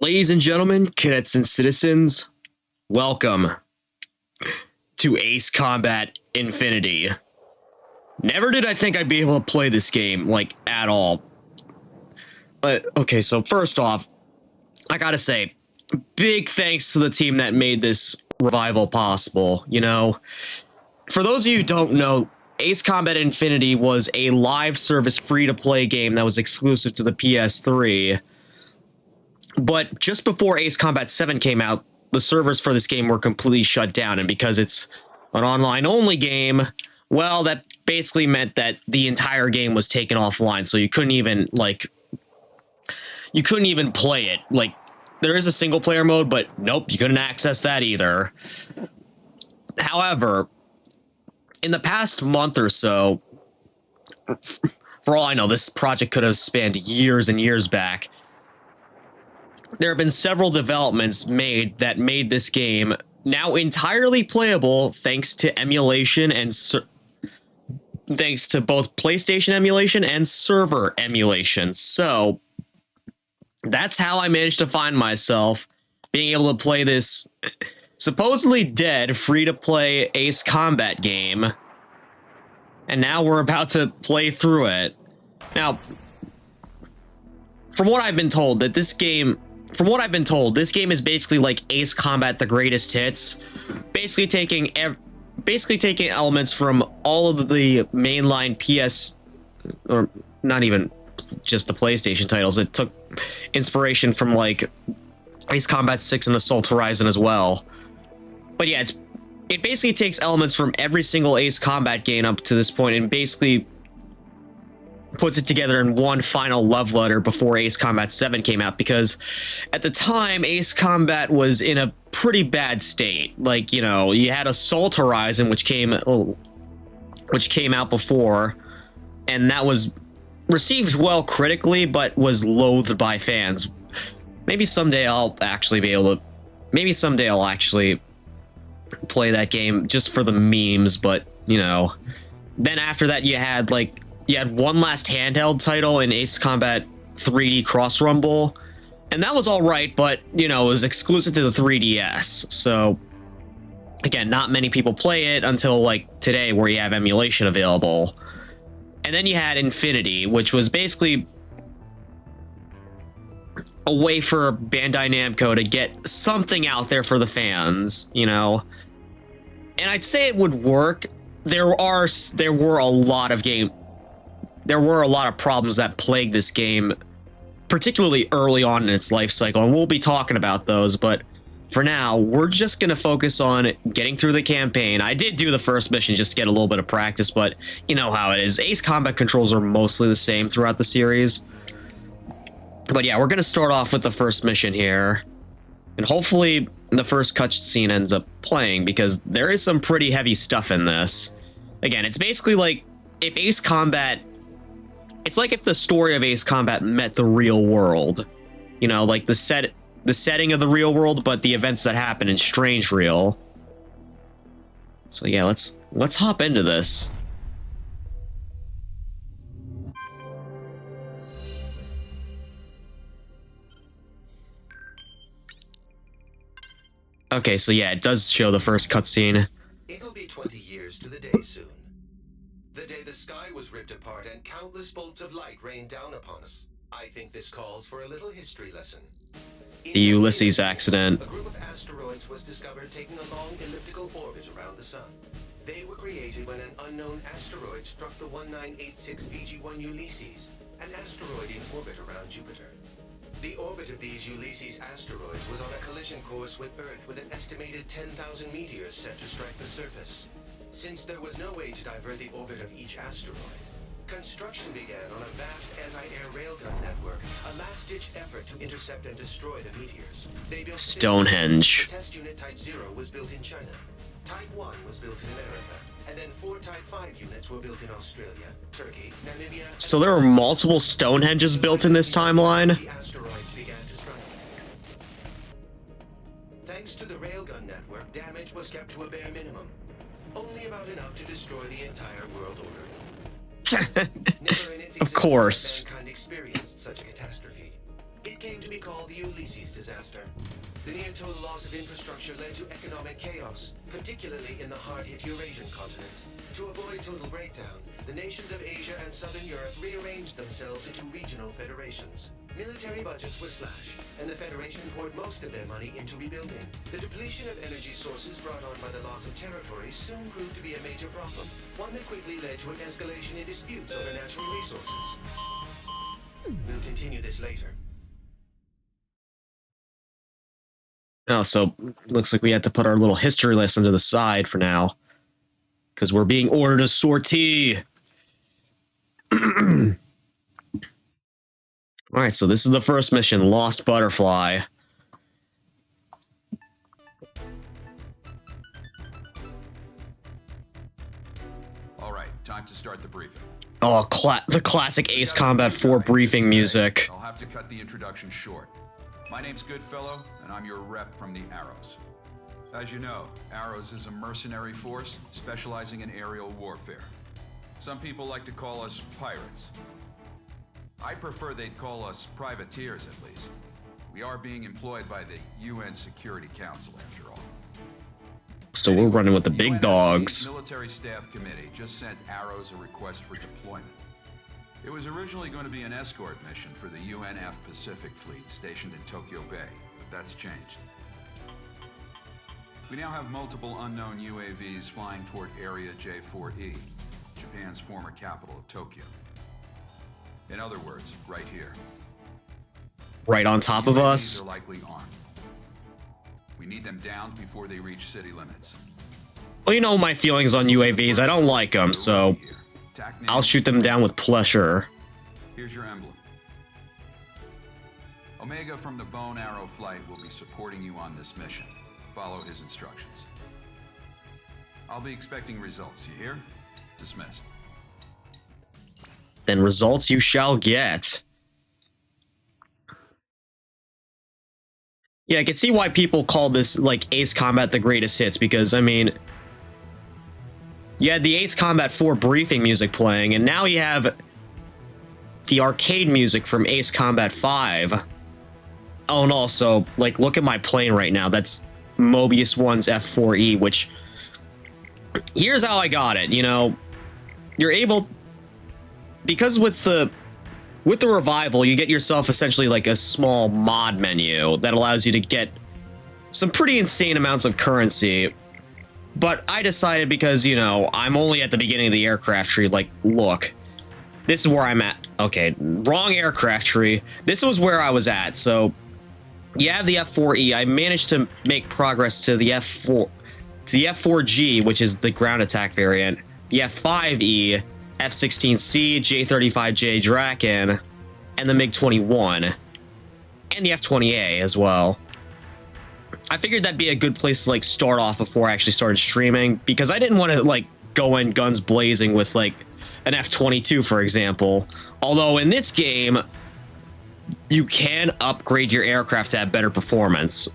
Ladies and gentlemen, cadets and citizens, welcome to Ace Combat Infinity. Never did I think I'd be able to play this game, like, at all. Okay, so first off, I gotta say, big thanks to the team that made this revival possible, you know? For those of you who don't know, Ace Combat Infinity was a live service free-to-play game that was exclusive to the PS3. But just before Ace Combat 7 came out, the servers for this game were completely shut down, and because it's an online-only game, well, that basically meant that the entire game was taken offline, so you couldn't even play it. Like, there is a single-player mode, but nope, you couldn't access that either. However, in the past month or so, for all I know, this project could have spanned years and years back. There have been several developments made that made this game now entirely playable thanks to emulation and thanks to both PlayStation emulation and server emulation. So that's how I managed to find myself being able to play this supposedly dead free-to-play Ace Combat game. And now we're about to play through it. Now, from what I've been told, this game is basically like Ace Combat: The Greatest Hits, basically taking elements from all of the mainline PS, or not even just the PlayStation titles. It took inspiration from like Ace Combat 6 and Assault Horizon as well. But yeah, it basically takes elements from every single Ace Combat game up to this point and basically puts it together in one final love letter before Ace Combat 7 came out, because at the time Ace Combat was in a pretty bad state. Like, you know, you had Assault Horizon, which came out before, and that was received well critically, but was loathed by fans. Maybe someday I'll actually play that game just for the memes, but, you know. Then after that, you had one last handheld title in Ace Combat 3D Cross Rumble, and that was all right, but, you know, it was exclusive to the 3DS. So, again, not many people play it until, like, today, where you have emulation available. And then you had Infinity, which was basically a way for Bandai Namco to get something out there for the fans, you know? And I'd say it would work. There were a lot of problems that plagued this game, particularly early on in its life cycle, and we'll be talking about those, but for now, we're just going to focus on getting through the campaign. I did do the first mission just to get a little bit of practice, but you know how it is. Ace Combat controls are mostly the same throughout the series. But yeah, we're going to start off with the first mission here, and hopefully the first cutscene ends up playing, because there is some pretty heavy stuff in this. Again, it's basically like if Ace Combat... It's like if the story of Ace Combat met the real world. You know, like the setting of the real world, but the events that happen in Strange Real. So yeah, let's hop into this. Okay, so yeah, it does show the first cutscene. It'll be 20 years to the day soon. The day the sky was ripped apart and countless bolts of light rained down upon us. I think this calls for a little history lesson. The Ulysses accident. A group of asteroids was discovered taking a long elliptical orbit around the sun. They were created when an unknown asteroid struck the 1986 VG1 Ulysses, an asteroid in orbit around Jupiter. The orbit of these Ulysses asteroids was on a collision course with Earth with an estimated 10,000 meteors set to strike the surface. Since there was no way to divert the orbit of each asteroid, construction began on a vast anti-air railgun network, a last-ditch effort to intercept and destroy the meteors. They built Stonehenge. The test unit Type 0 was built in China. Type 1 was built in America, and then 4 Type 5 units were built in Australia, Turkey, Namibia... So there were multiple Stonehenges built in this timeline? The asteroids began to strike. Thanks to the railgun network, damage was kept to a bare minimum. Only about enough to destroy the entire world order. Never in its Of course. existence had mankind experienced such a catastrophe. It came to be called the Ulysses disaster. The near-total loss of infrastructure led to economic chaos, particularly in the hard-hit Eurasian continent. To avoid total breakdown, the nations of Asia and Southern Europe rearranged themselves into regional federations. Military budgets were slashed, and the Federation poured most of their money into rebuilding. The depletion of energy sources brought on by the loss of territories soon proved to be a major problem, one that quickly led to an escalation in disputes over natural resources. We'll continue this later. Oh, so looks like we had to put our little history lesson to the side for now, because we're being ordered a sortie. All right, so this is the first mission, Lost Butterfly. All right, time to start the briefing. Oh, the classic Ace Combat 4 briefing music. I'll have to cut the introduction short. My name's Goodfellow, and I'm your rep from the Arrows. As you know, Arrows is a mercenary force specializing in aerial warfare. Some people like to call us pirates. I prefer they'd call us privateers, at least. We are being employed by the UN Security Council, after all. So we're running with the big dogs. The Military Staff Committee just sent Arrows a request for deployment. It was originally going to be an escort mission for the UNF Pacific Fleet stationed in Tokyo Bay, but that's changed. We now have multiple unknown UAVs flying toward Area J4E, Japan's former capital of Tokyo. In other words, right here. Right on top of us. Are likely armed. We need them down before they reach city limits. Well, you know my feelings on UAVs. I don't like them, so I'll shoot them down with pleasure. Here's your emblem. Omega from the Bone Arrow Flight will be supporting you on this mission. Follow his instructions. I'll be expecting results, you hear? Dismissed. Then results you shall get. Yeah, I can see why people call this, like, Ace Combat the greatest hits, because, I mean, you had the Ace Combat 4 briefing music playing, and now you have the arcade music from Ace Combat 5. Oh, and also, like, look at my plane right now. That's Mobius 1's F4E, which, here's how I got it, you know, you're able, because with the revival, you get yourself essentially like a small mod menu that allows you to get some pretty insane amounts of currency. But I decided, because, you know, I'm only at the beginning of the aircraft tree, like, look, this is where I'm at. Okay, wrong aircraft tree. This was where I was at. So you have the F4E. I managed to make progress to the F4G, which is the ground attack variant, the F5E, F-16C, J-35J Draken, and the MiG-21, and the F-20A as well. I figured that'd be a good place to, like, start off before I actually started streaming, because I didn't want to, like, go in guns blazing with, like, an F-22, for example. Although in this game, you can upgrade your aircraft to have better performance.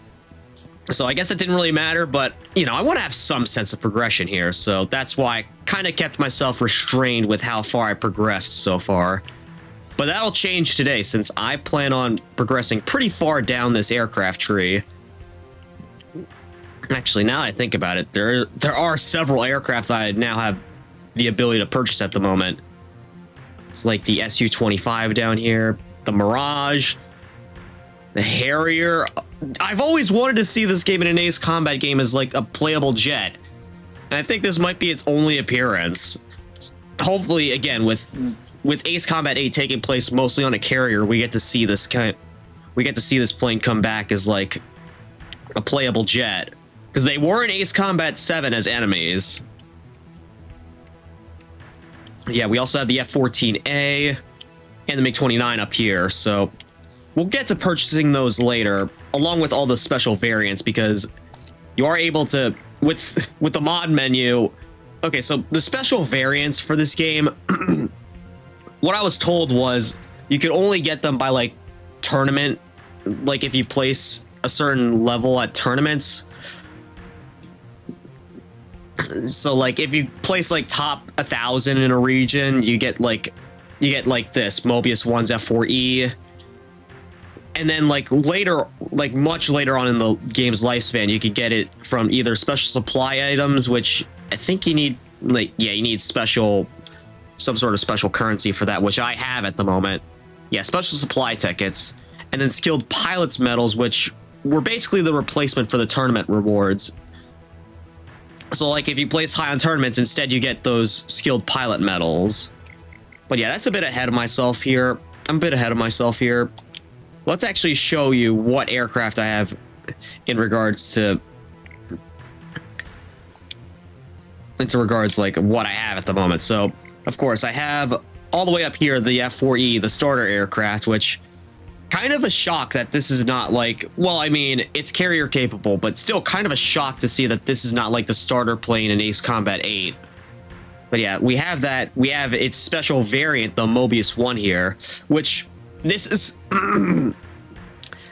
So I guess it didn't really matter, but, you know, I want to have some sense of progression here, so that's why I kind of kept myself restrained with how far I progressed so far. But that'll change today, since I plan on progressing pretty far down this aircraft tree. Actually, now that I think about it, there are several aircraft that I now have the ability to purchase at the moment. It's like the Su-25 down here, the Mirage, the Harrier. I've always wanted to see this game in an Ace Combat game as, like, a playable jet. And I think this might be its only appearance. Hopefully, again, with Ace Combat 8 taking place mostly on a carrier, we get to see this plane come back as, like, a playable jet. Because they were in Ace Combat 7 as enemies. Yeah, we also have the F-14A and the MiG-29 up here, so we'll get to purchasing those later, along with all the special variants, because you are able to, with the mod menu. Okay, so the special variants for this game, what I was told was you could only get them by, like, tournament, like if you place a certain level at tournaments. So, like, if you place, like, top 1,000 in a region, you get this Mobius 1's F4E. And then like later, like much later on in the game's lifespan, you could get it from either special supply items, which I think you need, like, yeah, you need some sort of special currency for that, which I have at the moment. Yeah, special supply tickets, and then skilled pilots medals, which were basically the replacement for the tournament rewards. So like if you place high on tournaments, instead you get those skilled pilot medals. But yeah, that's a bit ahead of myself here. I'm a bit ahead of myself here. Let's actually show you what aircraft I have in regards to like what I have at the moment. So of course I have all the way up here the F4E, the starter aircraft, which kind of a shock that this is not like, well, I mean, it's carrier capable, but still kind of a shock to see that this is not like the starter plane in Ace Combat 8. But yeah, we have that. We have its special variant, the Mobius 1 here, which this is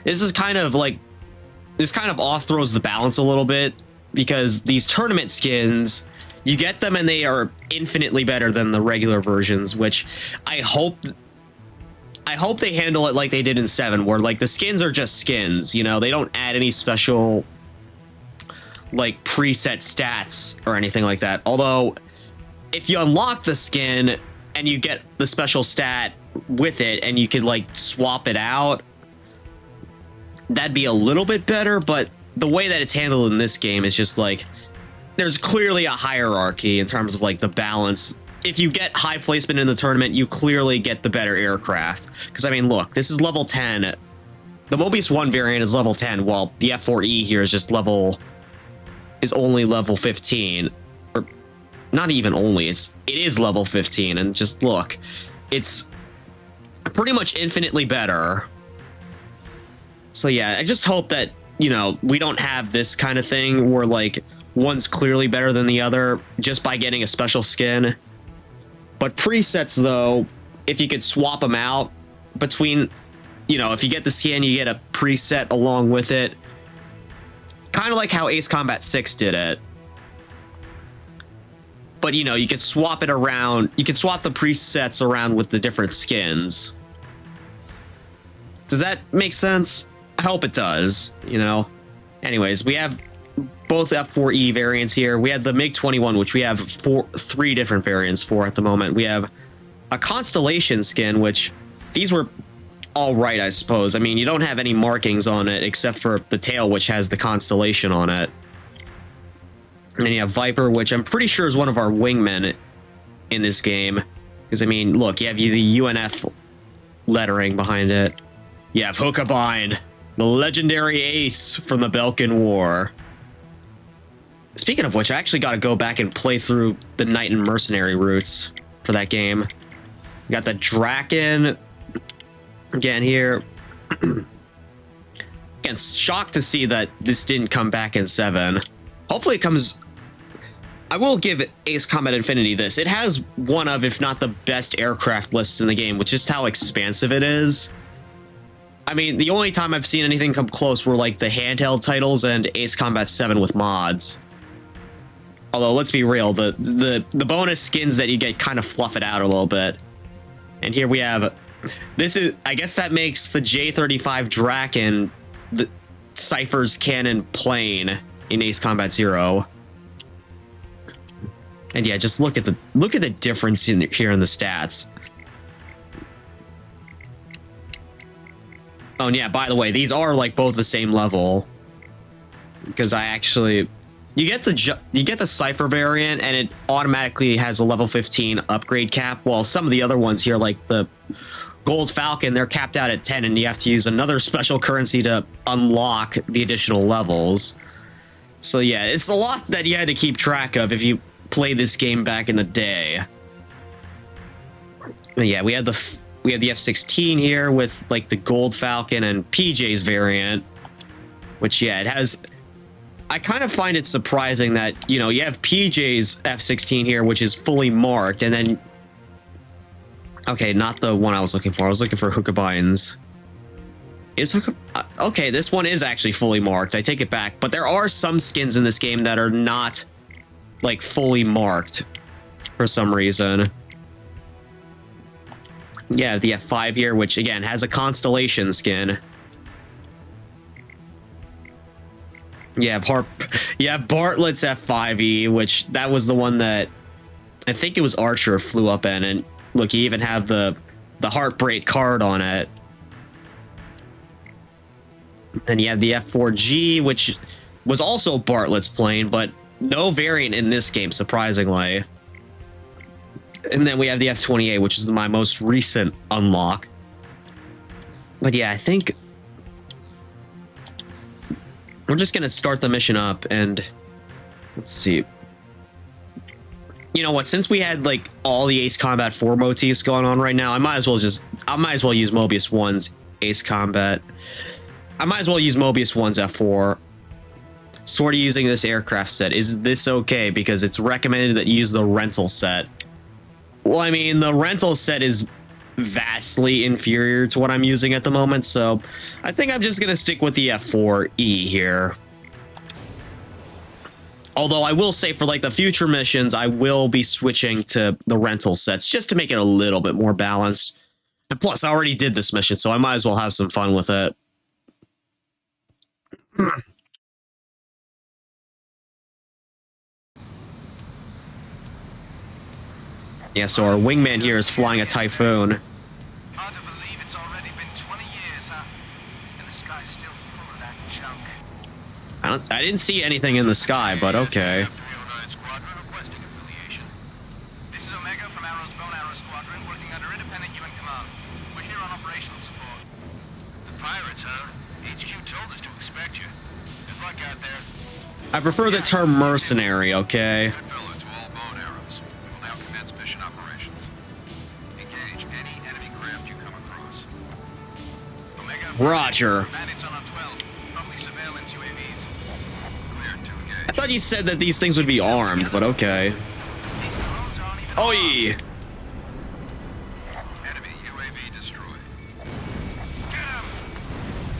this is kind of like, this kind of off throws the balance a little bit, because these tournament skins, you get them and they are infinitely better than the regular versions, which I hope they handle it like they did in 7, where like the skins are just skins, you know, they don't add any special like preset stats or anything like that. Although if you unlock the skin and you get the special stat with it and you could like swap it out, that'd be a little bit better. But the way that it's handled in this game is just like, there's clearly a hierarchy in terms of like the balance. If you get high placement in the tournament, you clearly get the better aircraft. Because I mean, look, this is level 10. The Mobius 1 variant is level 10, while the F4E here is just only level 15. Or not even only, it is level 15. And just look, it's pretty much infinitely better. So yeah, I just hope that, you know, we don't have this kind of thing where like one's clearly better than the other just by getting a special skin. But presets, though, if you could swap them out between, you know, if you get the skin, you get a preset along with it. Kind of like how Ace Combat 6 did it. But, you know, you could swap it around. You could swap the presets around with the different skins. Does that make sense? I hope it does, you know. Anyways, we have both F4E variants here. We have the MiG-21, which we have three different variants for at the moment. We have a Constellation skin, which these were all right, I suppose. I mean, you don't have any markings on it except for the tail, which has the Constellation on it. And then you have Viper, which I'm pretty sure is one of our wingmen in this game. Because, I mean, look, you have the UNF lettering behind it. You have Hookabine, the legendary ace from the Balkan War. Speaking of which, I actually got to go back and play through the Knight and Mercenary routes for that game. We got the Draken again here. Again, shocked to see that this didn't come back in 7. Hopefully it comes... I will give Ace Combat Infinity this. It has one of, if not the best aircraft lists in the game, which is how expansive it is. I mean, the only time I've seen anything come close were like the handheld titles and Ace Combat 7 with mods. Although, let's be real, the bonus skins that you get kind of fluff it out a little bit. And here we have... This is... I guess that makes the J-35 Draken the Cypher's cannon plane in Ace Combat 0. And yeah, just look at the difference here in the stats. Oh, and yeah, by the way, these are like both the same level. Because I actually... You get the Cypher variant, and it automatically has a level 15 upgrade cap, while some of the other ones here, like the Gold Falcon, they're capped out at 10, and you have to use another special currency to unlock the additional levels. So yeah, it's a lot that you had to keep track of if you played this game back in the day. But yeah, we have the F-16 here with like the Gold Falcon and PJ's variant, which yeah, it has... I kind of find it surprising that, you know, you have PJ's F-16 here, which is fully marked, and then... Okay, not the one I was looking for. I was looking for Hookabine's. Okay, this one is actually fully marked. I take it back. But there are some skins in this game that are not, like, fully marked for some reason. Yeah, the F5 here, which, again, has a Constellation skin. Yeah, Bartlett's F5E, which that was the one that I think it was Archer flew up in, and look, you even have the Heartbreak card on it. Then you have the F4G, which was also Bartlett's plane, but no variant in this game, surprisingly. And then we have the F28, which is my most recent unlock. But yeah, I think we're just gonna start the mission up, and let's see. You know what? Since we had like all the Ace Combat 4 motifs going on right now, I might as well use Mobius 1's Ace Combat. I might as well use Mobius 1's F4. Sort of using this aircraft set. Is this okay? Because it's recommended that you use the rental set. Well, I mean, the rental set is vastly inferior to what I'm using at the moment, so I think I'm just gonna stick with the F4E here. Although I will say for like the future missions, I will be switching to the rental sets just to make it a little bit more balanced. And plus, I already did this mission, so I might as well have some fun with it. Yeah, so our wingman here is flying a Typhoon. Hard to believe it's already been 20 years, huh? And the sky's still full of that junk. I didn't see anything in the sky, but okay. This is Omega from Arrow's Bone Arrow Squadron, working under independent UN command. We're here on operational support. The pirates, huh? HQ told us to expect you. Good luck out there. I prefer the term mercenary, okay? Good fellow to all bone arrows. We will now commence mission operations. Engage any enemy craft you come across. Omega. Roger. Bandits on 12. Probably surveillance UAVs. Cleared to engage. I thought you said that these things would be armed, but okay. These drones aren't even Oi! Enemy UAV destroyed.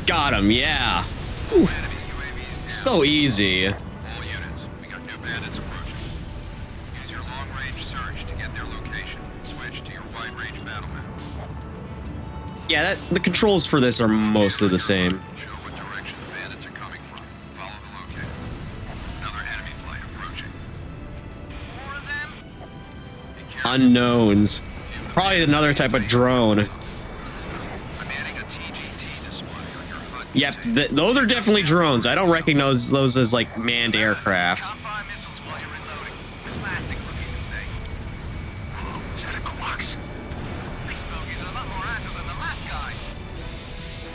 Got him, yeah. Enemy UAVs down. So easy. All units, we got new bandits approaching. Use your long-range search to get their location. Switch to your wide-range battle map. Yeah, the controls for this are mostly the same. Show what direction the bandits are coming from. Follow the locator. Another enemy flight approaching. more of them. Be careful. Unknowns. Probably another type of drone. I'm adding a TGT display on your HUD. Yep, those are definitely drones. I don't recognize those as like manned aircraft. Count 5 missiles while you're reloading. Classic looking mistake. Oh, is that a Quax? These bogies are a lot more agile than the last guys.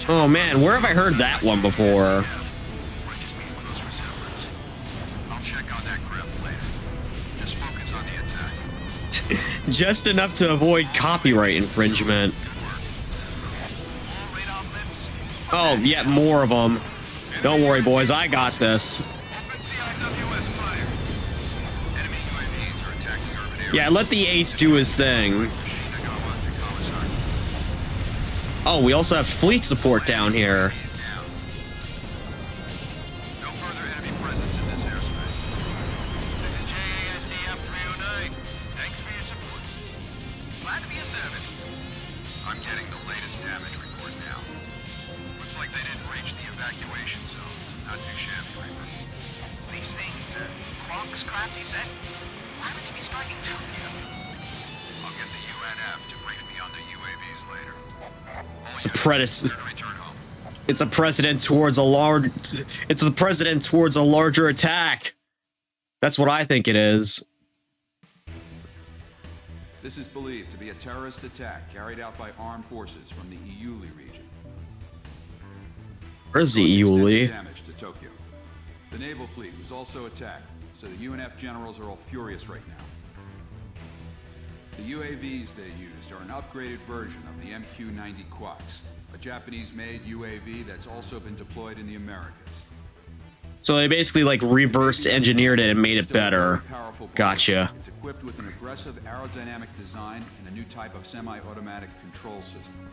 Oh man, where have I heard that one before? Or just be a close resemblance. I'll check on that crypt later. Just focus on the attack. Just enough to avoid copyright infringement. Good work. All radar blips. Oh, yeah, more of them. Don't worry, boys, I got this. Open CIWS fire. Enemy UAVs are attacking urban areas. Yeah, let the ace do his thing. Machine Nagawa to commissar. Oh, we also have fleet support down here. He's down. No further enemy presence in this airspace. This is JASDF 309. Thanks for your support. Glad to be of service. I'm getting the latest damage report now. Looks like they didn't reach the evacuation zones. Not too shabby, Reaper. These things, Quax craft, you said? Why would you be striking Tokyo? I'll get the UNF to brief me on the UAVs later. All It's a units, predator. prepare to return home. It's a precedent towards a large. It's a precedent towards a larger attack. That's what I think it is. This is believed to be a terrorist attack carried out by armed forces from the Iuli region. Where's the Causing Iuli? extensive damage to Tokyo. The naval fleet was also attacked, so the UNF generals are all furious right now. The UAVs they used are an upgraded version of the MQ-90 Quax, a Japanese-made UAV that's also been deployed in the Americas. So they basically like reverse engineered it and made it Still a very better. powerful bomber. Gotcha. It's equipped with an aggressive aerodynamic design and a new type of semi-automatic control system.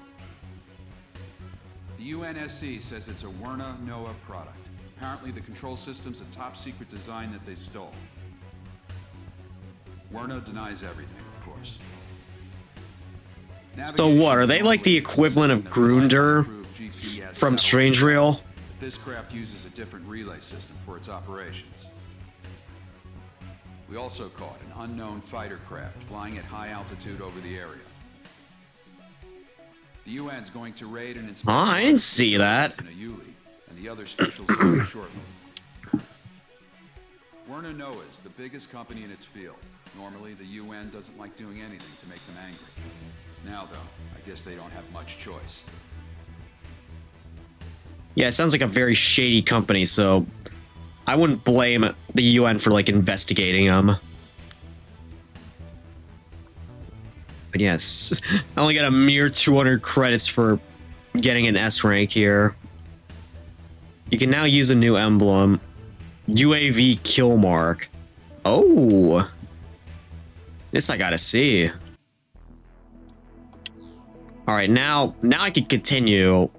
The UNSC says it's a Werna NOAA product. Apparently the control system's a top-secret design that they stole. Werna denies everything, of course. So what, are they like the equivalent of Grunder from Strange Reel? but this craft uses a different relay system for its operations. We also caught an unknown fighter craft flying at high altitude over the area. The UN's going to raid and inspect. I didn't see that. In a Yuli and the other special zones shortly. Werner Noah is the biggest company in its field. Normally, the UN doesn't like doing anything to make them angry. Now, though, I guess they don't have much choice. Yeah, it sounds like a very shady company, so I wouldn't blame the UN for, like, investigating them. But yes, I only got a mere 200 credits for getting an S rank here. You can now use a new emblem. UAV kill mark. Oh! This I gotta see. Alright, now I can continue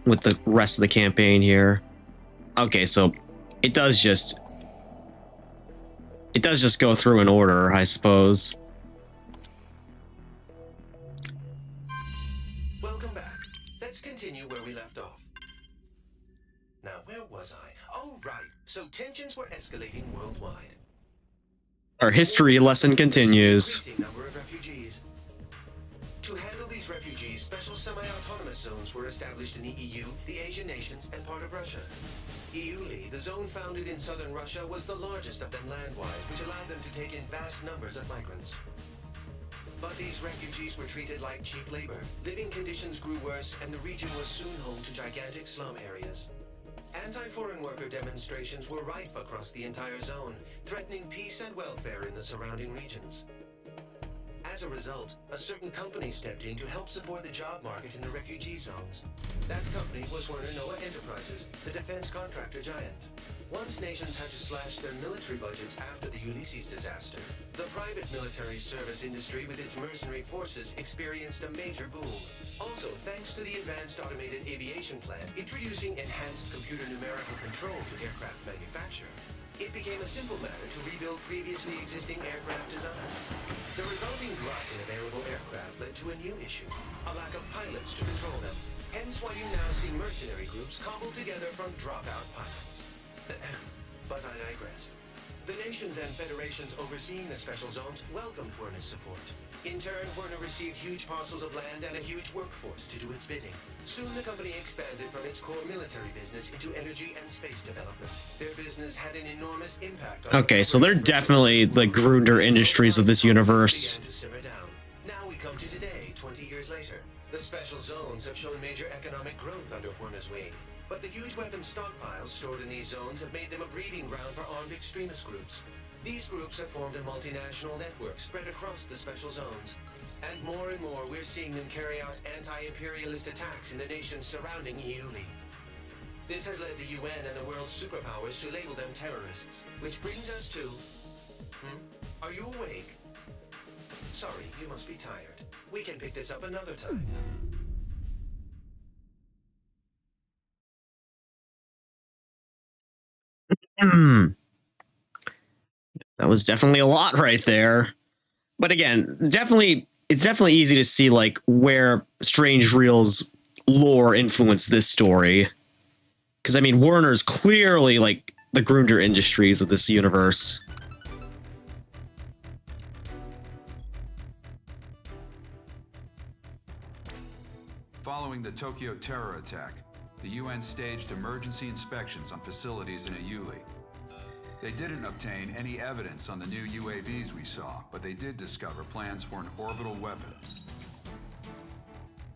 with the rest of the campaign here. Okay, so it does just go through in order, I suppose. Welcome back. Let's continue where we left off. Now, where was I? Oh, right. So tensions were escalating worldwide. Our history lesson continues. Increasing number of refugees. To handle these refugees, special semi-autonomous zones were established in the EU, the Asian nations, and part of Russia. EULI, the zone founded in southern Russia, was the largest of them land-wise, which allowed them to take in vast numbers of migrants. But these refugees were treated like cheap labor. Living conditions grew worse, and the region was soon home to gigantic slum areas. Anti-foreign worker demonstrations were rife across the entire zone, threatening peace and welfare in the surrounding regions. As a result, a certain company stepped in to help support the job market in the refugee zones. That company was Werner Noah Enterprises, the defense contractor giant. Once nations had to slash their military budgets after the Ulysses disaster, the private military service industry with its mercenary forces experienced a major boom. Also, thanks to the Advanced Automated Aviation Plan introducing enhanced computer numerical control to aircraft manufacture, it became a simple matter to rebuild previously existing aircraft designs. The resulting glut in available aircraft led to a new issue, a lack of pilots to control them. Hence why you now see mercenary groups cobbled together from dropout pilots. But I digress. The nations and federations overseeing the special zones welcomed Werner's support. In turn, Werner received huge parcels of land and a huge workforce to do its bidding. Soon the company expanded from its core military business into energy and space development. Their business had an enormous impact on... Okay, so they're definitely the Grunder Industries of this universe. To simmer down. Now we come to today, 20 years later. The special zones have shown major economic growth under Werner's wing. But the huge weapon stockpiles stored in these zones have made them a breeding ground for armed extremist groups. These groups have formed a multinational network spread across the special zones. And more we're seeing them carry out anti-imperialist attacks in the nations surrounding EULI. This has led the UN and the world's superpowers to label them terrorists. Which brings us to... Are you awake? Sorry, you must be tired. We can pick this up another time. That was definitely a lot right there. But again, it's definitely easy to see like where Strange Reel's lore influenced this story. Because I mean, Werner's clearly like the Grunder Industries of this universe. Following the Tokyo terror attack, the UN staged emergency inspections on facilities in Ayuli. They didn't obtain any evidence on the new UAVs we saw, but they did discover plans for an orbital weapon.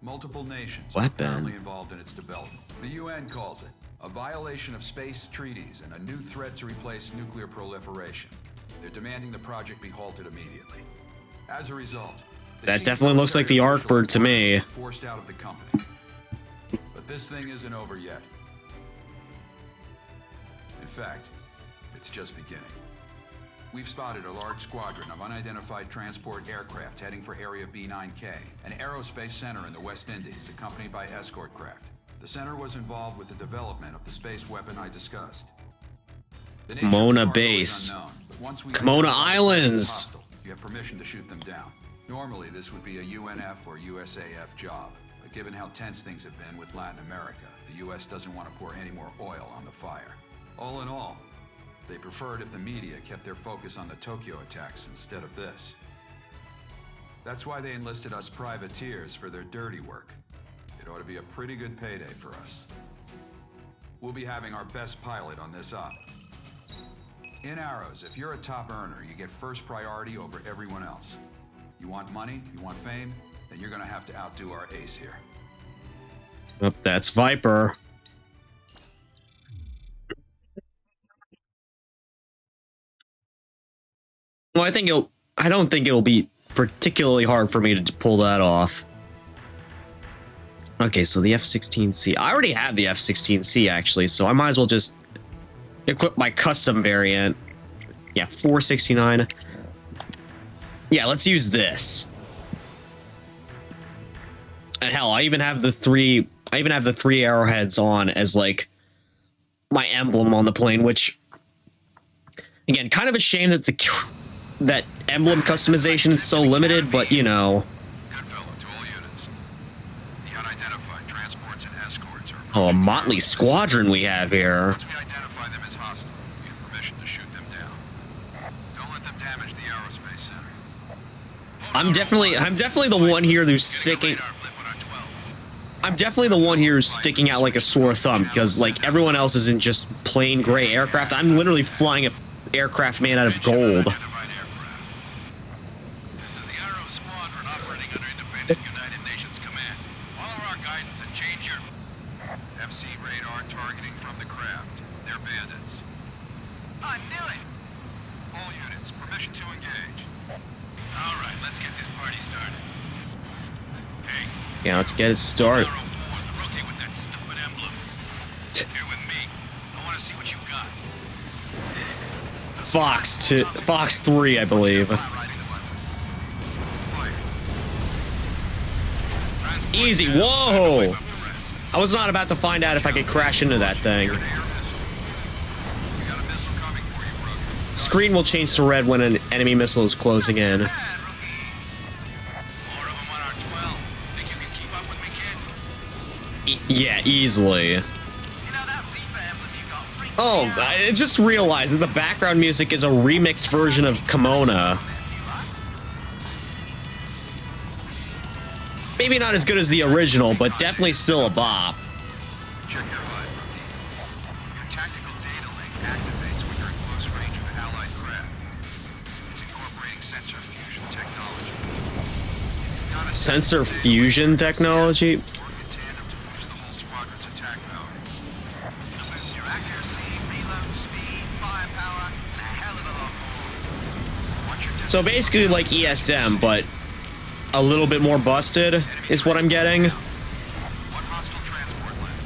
Multiple nations are currently involved in its development. The UN calls it a violation of space treaties and a new threat to replace nuclear proliferation. They're demanding the project be halted immediately. As a result, that definitely looks like the Arkbird to me. Forced out of the company. But this thing isn't over yet. In fact, it's just beginning. We've spotted a large squadron of unidentified transport aircraft heading for Area B9K, an aerospace center in the West Indies, accompanied by escort craft. The center was involved with the development of the space weapon I discussed. The Mona Base. Kimona Islands. You have permission to shoot them down. Normally, this would be a UNF or USAF job. But given how tense things have been with Latin America, the U.S. doesn't want to pour any more oil on the fire. All in all, they preferred if the media kept their focus on the Tokyo attacks instead of this. That's why they enlisted us privateers for their dirty work. It ought to be a pretty good payday for us. We'll be having our best pilot on this op. In Arrows, if you're a top earner, you get first priority over everyone else. You want money, you want fame, then you're gonna have to outdo our ace here. Oh, that's Viper. Well, I don't think it'll be particularly hard for me to pull that off. Okay, so the F-16C. I already have the F-16C, actually, so I might as well just equip my custom variant. Yeah, 469. Yeah, let's use this. And hell, I even have the three arrowheads on as, like, my emblem on the plane, which, again, kind of a shame that that emblem customization is so limited, but you know. Good fellow, to all units. The unidentified transports and escorts are... Oh, a motley squadron we have here. Once we identify them as hostile, we have permission to shoot them down. Don't let them damage the aerospace center. I'm definitely the one here who's sticking. I'm definitely the one here who's sticking out like a sore thumb, because like everyone else is in just plain gray aircraft. I'm literally flying an aircraft made out of gold. This is the Arrow Squadron operating under independent United Nations command. Follow our guidance and change your FC radar targeting from the craft. They're bandits. I knew it! All units, permission to engage. All right, let's get this party started. Hey. Yeah, let's get it started. Arrow 4, rotate with that stupid emblem. Here with me. I want to see what you got. Fox 3, I believe. Easy. Whoa! I was not about to find out if I could crash into that thing. Screen will change to red when an enemy missile is closing in. Yeah, easily. Oh, I just realized that the background music is a remixed version of Kimona. Maybe not as good as the original, but definitely still a bop. Check your HUD. Your tactical data link activates when you're in close range of an allied craft. It's incorporating sensor fusion technology. Sensor fusion technology? Work in tandem to boost the whole squadron's attack power. It'll boost your accuracy, reload speed, firepower, and a hell of a lot more. Watch your So basically like ESM, but a little bit more busted is what I'm getting. One hostile transport left.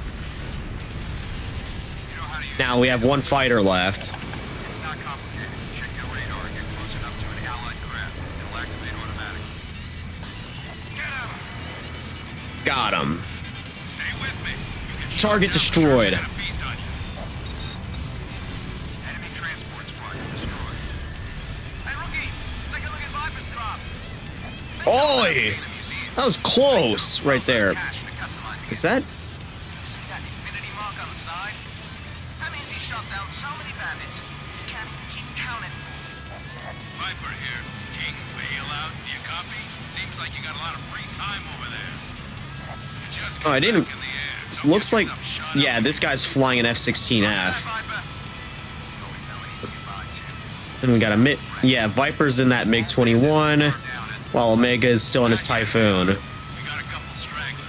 You know how to use Now we have one fighter left. It's not complicated. Check your radar and get close enough to an allied craft. It'll activate automatically. Get him! Got him. Stay with me. You can Target shoot down destroyed. the first feast on you. Enemy transport squadron destroyed. Hey, rookie! Take a look at Viper's drop. Oi! That was close right there. Is that? See that infinity mark on the side? That means he shot down so many bandits, he can't keep counting. Viper here. King, bail out. Do you copy? Seems like you got a lot of free time over there. You just Oh, I get didn't. back in the air. It Don't looks get like. yourself shot Yeah, up. this guy's flying an F-16F. Viper. You always know when you can buy two. And we got a Yeah, Viper's in that MiG-21, while Omega is still in his Typhoon. We got a couple stragglers.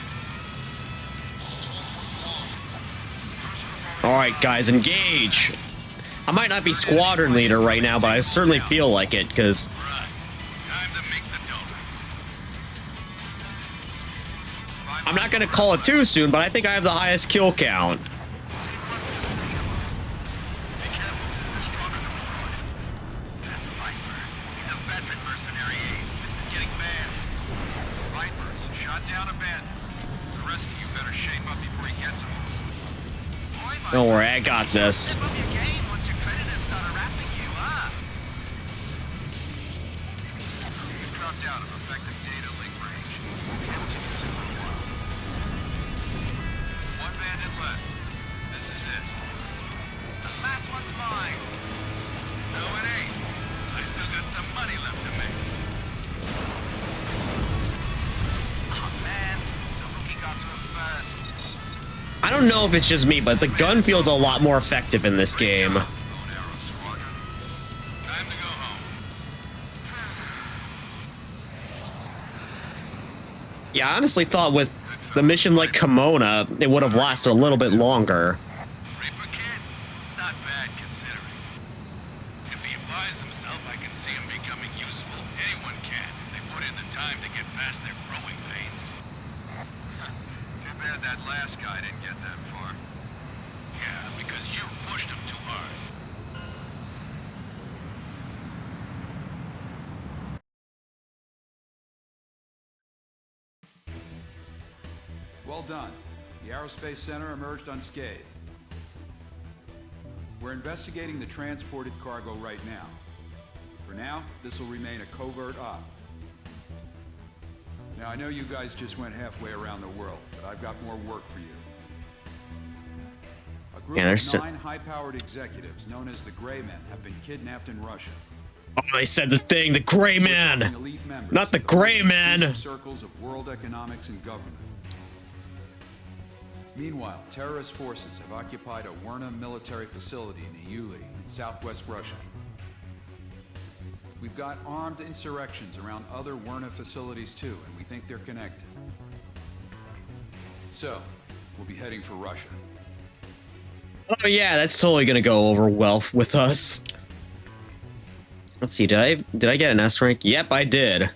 Alright, guys, engage! I might not be squadron leader right now, but I certainly feel like it, because Right. Time to make the donuts. I'm not going to call it too soon, but I think I have the highest kill count. See what this thing about. Be careful. They're stronger than we thought. That's Viper. He's a veteran mercenary ace. This is getting bad. Vipers shot down a bandit. The rest of you better shape up before he gets him. Boy, Viper, Don't worry, I got this. step up your game once your creditors start harassing you, huh? You dropped out of effective data link range. Won't be able to use it for a while. don't know if it's just me, but the gun feels a lot more effective in this game. Lone Arrow Squadron. Time to go home. Yeah, I honestly thought with the mission like Kimona, it would have lasted a little bit longer. Reaper kid? Not bad considering. If he applies himself, I can see him becoming useful. Anyone can, if they put in the time to get past their growing pains. Too bad that last guy didn't get that far. Yeah, because you pushed him too hard. Well done. The Aerospace Center emerged unscathed. We're investigating the transported cargo right now. For now, this will remain a covert op. Now, I know you guys just went halfway around the world, but I've got more work for you. A group of 9 high-powered executives known as the Gray Men have been kidnapped in Russia. Oh, they said the thing, the Gray Man, Elite members not the Gray Man. Circles of world economics and government. Meanwhile, terrorist forces have occupied a Werna military facility in Iuli in southwest Russia. We've got armed insurrections around other Werna facilities too, and we think they're connected. So, we'll be heading for Russia. Oh yeah, that's totally gonna go over well with us. Let's see, did I get an S rank? Yep, I did.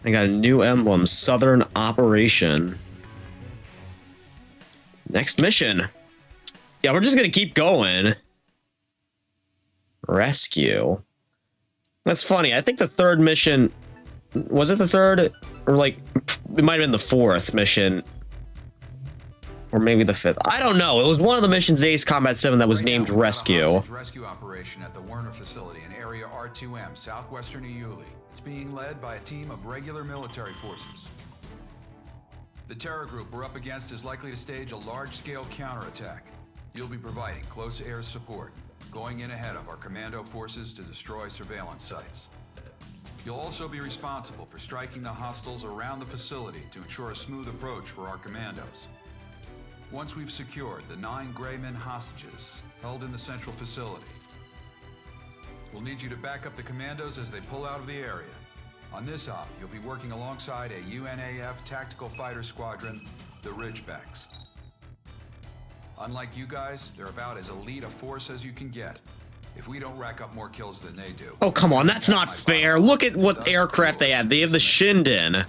I got a new emblem, Southern Operation. Next mission. Yeah, we're just gonna keep going. Rescue. That's funny. I think the third mission, was it the third? Or like, it might have been the fourth mission. Or maybe the fifth. I don't know. It was one of the missions in Ace Combat 7 that was named Rescue. Rescue operation at the Werner facility in area R2M, southwestern Iuli. It's being led by a team of regular military forces. The terror group we're up against is likely to stage a large-scale counterattack. You'll be providing close air support, going in ahead of our commando forces to destroy surveillance sites. You'll also be responsible for striking the hostiles around the facility to ensure a smooth approach for our commandos. Once we've secured the 9 Gray Men hostages held in the central facility, we'll need you to back up the commandos as they pull out of the area. On this op, you'll be working alongside a UNAF tactical fighter squadron, the Ridgebacks. Unlike you guys, they're about as elite a force as you can get. If we don't rack up more kills than they do... Oh, come on, that's not fair. Look at what aircraft they have. They have the Shinden.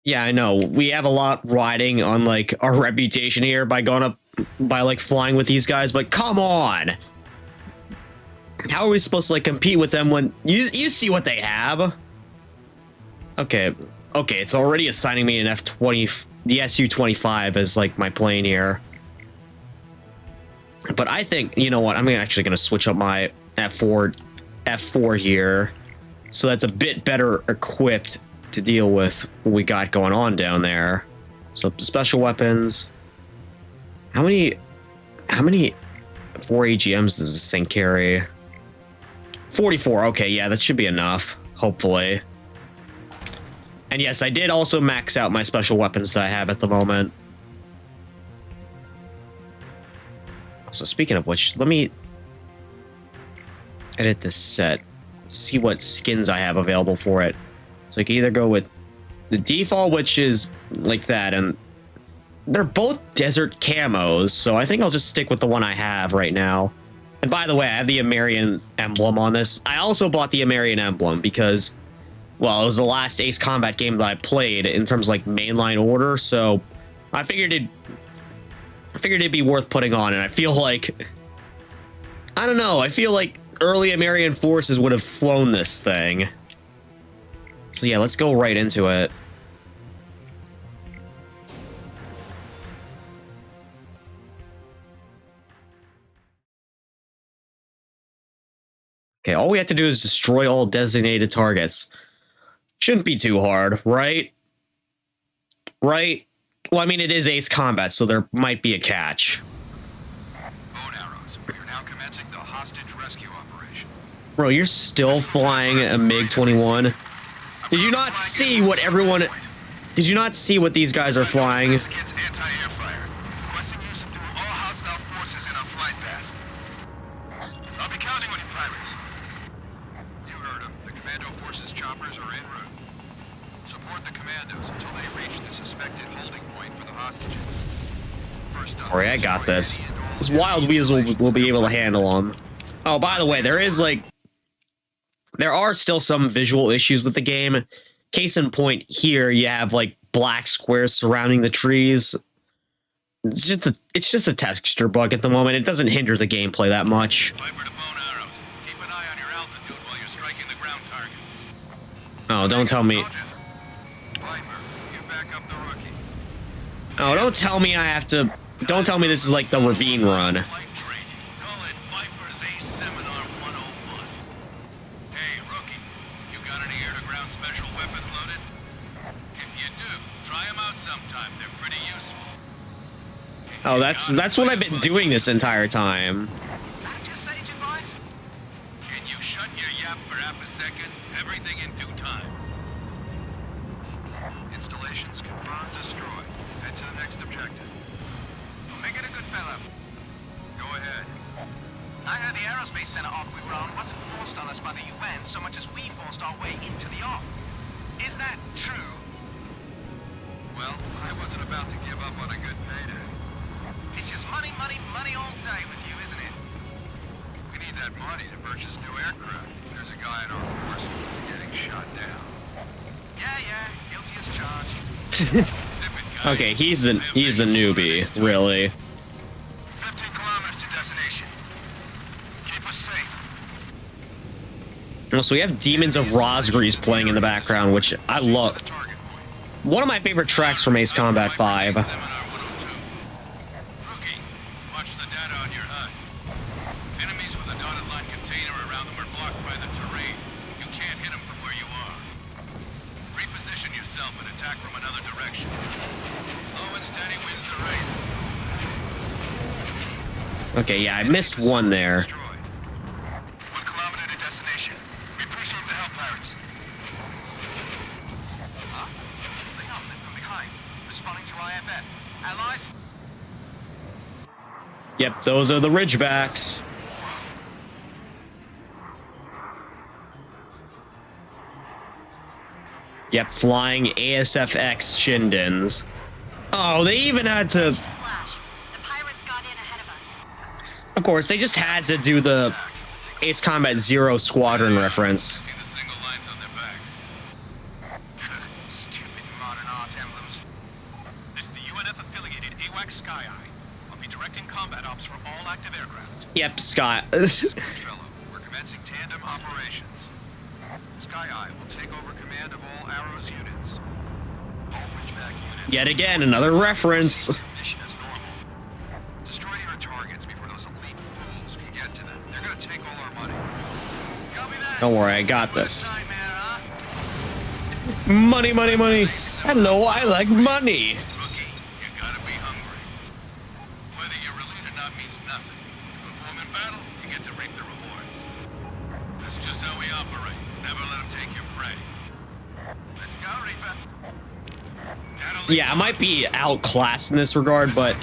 Yeah, I know. We have a lot riding on, like, our reputation here by going up, by, like, flying with these guys, but come on! How are we supposed to, like, compete with them when you see what they have? Okay, it's already assigning me an F-20, the Su-25 as, like, my plane here. But I think, you know what, I'm actually going to switch up my F4 here, so that's a bit better equipped to deal with what we got going on down there. So special weapons. How many 4 AGMs does this thing carry? 44. Okay, yeah, that should be enough, hopefully. And yes, I did also max out my special weapons that I have at the moment. So speaking of which, let me edit this set, see what skins I have available for it. So I can either go with the default, which is like that, and they're both desert camos, so I think I'll just stick with the one I have right now. And by the way, I have the Amerian emblem on this. I also bought the Amerian emblem because, well, it was the last Ace Combat game that I played in terms of like mainline order, so I figured it'd be worth putting on, and I feel like, I don't know, I feel like early Amerian forces would have flown this thing. So yeah, let's go right into it. Okay, all we have to do is destroy all designated targets. Shouldn't be too hard, right? Right? Well, I mean, it is Ace Combat, so there might be a catch. Bone arrows. We are now commencing the hostage rescue operation. Bro, you're still flying a MiG-21? Did you not see what everyone... Did you not see what these guys are flying? Against anti-air fire. Requesting you subdue all hostile forces in our flight path. I'll be counting on you, pirates. You heard him. The commando forces choppers are en route. Support the commandos until they reach the suspected holding point for the hostages. First up, Alright, I got this. This wild weasel will be able to handle them. Oh, by the way, there are still some visual issues with the game. Case in point, here you have like black squares surrounding the trees. It's just a texture bug at the moment. It doesn't hinder the gameplay that much. Viper to bone arrows. Keep an eye on your altitude while you're striking the ground targets. Oh, don't tell me. Viper, you back up the rookie. Oh, don't tell me I have to. Don't tell me this is like the ravine run. Flight training. Call it Viper's Ace Seminar 101. Hey, rookie, you got any air-to-ground special weapons loaded? If you do, try them out sometime. They're pretty useful. Oh, that's what I've been doing this entire time. That's your sage advice? Can you shut your yap for half a second? Everything in due time. Installations confirmed destroyed. Head to the next objective. Make it a good fella. Go ahead. I heard the aerospace center arc we were on wasn't forced on us by the UN so much as we forced our way into the arc. Is that true? Well, I wasn't about to give up on a good payday. It's just money, money, money all day with you, isn't it? We need that money to purchase new aircraft. There's a guy in our force who's getting shot down. Yeah, guilty as charged. Zip it, guys. Okay, he's the newbie, really. 15 kilometers to destination. Keep us safe. Also, we have Demons of Rosgrees playing in the background, which I love. Target point. One of my favorite tracks from Ace Combat 5. Seminar 102. Rookie, watch the data on your HUD. Enemies with a dotted line container around them are blocked by the terrain. You can't hit them from where you are. Reposition yourself and attack from another direction. Slow and steady wins the race. Okay, yeah, I missed one there. Destroy. 1 kilometer to destination. We appreciate the help, pirates. Huh? They are lit from behind. Responding to IFF. Allies? Yep, those are the Ridgebacks. Yep, flying ASFX Shindins. Oh, they even had to... Flash. The pirates got in ahead of us. Of course, they just had to do the Ace Combat Zero Squadron reference. See the single lines on their backs. Stupid modern art emblems. This is the UNF-affiliated AWACS Sky Eye. I'll be directing combat ops for all active aircraft. Yep, Scott. Fellow, we're commencing tandem operations. Sky Eye will take over command of all Arrows units. All Ridgeback units. Yet again, another reference. Mission as normal. Destroy your targets before those elite fools can get to them. They're gonna take all our money. Copy that. Don't worry, I got this. Nightmare, huh? Money, money, money. Hello, I like money. Rookie, you gotta be hungry. Whether you're relieved or not means nothing. Perform in battle, you get to reap the rewards. That's just how we operate. Never let them take your prey. Let's go, Reaper. Yeah, I might be outclassed in this regard, but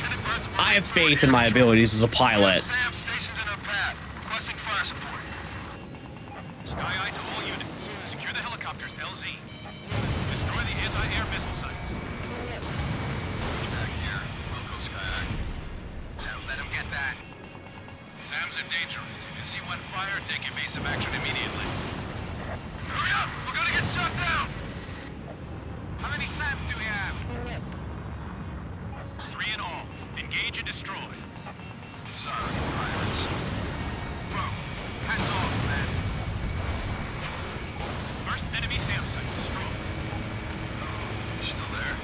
I have faith in my abilities as a pilot. Sam stationed in our path, requesting fire support. Sky Eye to all units. Secure the helicopters, LZ. Destroy the anti-air missile sites. Back here. Local Sky Eye. Don't let him get that. SAMs are dangerous. If you see one fire, take evasive action immediately. Hurry up! We're gonna get shot down! How many SAMs do we have? 3 in all. Engage and destroy. Sorry, pirates. Bro, hands off, man. First enemy SAM site destroyed. Still there?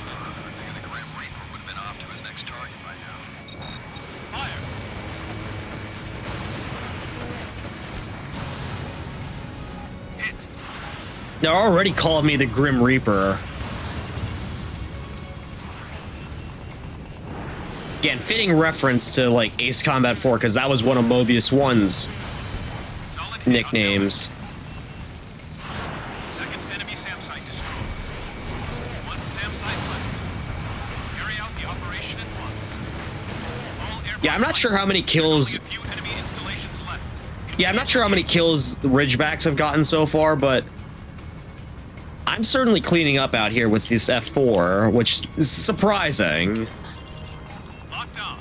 I think the Grim Reaper would have been off to his next target by now. Fire! Hit! They're already calling me the Grim Reaper. Again, fitting reference to like Ace Combat 4, because that was one of Mobius 1's Solid hit on nicknames. Second Yeah, I'm not sure how many kills. Only a few enemy installations left. Yeah, I'm not sure how many kills the Ridgebacks have gotten so far, but I'm certainly cleaning up out here with this F4, which is surprising. Locked on.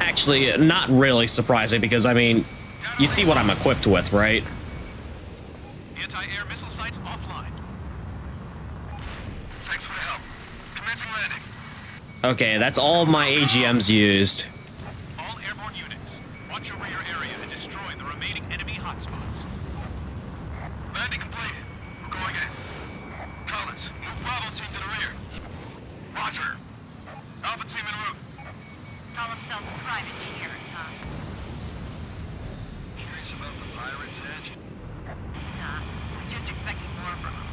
Actually, not really surprising because, I mean, you see what I'm equipped with, right? Anti-air missile sites offline. Thanks for the help. Commencing landing. Okay, that's all my AGMs used. All airborne units, watch over your area and destroy the remaining enemy hotspots. Landing complete. We're going in. Collins, move Bravo team to the rear. Roger. Alpha team en route. Column sells privateers, huh? Curious about the pirates, Edge? Nah, was just expecting more from them.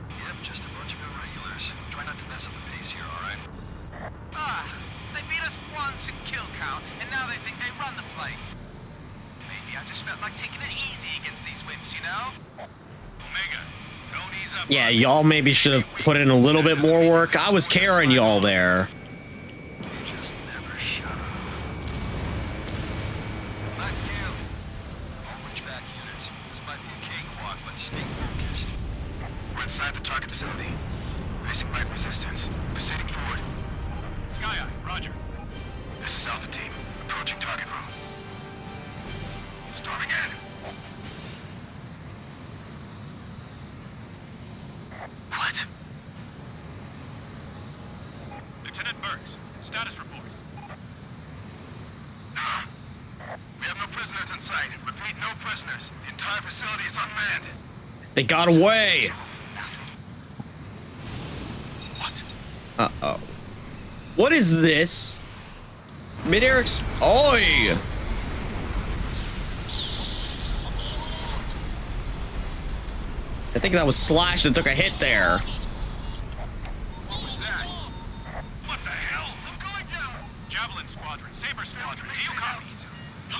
Yep, just a bunch of irregulars. Try not to mess up the pace here, alright? They beat us once in kill count, and now they think they run the place. Maybe I just felt like taking it easy against these wimps, you know? Omega, don't ease up. Yeah, y'all maybe should have put in a little bit more work. I was carrying y'all there. You just never shut up. Nice kill. All Ridgeback units. This might be a cakewalk, but stay focused. We're inside the target facility. Facing light resistance. Proceeding forward. Sky Eye, roger. This is Alpha Team. Approaching target room. Storming in. What? Lieutenant Burks, status report. We have no prisoners in sight. Repeat, no prisoners. The entire facility is unmanned. They got away. What? Uh-oh. What is this? Mid-air Oi! I think that was Slash that took a hit there. What was that? What the hell? I'm going down! Javelin Squadron, Saber Squadron, do you copy? No.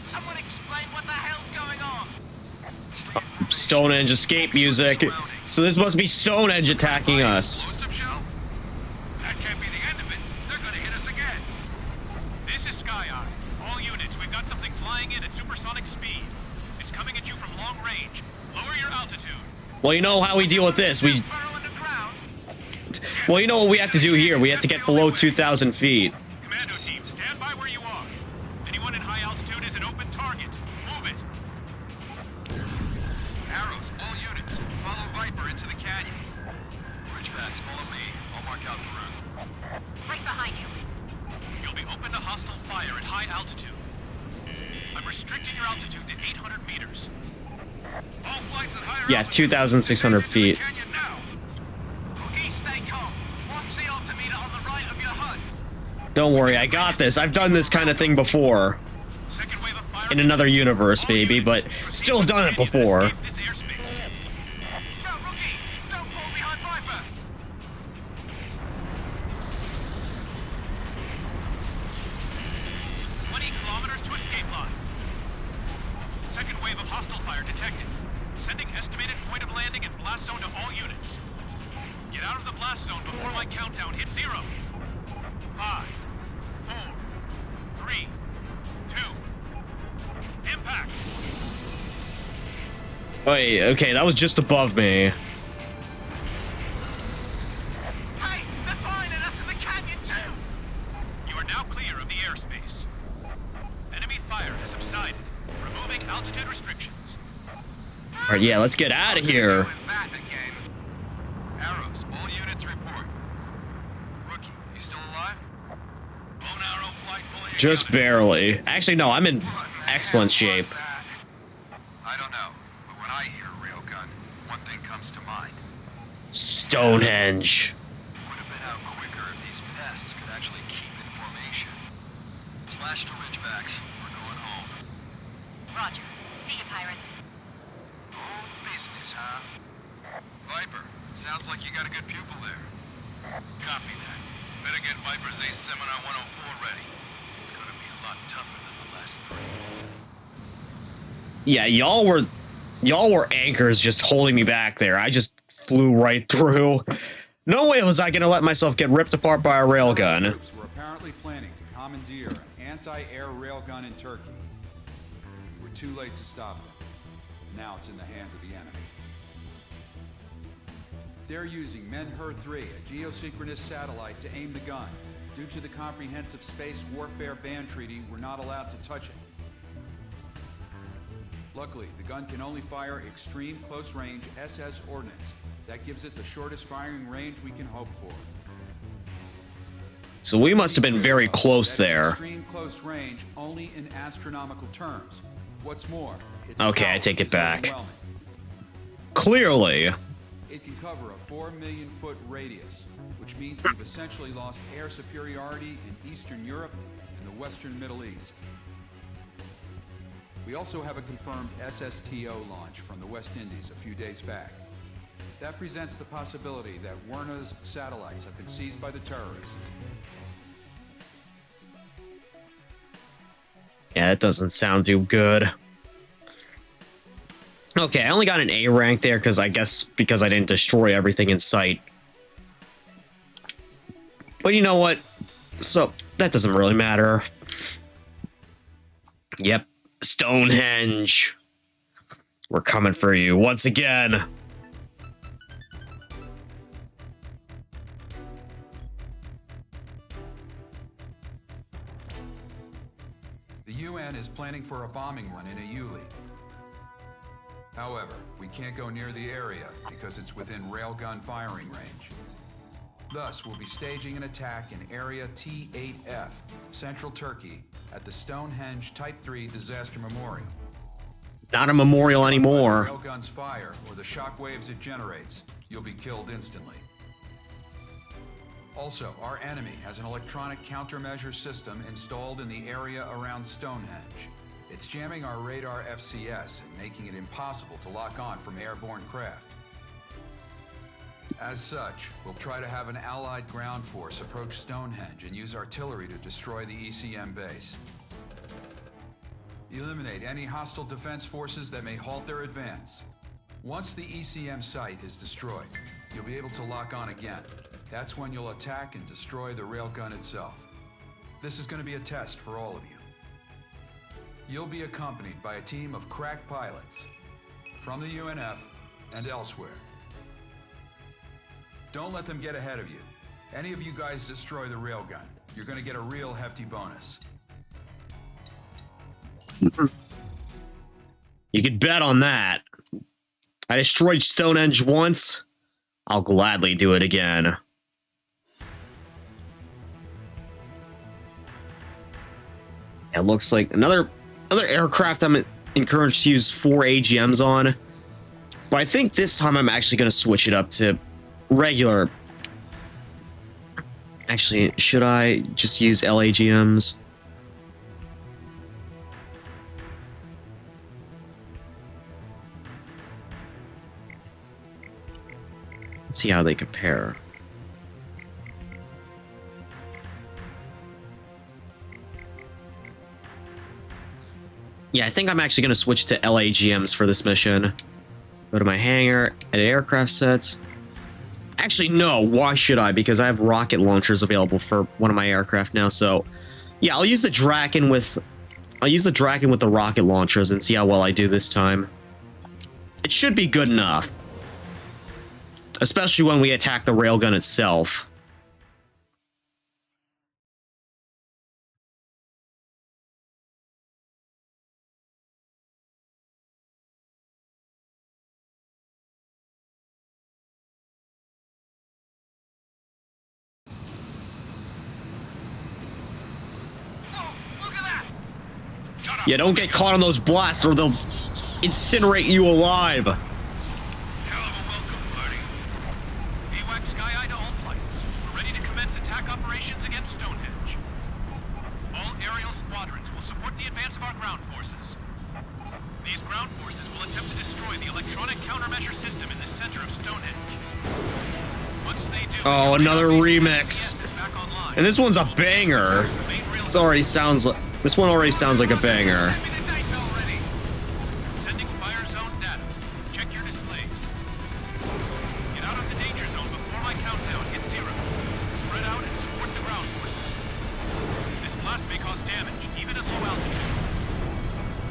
Someone explain what the hell's going on? Stonehenge escape music. So this must be Stonehenge attacking us. Explosive shell? That can't be the end of it. They're gonna hit us again. This is Sky Eye. All units, we've got something flying in at supersonic speed. It's coming at you from long range. Lower your altitude. Well, you know how we deal with this. Burrow underground. Well, you know what we have to do here. We have to get below 2,000 feet. Commando team, stand by where you are. Anyone in high altitude is an open target. Move it. Arrows, all units. Follow Viper into the canyon. Ridgebacks, follow me. I'll mark out the route. Right behind you. You'll be open to hostile fire at high altitude. I'm restricting your altitude to 800 meters. All flights at higher Yeah, altitude. 2,600 feet. Canyon now. Boogie, stay calm. Watch the altimeter on the right of your HUD. Don't worry, I got this. I've done this kind of thing before. Second wave of fire. In another universe, maybe, but still done it before. Escape this airspace. Go, Rookie! Don't fall behind Viper! 20 kilometers to escape line. Second wave of hostile fire detected. Sending estimated point of landing and blast zone to all units. Get out of the blast zone before my countdown hits 0. 5, 4, 3, 2, impact! Wait, okay, that was just above me. Hey, they're firing at us in the canyon too! You are now clear of the airspace. Enemy fire has subsided, removing altitude restrictions. Alright, yeah, let's get out of here. Doing that again. Arrows, all units report. Rookie, you still alive? Bone arrow flight fully Just accounted. barely. Actually, no, I'm in What the excellent hell shape. was that? I don't know, but when I hear railgun, one thing comes to mind. Stonehenge. Would have been out quicker if these pests could actually keep in formation. Slash to Ridgebacks, we're going home. Roger. See you, pirates. Old business, huh? Viper, sounds like you got a good pupil there. Copy that. Better get Viper's Ace Seminar 104 ready. It's gonna be a lot tougher than the last 3. Yeah, y'all were anchors just holding me back there. I just flew right through. No way was I gonna let myself get ripped apart by a railgun. Troops were apparently planning to commandeer an anti-air railgun in Turkey. We were too late to stop them. Now it's in the hands of the enemy. They're using Menhur-3, a geosynchronous satellite, to aim the gun. Due to the Comprehensive Space Warfare Ban Treaty, we're not allowed to touch it. Luckily, the gun can only fire extreme close-range SS ordnance. That gives it the shortest firing range we can hope for. So we must have been very close That is there. extreme close range only in astronomical terms. What's more, its Okay, I power take it is back. overwhelming. Clearly. It can cover a 4 million foot radius, which means we've essentially lost air superiority in Eastern Europe and the Western Middle East. We also have a confirmed SSTO launch from the West Indies a few days back. That presents the possibility that Werner's satellites have been seized by the terrorists. Yeah, that doesn't sound too good. Okay, I only got an A rank there because I didn't destroy everything in sight. But you know what? So, that doesn't really matter. Yep, Stonehenge. We're coming for you once again. The UN is planning for a bombing run in Aiuli. However, we can't go near the area because it's within railgun firing range. Thus, we'll be staging an attack in Area T8F, Central Turkey, at the Stonehenge Type 3 Disaster Memorial. Not a memorial anymore. If the railgun's fire or the shock waves it generates, you'll be killed instantly. Also, our enemy has an electronic countermeasure system installed in the area around Stonehenge. It's jamming our radar FCS and making it impossible to lock on from airborne craft. As such, we'll try to have an allied ground force approach Stonehenge and use artillery to destroy the ECM base. Eliminate any hostile defense forces that may halt their advance. Once the ECM site is destroyed, you'll be able to lock on again. That's when you'll attack and destroy the railgun itself. This is going to be a test for all of you. You'll be accompanied by a team of crack pilots from the UNF and elsewhere. Don't let them get ahead of you. Any of you guys destroy the railgun, you're going to get a real hefty bonus. You could bet on that. I destroyed Stonehenge once. I'll gladly do it again. It looks like another aircraft I'm encouraged to use 4 AGMs on. But I think this time I'm actually going to switch it up to regular. Actually, should I just use LAGMs? Let's see how they compare. Yeah, I think I'm actually going to switch to LAGMs for this mission. Go to my hangar, edit aircraft sets. Actually, no, why should I? Because I have rocket launchers available for one of my aircraft now, so... Yeah, I'll use the Draken with the rocket launchers and see how well I do this time. It should be good enough. Especially when we attack the railgun itself. Yeah, don't get caught on those blasts or they'll incinerate you alive. Hell of a welcome, buddy. AWAC Sky Eye to all flights. We're ready to commence attack operations against Stonehenge. All aerial squadrons will support the advance of our ground forces. These ground forces will attempt to destroy the electronic countermeasure system in the center of Stonehenge. Once they do, Oh, another remix. back online. And this one's a banger. This one already sounds like a banger. Sending fire zone data. Check your displays. Get out of the danger zone before my countdown hits 0. Spread out and support the ground forces. This damage, even at low altitude.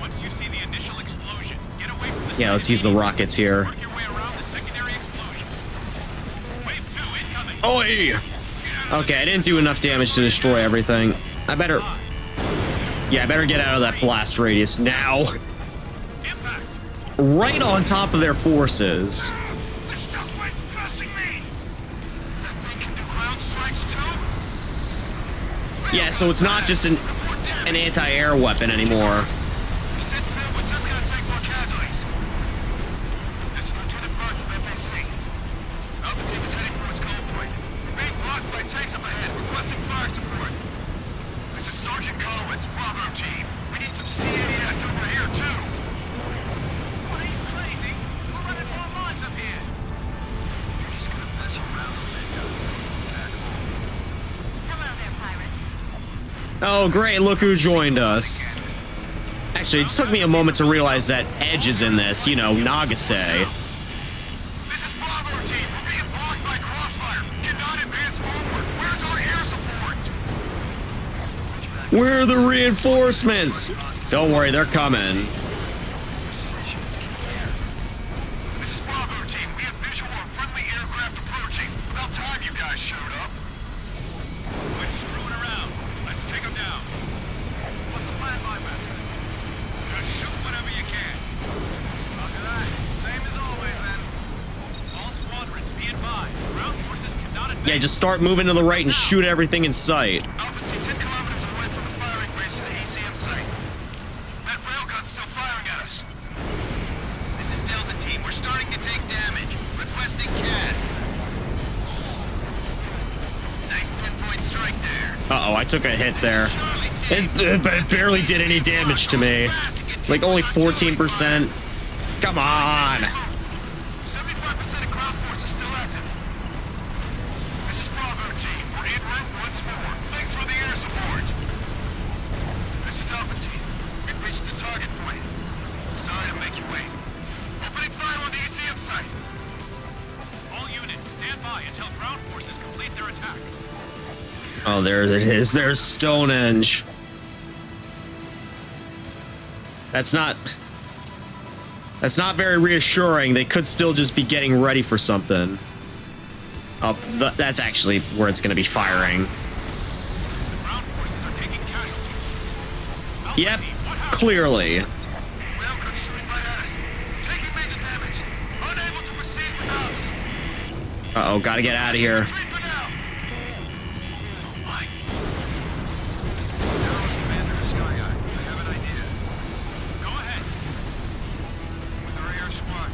Once you see the initial explosion, get away from the Yeah, let's use the rockets here. Work your way around the secondary explosion. Wave 2 incoming. Oi! Okay, I didn't do enough damage to destroy everything. I better get out of that blast radius now. Impact. Right on top of their forces. The Stonelight's crushing me. That thing can do ground strikes too. Yeah, so it's not just an anti-air weapon anymore. Since then, we're just gonna take more casualties. This is Lieutenant Barnes of FAC. Alpha team is heading towards Gold Point. We're being blocked by tanks up ahead, requesting fire support. This is Sergeant Collins, Bravo team. We need some CAS over here too. What, are you crazy? We're running more lines up here. You're just gonna mess around a bit, back home. Hello there, pirate. Oh, great, look who joined us. Actually, it took me a moment to realize that Edge is in this, you know, Nagase. This is Bravo team. We're being blocked by crossfire. Cannot advance forward. Where's our air support? Where are the reinforcements? Don't worry, they're coming. This is Bravo team. We have visual on friendly aircraft approaching. About time you guys showed up. Quit screwing around. Let's take them down. What's the plan, my man? Just shoot whatever you can. Roger that. Same as always, then. All squadrons, be advised. Ground forces cannot advance. Yeah, just start moving to the right and shoot everything in sight. Alpha Team 10 kilometers away from the firing range to the ECM site. That railgun's still firing at us. This is Delta Team. We're starting to take damage. Requesting CAS. Nice pinpoint strike there. Uh-oh, I took a hit there. It barely did any damage to me. Like, only 14%. Come on. 75% of ground force is still active. This is Bravo Team. We're en route once more. Thanks for the air support. This is Alpha Team. We've reached the target point. Sorry to make you wait. Opening fire on the ECM site. All units, stand by until ground forces complete their attack. Oh, there it is. There's Stonehenge. That's not very reassuring. They could still just be getting ready for something. Oh, that's actually where it's going to be firing. The ground forces are taking casualties. Alpha Yep, Team, what happened? clearly. Railgun shooting right at us. Taking major damage. Unable to proceed without us. Uh-oh, gotta get out of here. Retreat for now. Oh my. Arrows Commander to Sky Eye. I have an idea. Go ahead. With our air squad,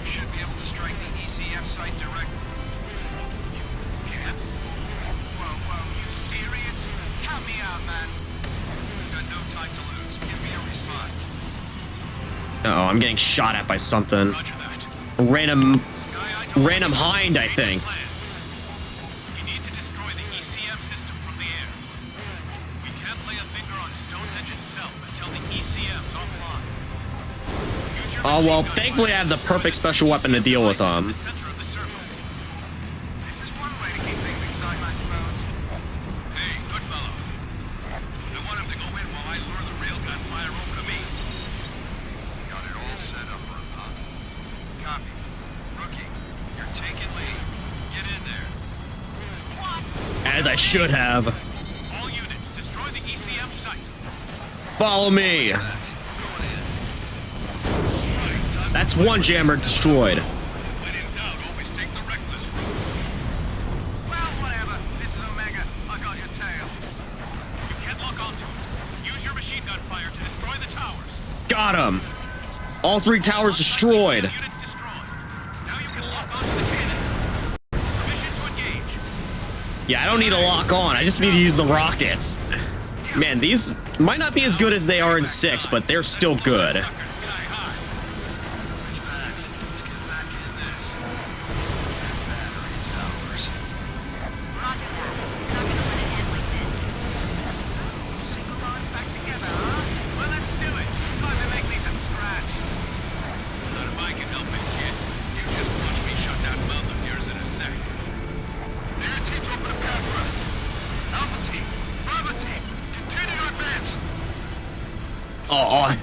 we should be able to strike the ECM site directly. You can? Whoa, you serious? Count me out, man. We've got no time to lose. Give me a response. Uh-oh, I'm getting shot at by something. Roger that. Random Sky Eye, hind, I think. You need to destroy the ECM system from the air. We can't lay a finger on Stonehenge itself until the ECM's offline. Use your Oh, well, machine gun thankfully I have the fire perfect special weapon to deal with in them. the center of the circle. This is one way to keep things exciting, I suppose. Hey, good fellow. I want him to go in while I lure the railgun fire over to me. Got it all set up for him, huh? Copy. Rookie, you're taking lead. Get in there. As I should have. All units, destroy the ECM site. Follow me. Going in. Right, time That's one jammer destroyed. When in doubt, always take the reckless route. Well, whatever. This is Omega. I got your tail. You can't lock onto it. Use your machine gun fire to destroy the towers. Got him. All 3 towers destroyed. Units destroyed. Now you can lock onto the cannons. Permission to engage. Yeah, I don't need to lock on. I just need to use the rockets. Man, these might not be as good as they are in 6, but they're still good. Sucker sky high. Switch backs. Let's get back in this. Battery's ours. Roger that. Not gonna let it end like this. Single lines back together, huh? Well, let's do it. Time to make these from scratch. Not if I can help it, kid. You just watch me shut that mouth of yours in a sec. Their team's open a path for us. Alpha team, Bravo team, continue to advance. I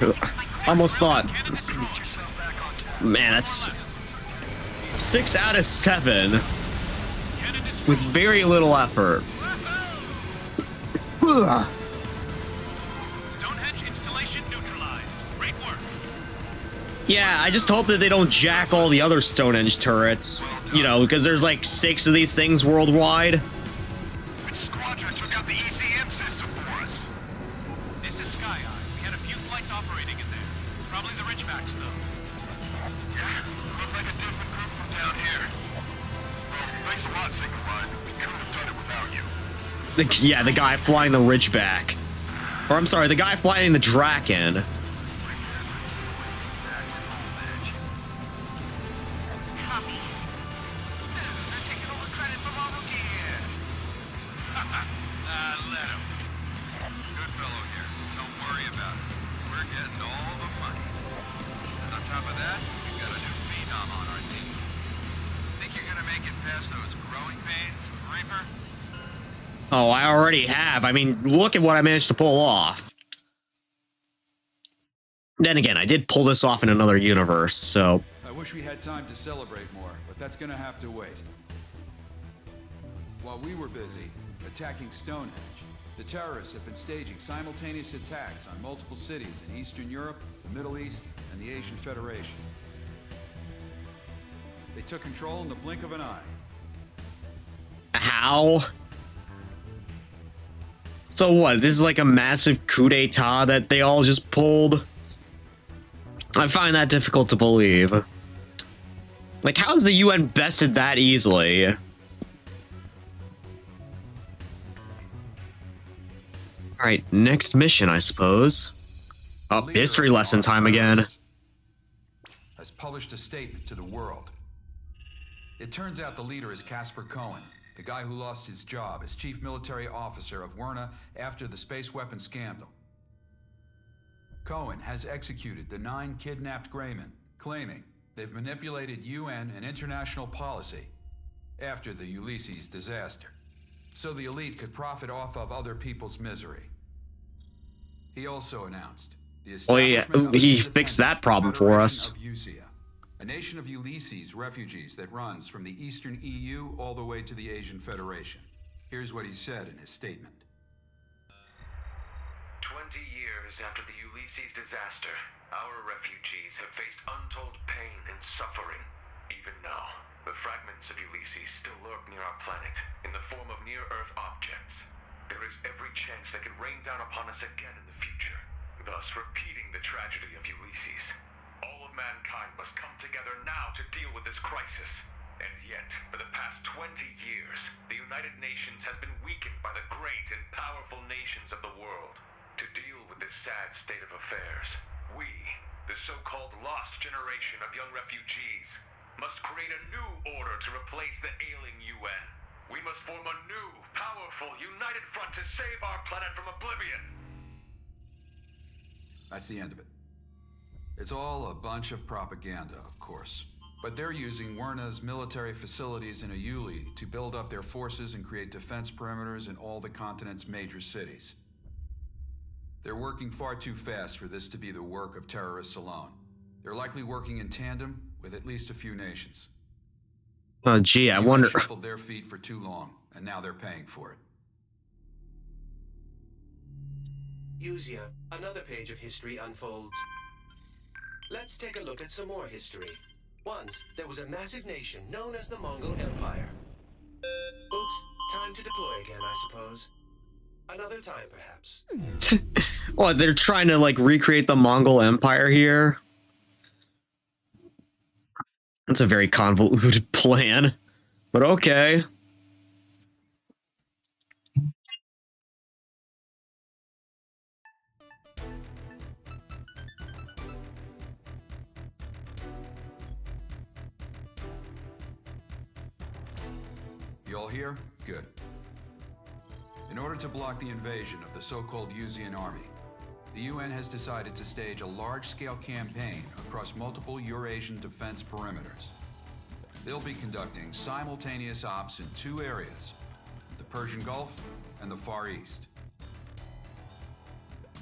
almost thought. Man, that's 6 out of 7 with very little effort. Stonehenge installation neutralized. Great work. Yeah, I just hope that they don't jack all the other Stonehenge turrets. You know, because there's like 6 of these things worldwide. Which squadron took out the ECM system for us? This is Sky Eye. We had a few flights operating in there. Probably the Ridgebacks, though. Yeah, looks like a different group from down here. Well, thanks a lot, Single Line. We couldn't have done it without you. Yeah, the guy flying the Ridgeback. Or I'm sorry, the guy flying the Draken. Copy. They're taking over credit for Mono Gear. Let him. Good fellow here. Don't worry about it. We're getting all the money. And on top of that, we've got a new phenom on our team. Think you're gonna make it past those growing pains, Reaper? Oh, I already have. I mean, look at what I managed to pull off. Then again, I did pull this off in another universe, so... I wish we had time to celebrate more, but that's gonna have to wait. While we were busy attacking Stonehenge, the terrorists have been staging simultaneous attacks on multiple cities in Eastern Europe, the Middle East, and the Asian Federation. They took control in the blink of an eye. How? So what, this is like a massive coup d'etat that they all just pulled? I find that difficult to believe. Like, how is the UN bested that easily? Alright, next mission, I suppose. Oh, Leader history of lesson armed time again. terrorists has published a statement to the world. It turns out the leader is Casper Cohen, the guy who lost his job as chief military officer of Werna after the space weapon scandal. Cohen has executed the 9 kidnapped Greymen, claiming they've manipulated UN and international policy after the Ulysses disaster, so the elite could profit off of other people's misery. He also announced the Well, yeah, establishment of he an fixed that independent problem for us. Federation of Usia, a nation of Ulysses refugees that runs from the Eastern EU all the way to the Asian Federation. Here's what he said in his statement. 20 years after the Ulysses disaster, our refugees have faced untold pain and suffering. Even now, the fragments of Ulysses still lurk near our planet in the form of near-Earth objects. There is every chance they could rain down upon us again in the future, thus repeating the tragedy of Ulysses. All of mankind must come together now to deal with this crisis. And yet, for the past 20 years, the United Nations has been weakened by the great and powerful nations of the world. To deal with this sad state of affairs, we, the so-called lost generation of young refugees, must create a new order to replace the ailing UN. We must form a new, powerful, united front to save our planet from oblivion. That's the end of it. It's all a bunch of propaganda, of course. But they're using Werna's military facilities in Ayuli to build up their forces and create defense perimeters in all the continent's major cities. They're working far too fast for this to be the work of terrorists alone. They're likely working in tandem with at least a few nations. Oh, gee, I The UN wonder... shuffled their feet for too long, and now they're paying for it. Usia, another page of history unfolds. Let's take a look at some more history. Once, there was a massive nation known as the Mongol Empire. Oops, time to deploy again, I suppose. Another time, perhaps. What, they're trying to, like, recreate the Mongol Empire here? That's a very convoluted plan. But okay. You all here? Good. In order to block the invasion of the so-called Usian army, the UN has decided to stage a large-scale campaign across multiple Eurasian defense perimeters. They'll be conducting simultaneous ops in 2 areas, the Persian Gulf and the Far East.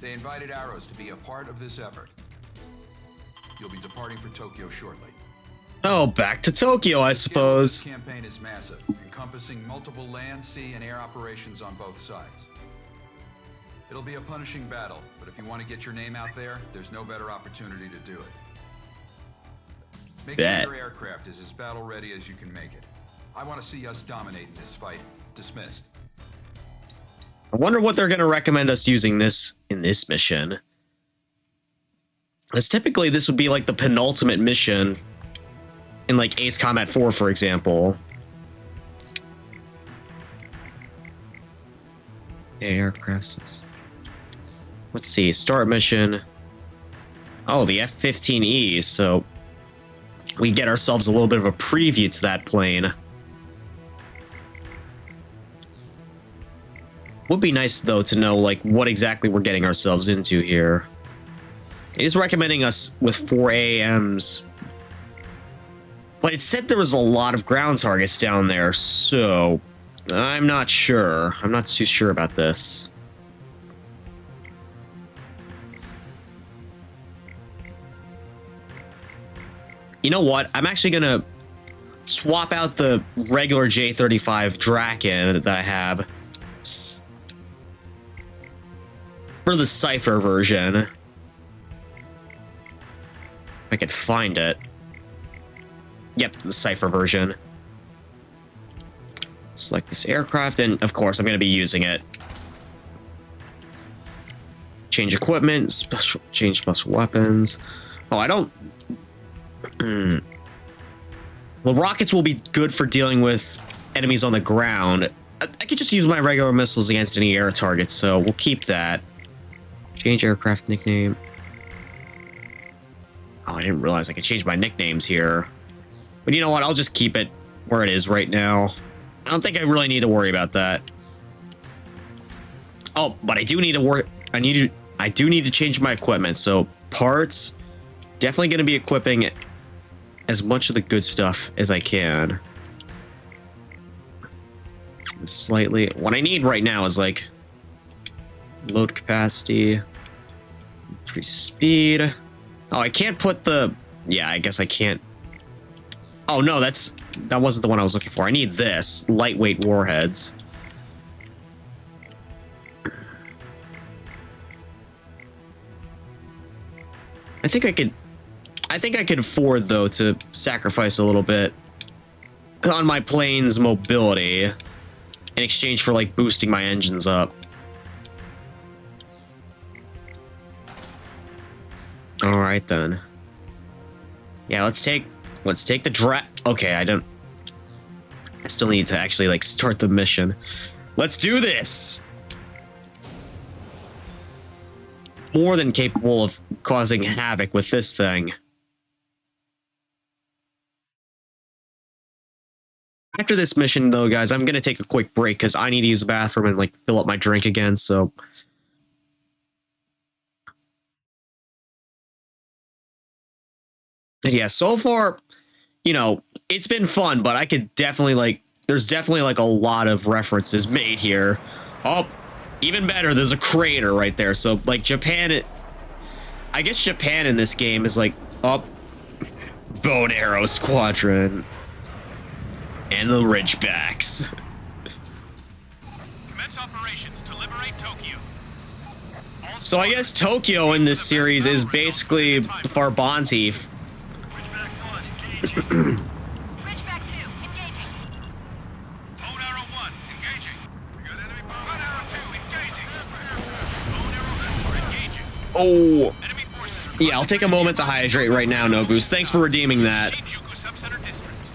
They invited Arrows to be a part of this effort. You'll be departing for Tokyo shortly. Oh, back to Tokyo, I suppose. The campaign is massive, encompassing multiple land, sea, and air operations on both sides. It'll be a punishing battle, but if you want to get your name out there, there's no better opportunity to do it. Make sure your aircraft is as battle-ready as you can make it. I want to see us dominating this fight. Dismissed. I wonder what they're going to recommend us using this in this mission. Because typically this would be like the penultimate mission in like Ace Combat 4, for example. Aircrafts. Let's see. Start mission. Oh, the F-15E. So we get ourselves a little bit of a preview to that plane. Would be nice though to know like what exactly we're getting ourselves into here. It is recommending us with 4 AMs. But it said there was a lot of ground targets down there, so I'm not sure. I'm not too sure about this. You know what? I'm actually going to swap out the regular J-35 Draken that I have for the Cypher version. If I could find it. Yep, the Cypher version. Select this aircraft, and of course I'm going to be using it. Change equipment, change special weapons. Oh, I don't... Well, rockets will be good for dealing with enemies on the ground. I could just use my regular missiles against any air targets, so we'll keep that. Change aircraft nickname. Oh, I didn't realize I could change my nicknames here. But you know what? I'll just keep it where it is right now. I don't think I really need to worry about that. Oh, but I do need to work. I do need to change my equipment. So parts, definitely going to be equipping as much of the good stuff as I can. Slightly. What I need right now is like load capacity, increase speed. Oh, I can't put the. Yeah, I guess I can't. Oh no, that wasn't the one I was looking for. I need this lightweight warheads. I think I could afford though to sacrifice a little bit on my plane's mobility in exchange for like boosting my engines up. All right then. Yeah, let's take the okay, I still need to actually like start the mission. Let's do this. More than capable of causing havoc with this thing. After this mission though, guys, I'm gonna take a quick break because I need to use the bathroom and like fill up my drink again, so yeah, so far, you know, it's been fun, but I could definitely like, there's definitely like a lot of references made here. Oh, even better, there's a crater right there. So like Japan, I guess Japan in this game is like, oh, Bow and Arrow Squadron and the Ridgebacks. Commence operations to liberate Tokyo. So I guess Tokyo in this series is basically Farbanti. Ridgeback 1 engaging. Ridgeback 2, engaging. Bone Arrow 1 engaging. We got enemy Bone Arrow 2 engaging. Bone Arrow 4 engaging. Oh, Enemy forces are yeah, I'll take a moment to hydrate right now, Nobus. Thanks for redeeming that. Shinjuku Subcenter District.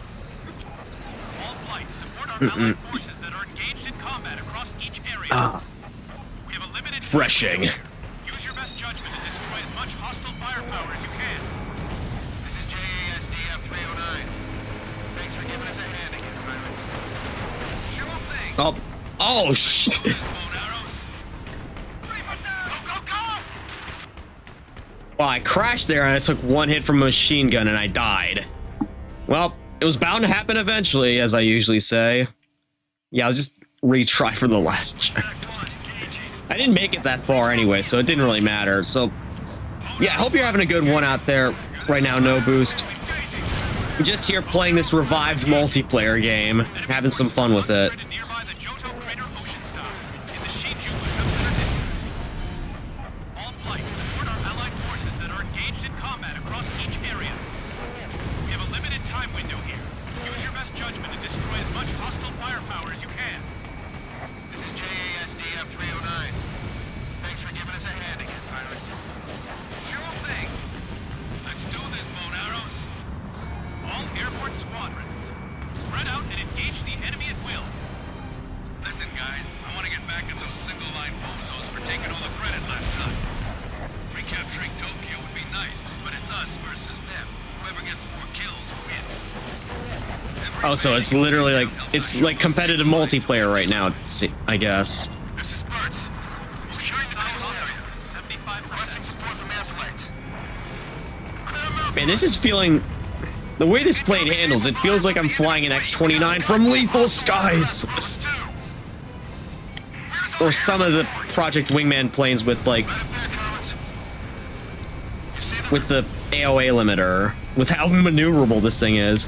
All flights support our allied forces that are engaged in combat across each area. We have a limited time. Refreshing. Use your best judgment to destroy as much hostile firepower as you can. This is JASDF 309. Thanks for giving us a hand again, pilots. Sure thing. Oh shit. Bone arrows. Go, go, go! Well, I crashed there and I took one hit from a machine gun and I died. Well, it was bound to happen eventually, as I usually say. Yeah, I'll just retry for the last check. Ridgeback 1 engaging. I didn't make it that far anyway, so it didn't really matter. So, yeah, I hope you're having a good one out there right now, No Boost. I'm just here playing this revived multiplayer game, having some fun with it. Nearby the Johto Crater ocean side, in the Shinjuku Subcenter district. All flights support our allied forces that are engaged in combat across each area. We have a limited time window here. Use your best judgment to destroy as much hostile firepower as you can. This is JASDF 309. Thanks for giving us a hand again, pirates. Sure thing. Let's do this, bone arrows. All airport squadrons, spread out and engage the enemy at will. Listen, guys, I want to get back at those single-line bozos for taking all the credit last time. Recapturing Tokyo would be nice, but it's us versus them. Whoever gets more kills wins. Oh, so it's literally like, it's like competitive multiplayer right now, I guess. This is Burt's. Securing the coast areas in 75%. Requesting support from air flights. Clear them out. Man, this is feeling... The way this plane handles, it feels like I'm flying an X-29 from Lethal Skies. Or some of the Project Wingman planes with, like... with the AOA limiter. With how maneuverable this thing is.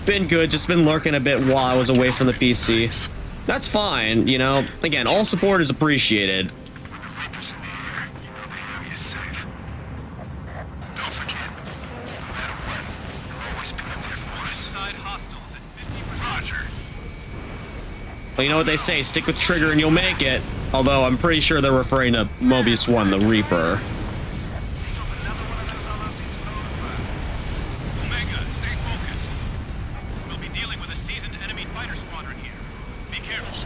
Been good, just been lurking a bit while I was away from the PC. That's fine, you know? Again, all support is appreciated. Well, you know what they say, stick with Trigger and you'll make it. Although, I'm pretty sure they're referring to Mobius 1, the Reaper. Omega, stay focused. We'll be dealing with a seasoned enemy fighter squadron here. Be careful.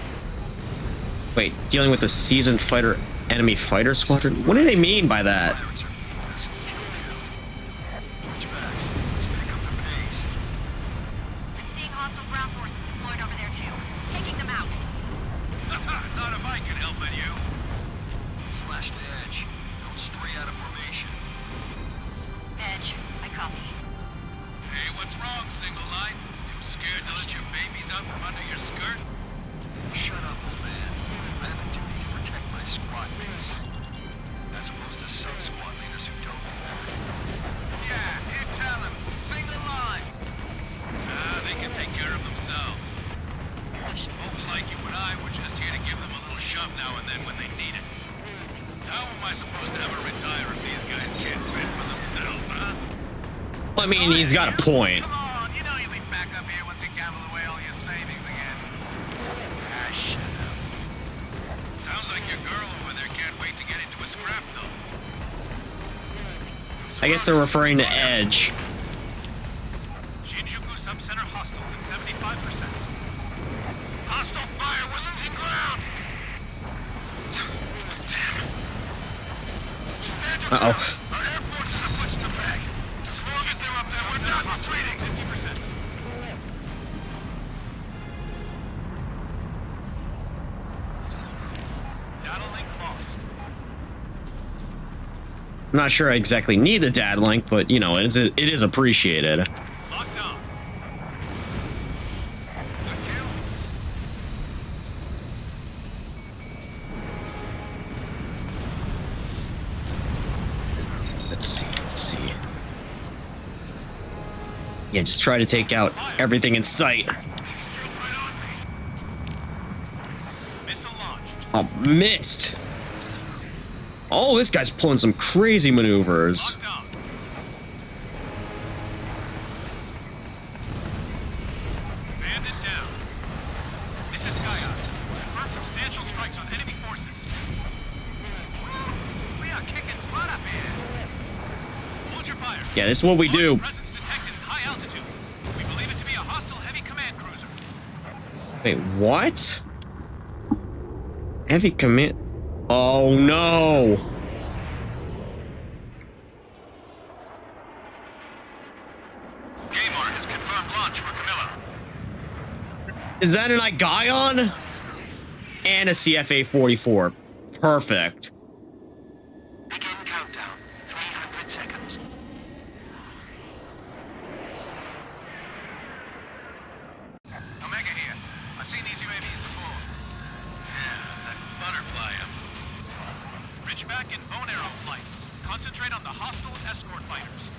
Wait, dealing with a seasoned enemy fighter squadron? What do they mean by that? Seeing hostile ground forces deployed over there too. Taking them out. Not if I can help it, you. Slash the edge. Don't stray out of formation. Edge, I copy. Hey, what's wrong, single line? Too scared to let your babies out from under your skirt? Shut up, old man. I have a duty to protect my squad mates. As opposed to some squad leaders who don't remember. Yeah, you tell them. Single line. They can take care of themselves. Folks like you and I were just here to give them a little shove now and then when they need it. How am I supposed to ever retire if these guys can't fend for themselves, huh? I mean, he's got a point. Come on, you know you'll be back up here once you gamble away all your savings again. Ah, shut up. Sounds like your girl over there can't wait to get into a scrap, though. I guess they're referring to Edge. Shinjuku Subcenter hostiles at 75%. Hostile fire, we're losing ground! Damn it. Stand your Uh-oh. ground. Our air forces are pushing them back. As long as they're up there, we're not retreating. 50%. Data link lost. I'm not sure I exactly need the dad link, but, you know, it is appreciated. Locked on. Good kill. Let's see. Yeah, just try to take out everything in sight. Still right on me. Missile launched. Oh, missed. Oh, this guy's pulling some crazy maneuvers. Locked on. Bandit down. This is Skyon. Confirm substantial strikes on enemy forces. We are kicking butt up here. Hold your fire. Yeah, this is what we do. Presence detected at high altitude. We believe it to be a hostile heavy command cruiser. Wait, what? Heavy command. Oh no. Gamar has confirmed launch for Camilla. Is that an Igion? And a CFA-44. Perfect. Begin countdown. 300 seconds. Omega here. I've seen these UAVs before. Yeah, that butterfly up. Ridgeback and Bone Arrow flights. Concentrate on the hostile escort fighters.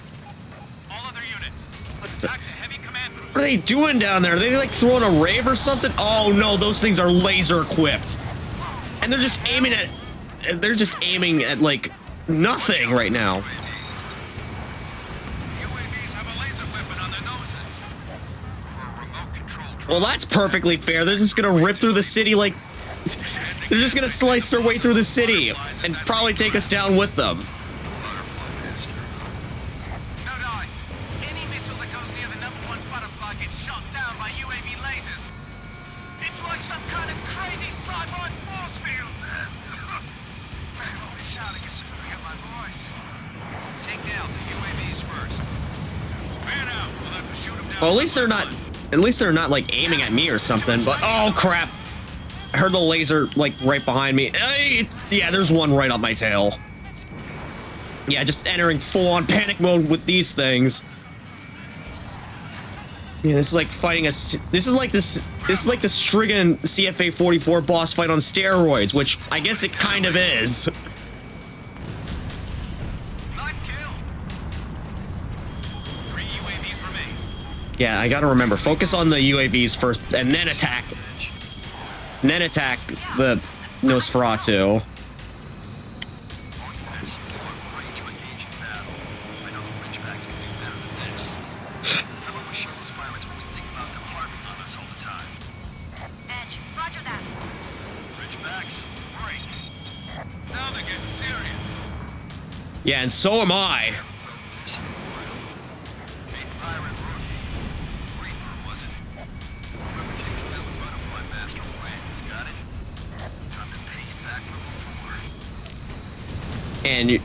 All other units, attack the heavy command What are cruiser. they doing down there? Are they like throwing a rave or something? Oh no, those things are laser equipped. And they're just aiming at like nothing right now. UAVs have a laser weapon on their noses. For a remote control drone. Well, that's perfectly fair. They're just gonna rip through the city like they're just gonna slice their way through the city and probably take us down with them. No dice. Any missile that goes near the #1 butterfly gets shot down by UAV lasers. It's like some kind of crazy sci-fi force field. All this shouting is screwing up my voice. Take down the UAVs first. Man out. We'll have to shoot them down. Well, at least they're not like aiming at me or something, but oh crap. I heard the laser like right behind me. Yeah, there's one right on my tail. Yeah, just entering full-on panic mode with these things. Yeah, this is like fighting a. This is like the Strigan CFA 44 boss fight on steroids, which I guess it kind of is. Nice kill. 3 UAVs remain. Yeah, I gotta remember, focus on the UAVs first, and then attack. And then attack the Nosferatu. Edge, roger that. Ridgebacks, break. Now they're getting serious. Yeah, and so am I. And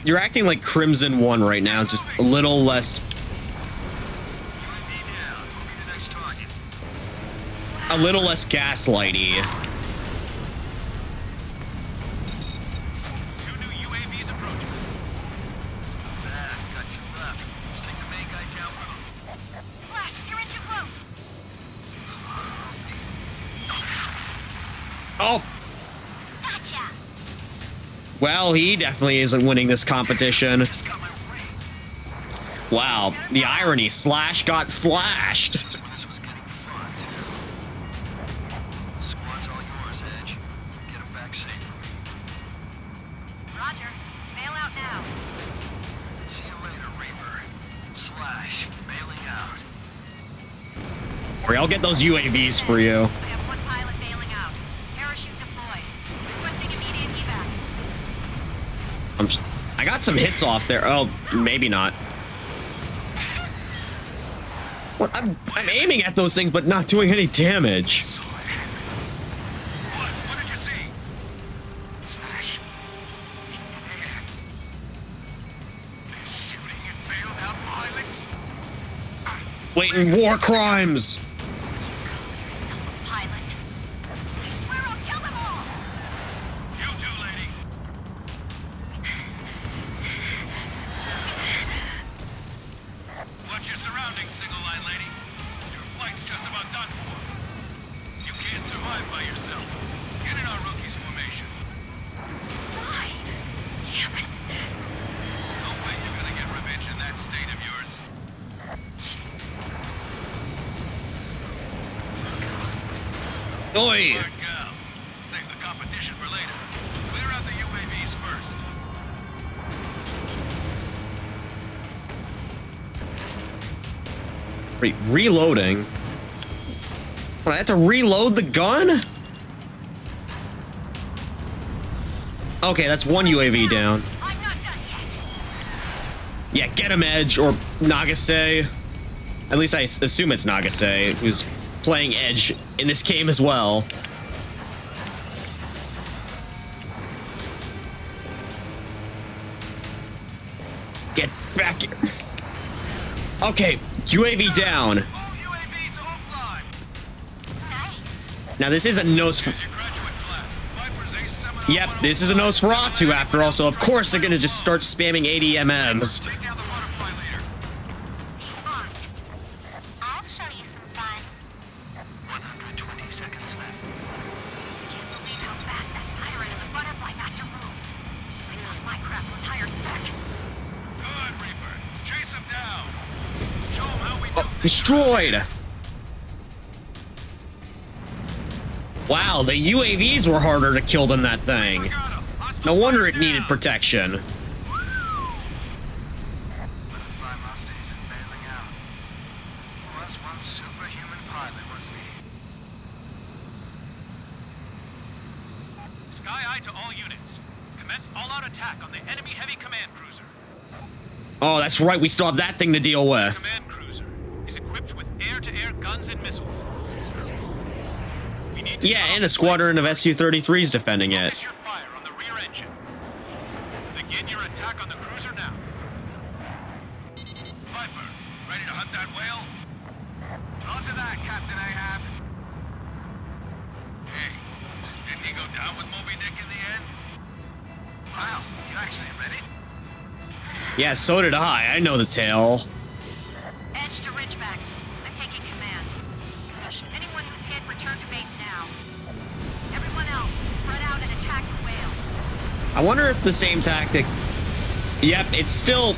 you're acting like Crimson 1 right now, just a little less. A little less gaslighty. 2 new UAVs approaching. Got 2 left. Let's take the main guy down with him. Flash, you're in too close. Oh, Gotcha. well, he definitely isn't winning this competition. Just got my ring. Wow, the irony, Slash got slashed. That's when this was getting fun, too. Squad's all yours, Edge. Get him back safe for me. Roger. Bail out now. See you later, Reaper. Slash, bailing out. Or I'll get those UAVs for you. I have 1 pilot bailing out. Parachute deployed. Requesting immediate evac. I got some hits off there. Oh, maybe not. What? I'm aiming at those things, but not doing any damage. Saw it. What did you see? Slash. They're shooting at bailed out pilots. Blatant war crimes. Yourself a pilot. I swear I'll kill them all. You too, lady. Watch your surroundings, single line lady. Your flight's just about done for. You can't survive by yourself. Get in our rookie's formation. Fine. Damn it. No way you're gonna get revenge in that state of yours. Oi! Smart gal. Save the competition for later. Clear out the UAVs first. Wait, reloading? What, I have to reload the gun? Okay, that's 1 UAV down. I'm not done yet. Yeah, get him, Edge, or Nagase. At least I assume it's Nagase, who's playing Edge in this game as well. Get back here. Okay, UAV down. All UAVs offline. Nice. Now this is a nose. Here's your graduate class. Viper's Ace Seminar Yep, this is a Nosferatu after all, so of course they're gonna just start spamming ADMMs. Take down the butterfly leader. Fine. I'll show you some fun. 120 seconds left. Can't believe how fast that pirate and the butterfly master Destroyed! Wow, the UAVs were harder to kill than that thing. No wonder it needed protection. Butterfly Mustangs and bailing out. Was one superhuman pilot, wasn't he? Sky Eye to all units. Commence all-out attack on the enemy heavy command cruiser. Oh, that's right, we still have that thing to deal with. Command cruiser is equipped with air-to-air guns and missiles. We need to Yeah, and a squadron of Su-33s defending it. focus your fire on the rear engine. Begin your attack on the cruiser now. Viper, ready to hunt that whale? Roger that, Captain Ahab. Hey, didn't he go down with Moby Dick in the end? Wow, you actually read it? Yeah, so did I know the tale. Edge to Ridgebacks. I'm taking command. Anyone who's hit, return to base now. Everyone else, spread out and attack the whale. I wonder if the same tactic... Yep, it still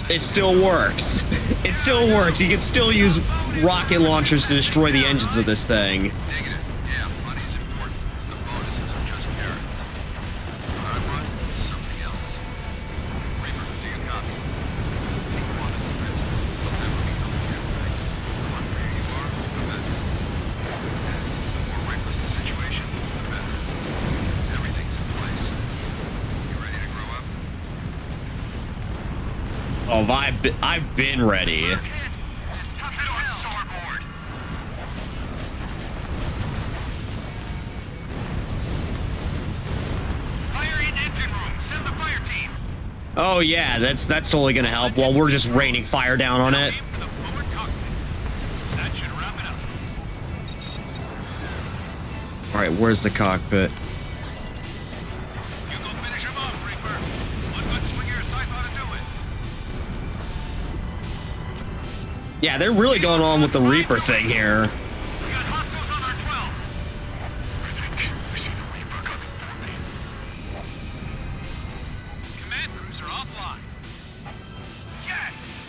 works. It still works. You can still use rocket launchers to destroy the engines of this thing. Negative. Yeah, money's important. The bonuses are just carrots. What I want is something else. Reaper, do you copy? Keep on the defensive. They'll never be coming your way. The luckier you are, the better. The more reckless the situation, the better. Everything's in place. You ready to grow up? Oh, I've been ready. It's tough as hell. Starboard. Fire in engine room. Send the fire team. Oh yeah, that's totally gonna help while we're just raining fire down on it. Aim for the forward cockpit. That should wrap it up. Alright, where's the cockpit? You go finish him off, Reaper. One good swing of your scythe ought to do it. Yeah, they're really going on with the Reaper thing here. We got hostiles on our 12. I think I see the Reaper coming for me. Command cruiser offline. Yes!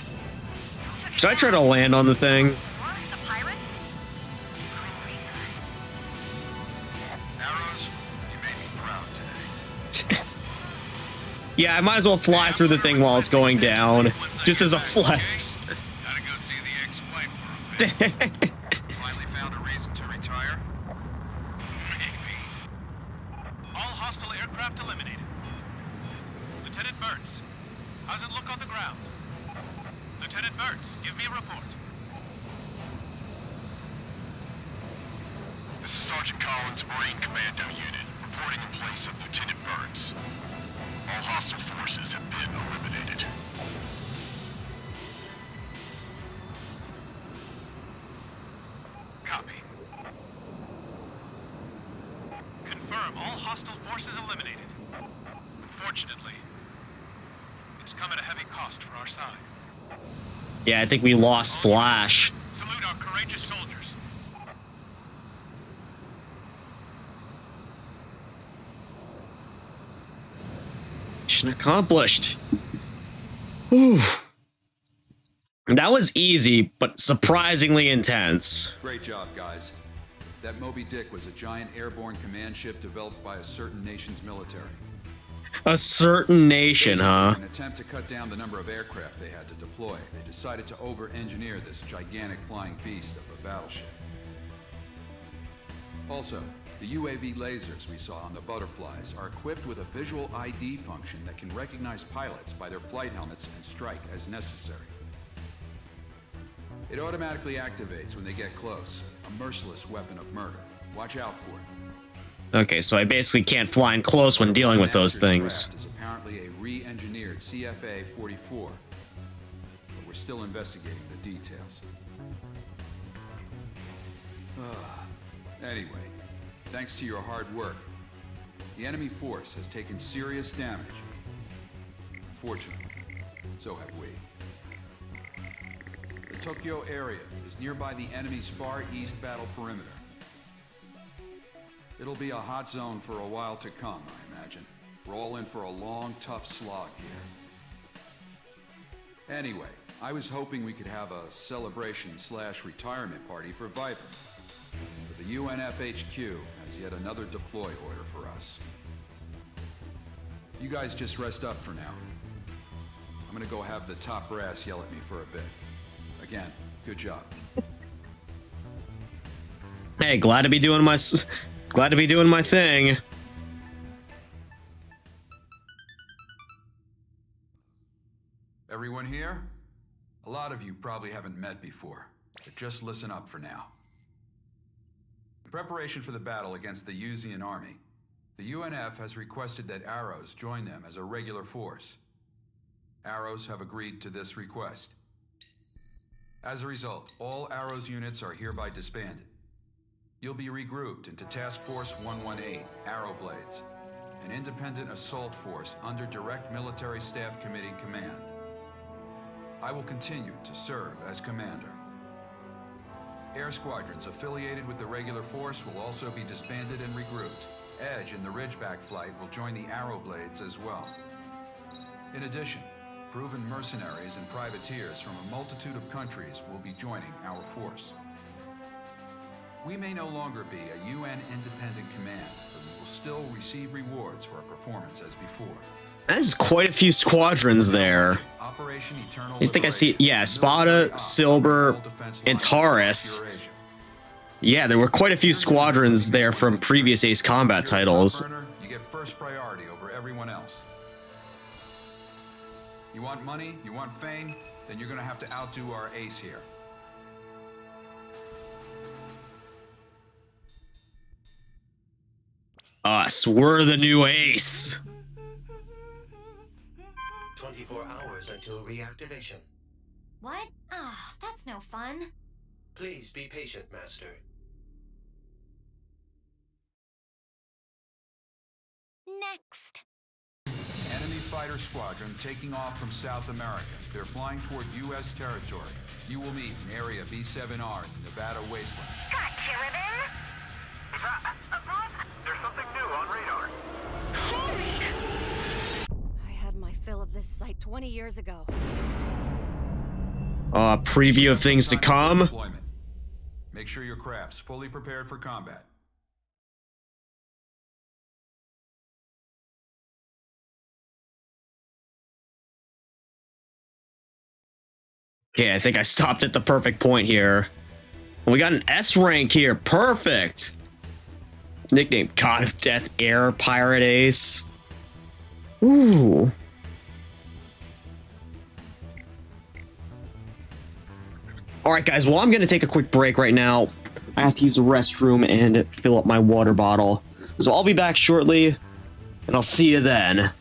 Should I try to land on the thing? What? The pirates? Arrows, you made me proud today. Yeah, I might as well fly through the thing while it's going down, just as a flex. Gotta go see the ex-wife for a bit. Finally found a reason to retire? Maybe. All hostile aircraft eliminated. Lieutenant Burns, how's it look on the ground? Lieutenant Burns, give me a report. This is Sergeant Collins, Marine Commando Unit, reporting in place of Lieutenant Burns. All hostile forces have been eliminated. Copy. Confirm all hostile forces eliminated. Unfortunately, it's come at a heavy cost for our side. Yeah, I think we lost Slash. Salute our courageous soldiers. Mission accomplished. Whew. That was easy, but surprisingly intense. Great job, guys. That Moby Dick was a giant airborne command ship developed by a certain nation's military. A certain nation, Basically, huh? in an attempt to cut down the number of aircraft they had to deploy, they decided to over-engineer this gigantic flying beast of a battleship. Also, the UAV lasers we saw on the butterflies are equipped with a visual ID function that can recognize pilots by their flight helmets and strike as necessary. It automatically activates when they get close, a merciless weapon of murder. Watch out for it. Okay, so I basically can't fly in close when dealing with those things. Craft is apparently a re-engineered CFA-44, but we're still investigating the details. Anyway, thanks to your hard work, the enemy force has taken serious damage. Fortunately, so have we. The Tokyo area is nearby the enemy's far east battle perimeter. It'll be a hot zone for a while to come, I imagine. We're all in for a long, tough slog here. Anyway, I was hoping we could have a celebration/retirement party for Viper. But the UNFHQ has yet another deploy order for us. You guys just rest up for now. I'm gonna go have the top brass yell at me for a bit. Again, good job. Hey, glad to be doing my thing. Everyone here? A lot of you probably haven't met before, but just listen up for now. In preparation for the battle against the Yuzian army, the UNF has requested that Arrows join them as a regular force. Arrows have agreed to this request. As a result, all Arrows units are hereby disbanded. You'll be regrouped into Task Force 118, Arrowblades, an independent assault force under Direct Military Staff Committee command. I will continue to serve as commander. Air squadrons affiliated with the regular force will also be disbanded and regrouped. Edge and the Ridgeback flight will join the Arrowblades as well. In addition, proven mercenaries and privateers from a multitude of countries will be joining our force. We may no longer be a UN independent command, but we will still receive rewards for our performance as before. That's quite a few squadrons there. Operation Eternal I think I see, Liberation, yeah, Spada, Silver, and Taurus. Yeah, there were quite a few squadrons there from previous Ace Combat titles. You get first priority over everyone else. You want money? You want fame? Then you're gonna have to outdo our ace here. Us, we're the new ace. 24 hours until reactivation. What? Ah, that's no fun. Please be patient, Master. Next. Enemy fighter squadron taking off from South America. They're flying toward U.S. territory. You will meet in Area B7R in the Nevada wastelands. Got Cherubin? There's something new on radar. I had my fill of this site 20 years ago. Preview of things to come. Deployment. Make sure your craft's fully prepared for combat. Okay, I think I stopped at the perfect point here. We got an S rank here. Perfect. Nickname God of Death Air Pirate Ace. Ooh. Alright guys, well I'm gonna take a quick break right now. I have to use the restroom and fill up my water bottle. So I'll be back shortly, and I'll see you then.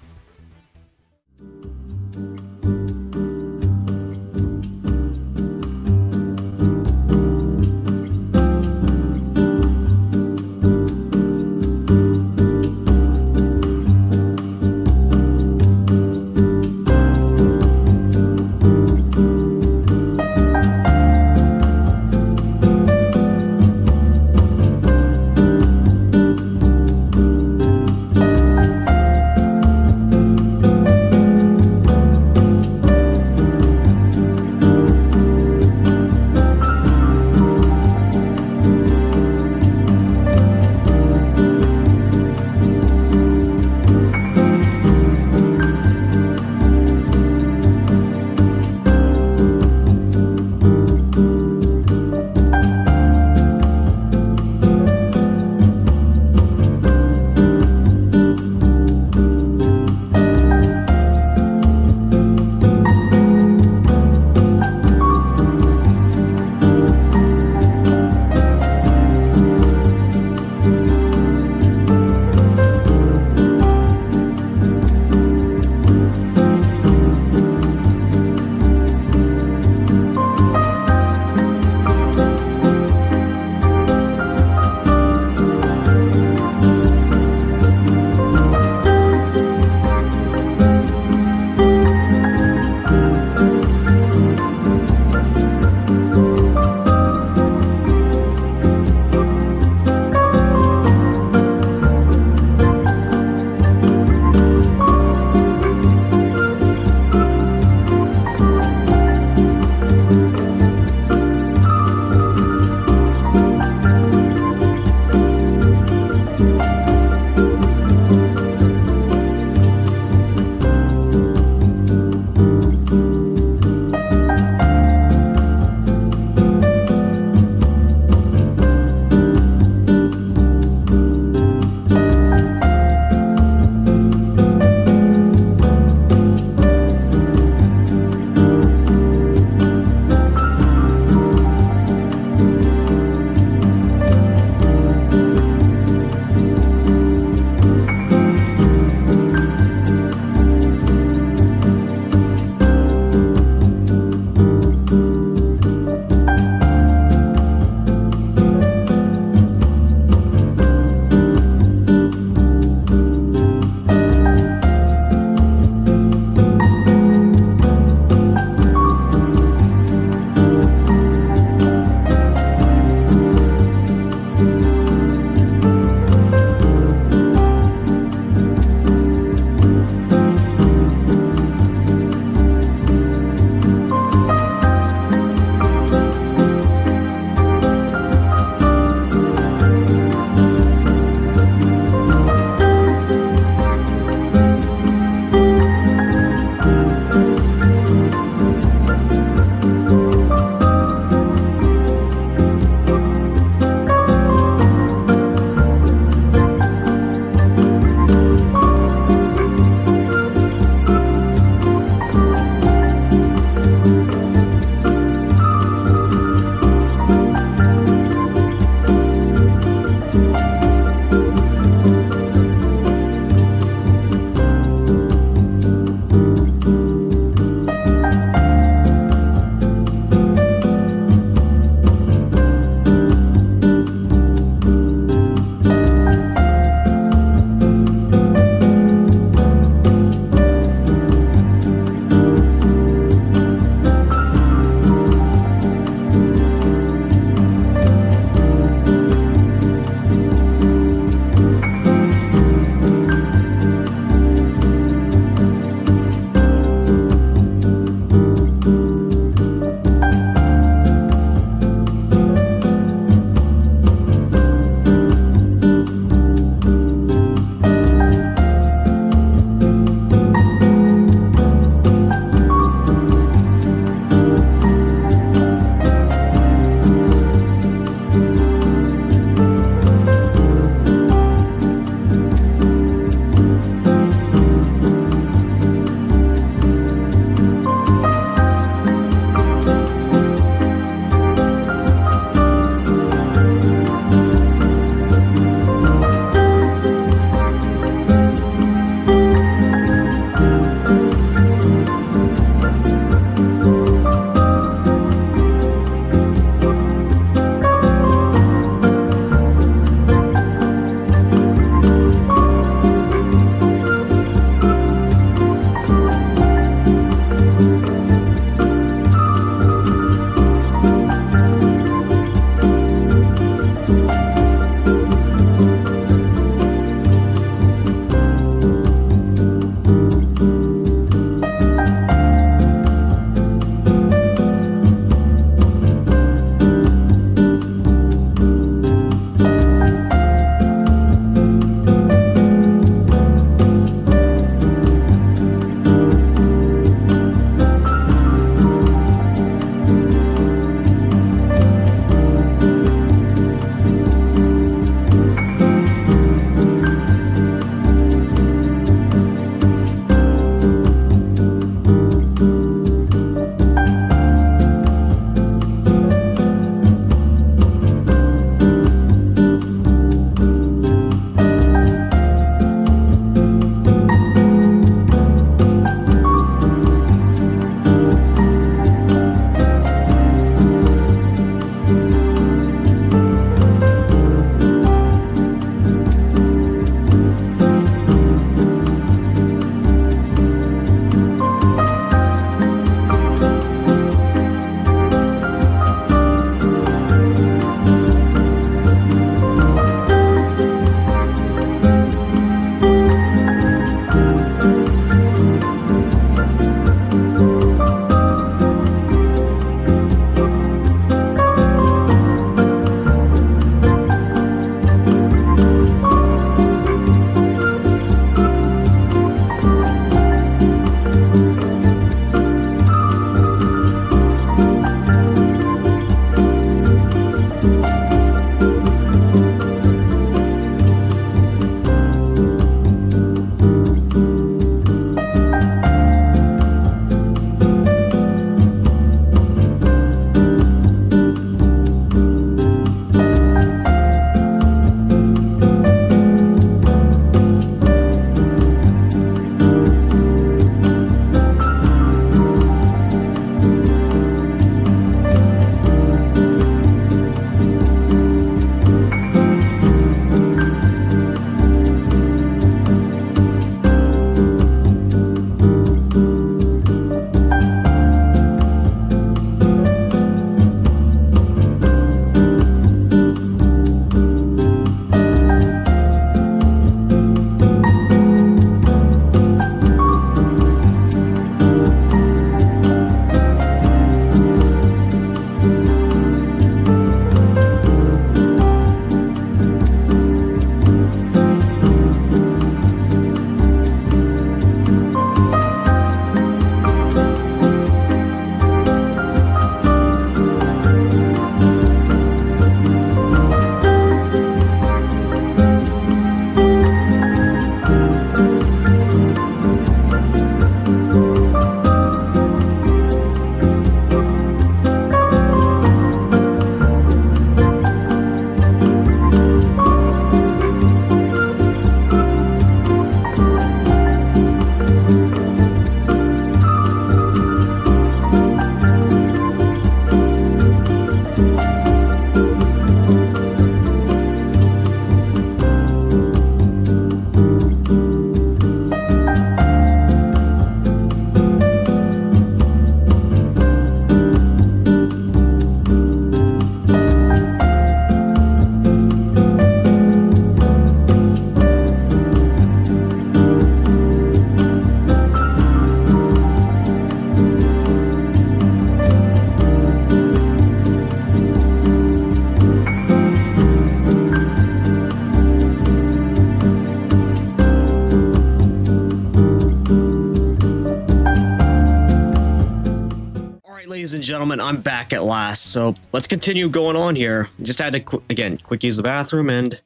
ladies and gentlemen, I'm back at last. So let's continue going on here. Just had to, again, quick use the bathroom and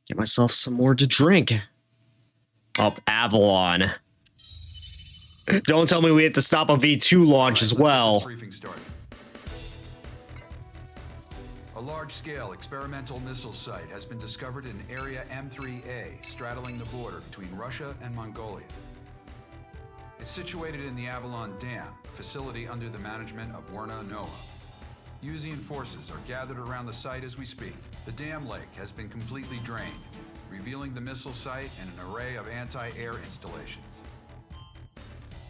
get myself some more to drink. Oh, Avalon. Don't tell me we have to stop a V2 launch as well. Briefing started. A large-scale experimental missile site has been discovered in Area M3A, straddling the border between Russia and Mongolia. It's situated in the Avalon Dam, a facility under the management of Werna NOAA. Yuzian forces are gathered around the site as we speak. The dam lake has been completely drained, revealing the missile site and an array of anti-air installations.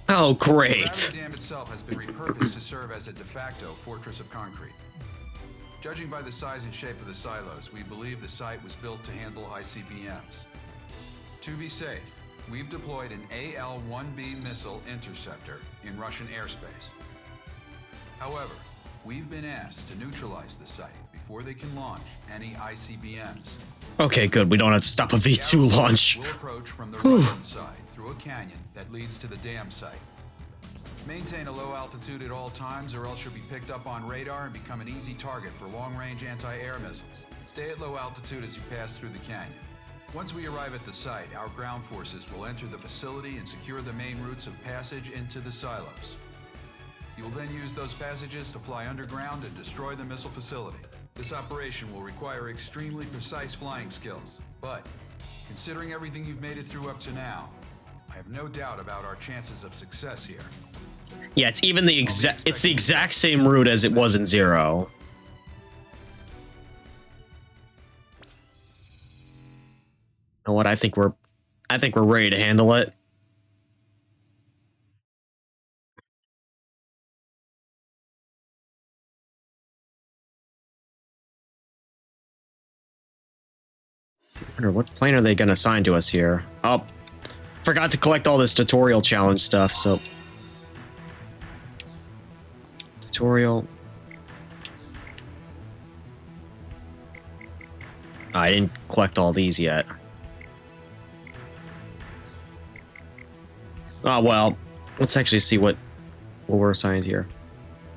Oh, great. The dam itself has been repurposed to serve as a de facto fortress of concrete. Judging by the size and shape of the silos, we believe the site was built to handle ICBMs. To be safe, we've deployed an AL-1B missile interceptor in Russian airspace. However, we've been asked to neutralize the site before they can launch any ICBMs. Okay, good. We don't have to stop a V2 launch. We'll approach from the Russian side through a canyon that leads to the dam site. Maintain a low altitude at all times, or else you'll be picked up on radar and become an easy target for long-range anti-air missiles. Stay at low altitude as you pass through the canyon. Once we arrive at the site, our ground forces will enter the facility and secure the main routes of passage into the silos. You'll then use those passages to fly underground and destroy the missile facility. This operation will require extremely precise flying skills, but considering everything you've made it through up to now, I have no doubt about our chances of success here. Yeah, it's even the exact same route as it was in Zero. You know what? I think we're ready to handle it. I wonder what plane are they going to assign to us here? Oh, forgot to collect all this tutorial challenge stuff, so tutorial. I didn't collect all these yet. Oh, well, let's actually see what we're assigned here.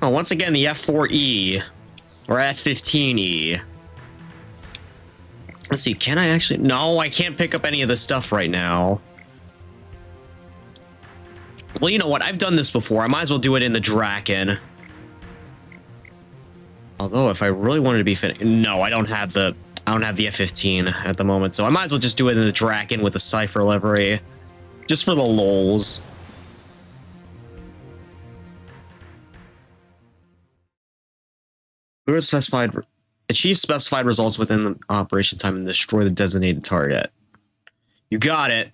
Oh, once again, the F4E or F15E. Let's see, can I actually? No, I can't pick up any of this stuff right now. Well, you know what? I've done this before. I might as well do it in the Draken. Although, if I really wanted to be fit, no, I don't have the F15 at the moment, so I might as well just do it in the Draken with the Cypher livery, just for the lols. Who has specified? Achieve specified results within the operation time and destroy the designated target. You got it.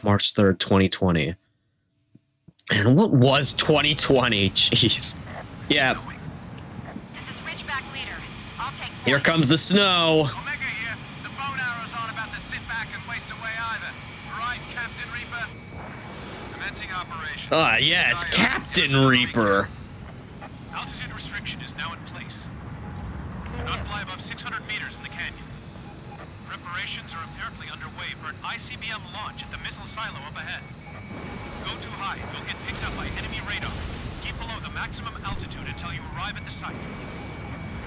March 3rd, 2020. And what was 2020? Jeez. Yeah. This is Ridgeback Leader. I'll take point. Here comes the snow. Omega here. The bone arrows aren't about to sit back and waste away either. Right, Captain Reaper? Commencing operation. Yeah, it's Captain Reaper. Altitude restriction is now in place. Do not fly above 600 meters in the canyon. Preparations are apparently underway for an ICBM launch at the missile silo up ahead. Go too high, you'll get picked up by enemy radar. Keep below the maximum altitude until you arrive at the site.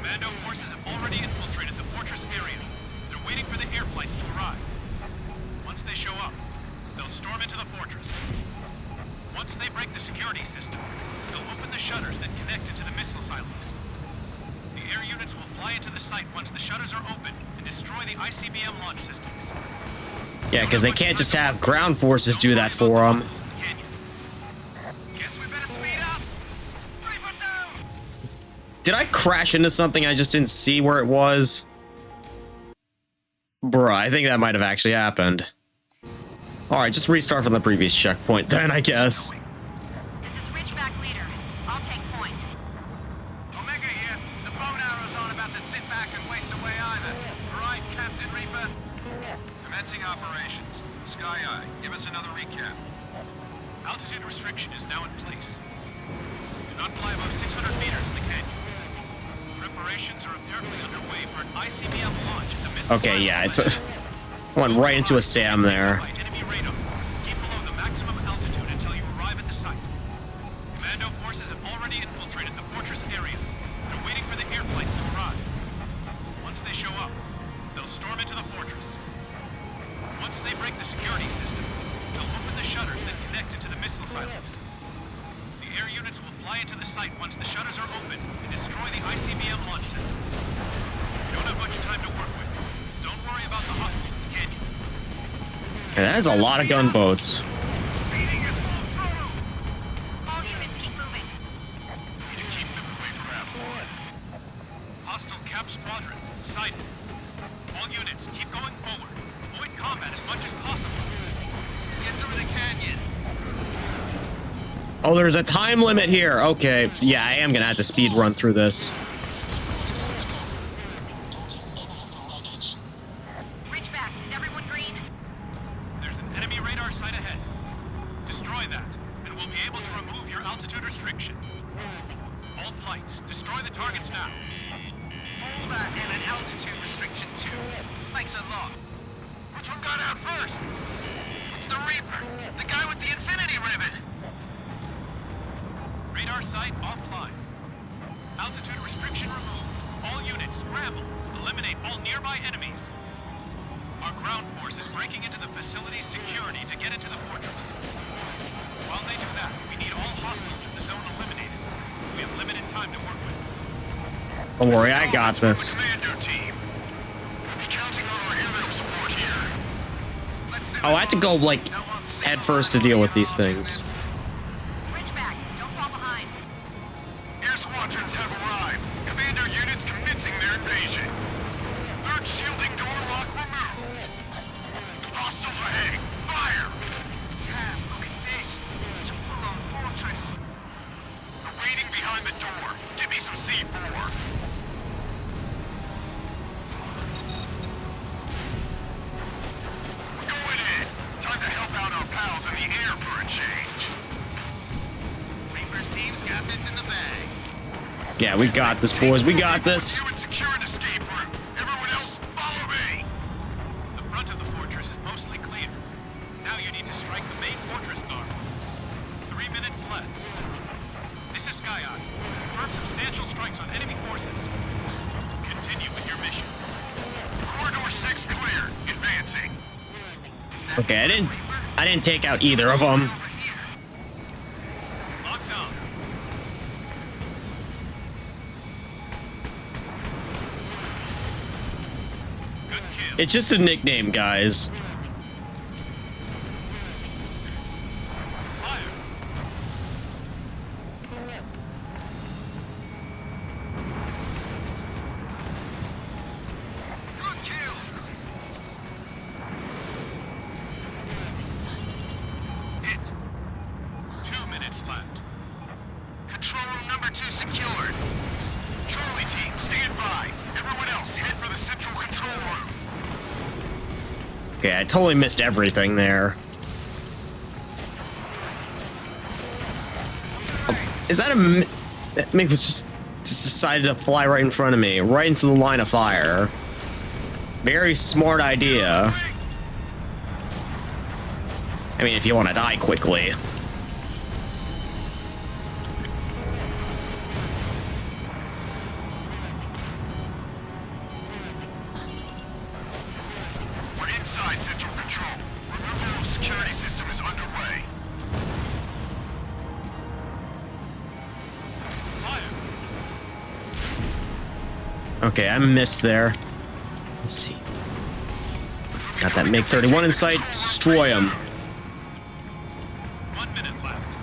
Commando forces have already infiltrated the fortress area. They're waiting for the air flights to arrive. Once they show up, they'll storm into the fortress. Once they break the security system, they'll open the shutters that connect into the missile silos. The air units will fly into the site once the shutters are open and destroy the ICBM launch systems. Yeah, because they can't just have ground forces do that for them. Guess we better speed up. Reaper down. Did I crash into something I just didn't see where it was? Bruh, I think that might have actually happened. Alright, just restart from the previous checkpoint then, I guess. This is Ridgeback Leader. I'll take point. Omega here. The bone arrows aren't about to sit back and waste away either. Right, Captain Reaper? Commencing operations. Sky Eye, give us another recap. Altitude restriction is now in place. Do not fly above 600 meters in the canyon. Preparations are apparently underway for an ICBM launch at the missile. Okay, yeah, it's a... I went right into a Sam there. Keep below the maximum altitude until you arrive at the site. Commando forces have already infiltrated the fortress area. They're waiting for the air flights to arrive. Once they show up, they'll storm into the fortress. Once they break the security system, they'll open the shutters that connect into the missile silos. The air units will fly into the site once the shutters are open and destroy the ICBM launch systems. You don't have much time to work with. Don't worry about the hostiles in the canyon. Yeah, that is a lot of gunboats. Feeding at full throttle! All units keep moving. Need to keep them away from Avalon. Hostile Cap Squadron, sighted. All units, keep going forward. Avoid combat as much as possible. Get through the canyon. Oh, there's a time limit here. Okay, yeah, I am gonna have to speed run through this. Ridgebacks, is everyone green? There's an enemy radar site ahead. Destroy that, and we'll be able to remove your altitude restriction. All flights, destroy the targets now. Hold that and an altitude restriction too. Thanks a lot. Which one got out first? It's the Reaper, the guy with the infinity ribbon. Radar site offline. Altitude restriction removed. All units scramble. Eliminate all nearby enemies. Our ground force is breaking into the facility's security to get into the fortress. While they do that, we need all hostiles in the zone eliminated. We have limited time to work with. Don't worry, I got this. Commando team. Be counting on our aerial support here. Let's do Oh, I have to go, like, head first to deal with these things. Ridgebacks, don't fall behind. Air squadrons have arrived. Commander units commencing their invasion. Third shielding door lock removed. Hostiles ahead. Fire! Damn, look at this. It's a full-on fortress. They're waiting behind the door. Give me some C4. We're going in. Time to help out our pals in the air for a change. Reaper's team's got this in the bag. Yeah, we got this, boys. We got this. You and secure an escape route. Everyone else, follow me. The front of the fortress is mostly clear. Now you need to strike the main fortress guard. 3 minutes left. This is Sky Eye. Confirm substantial strikes on enemy forces. Continue with your mission. Corridor 6 clear. Advancing. Okay, I didn't take out either of them. Over here. Locked on. Good kill. It's just a nickname, guys. Fire. Good kill. Hit. 2 minutes left. Control room number 2 secured. Charlie team, stand by. Everyone else, head for the central control room. Okay, I totally missed everything there. Oh, is that a... That Mick was just decided to fly right in front of me, right into the line of fire. Very smart idea. I mean, if you want to die quickly. We're inside central control. Removal of security system is underway. Fire. Okay, I missed there. Let's see. Got that MiG-31 in sight. Destroy him. 1 minute left.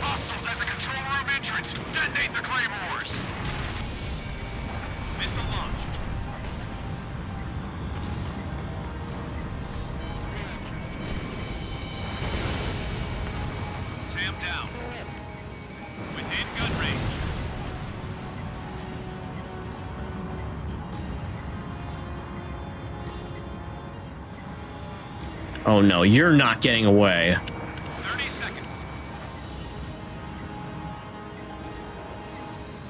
Hostiles at the control room entrance. Detonate the claymores. Missile launched. Sam down. Within gun range. Oh no, you're not getting away. 30 seconds.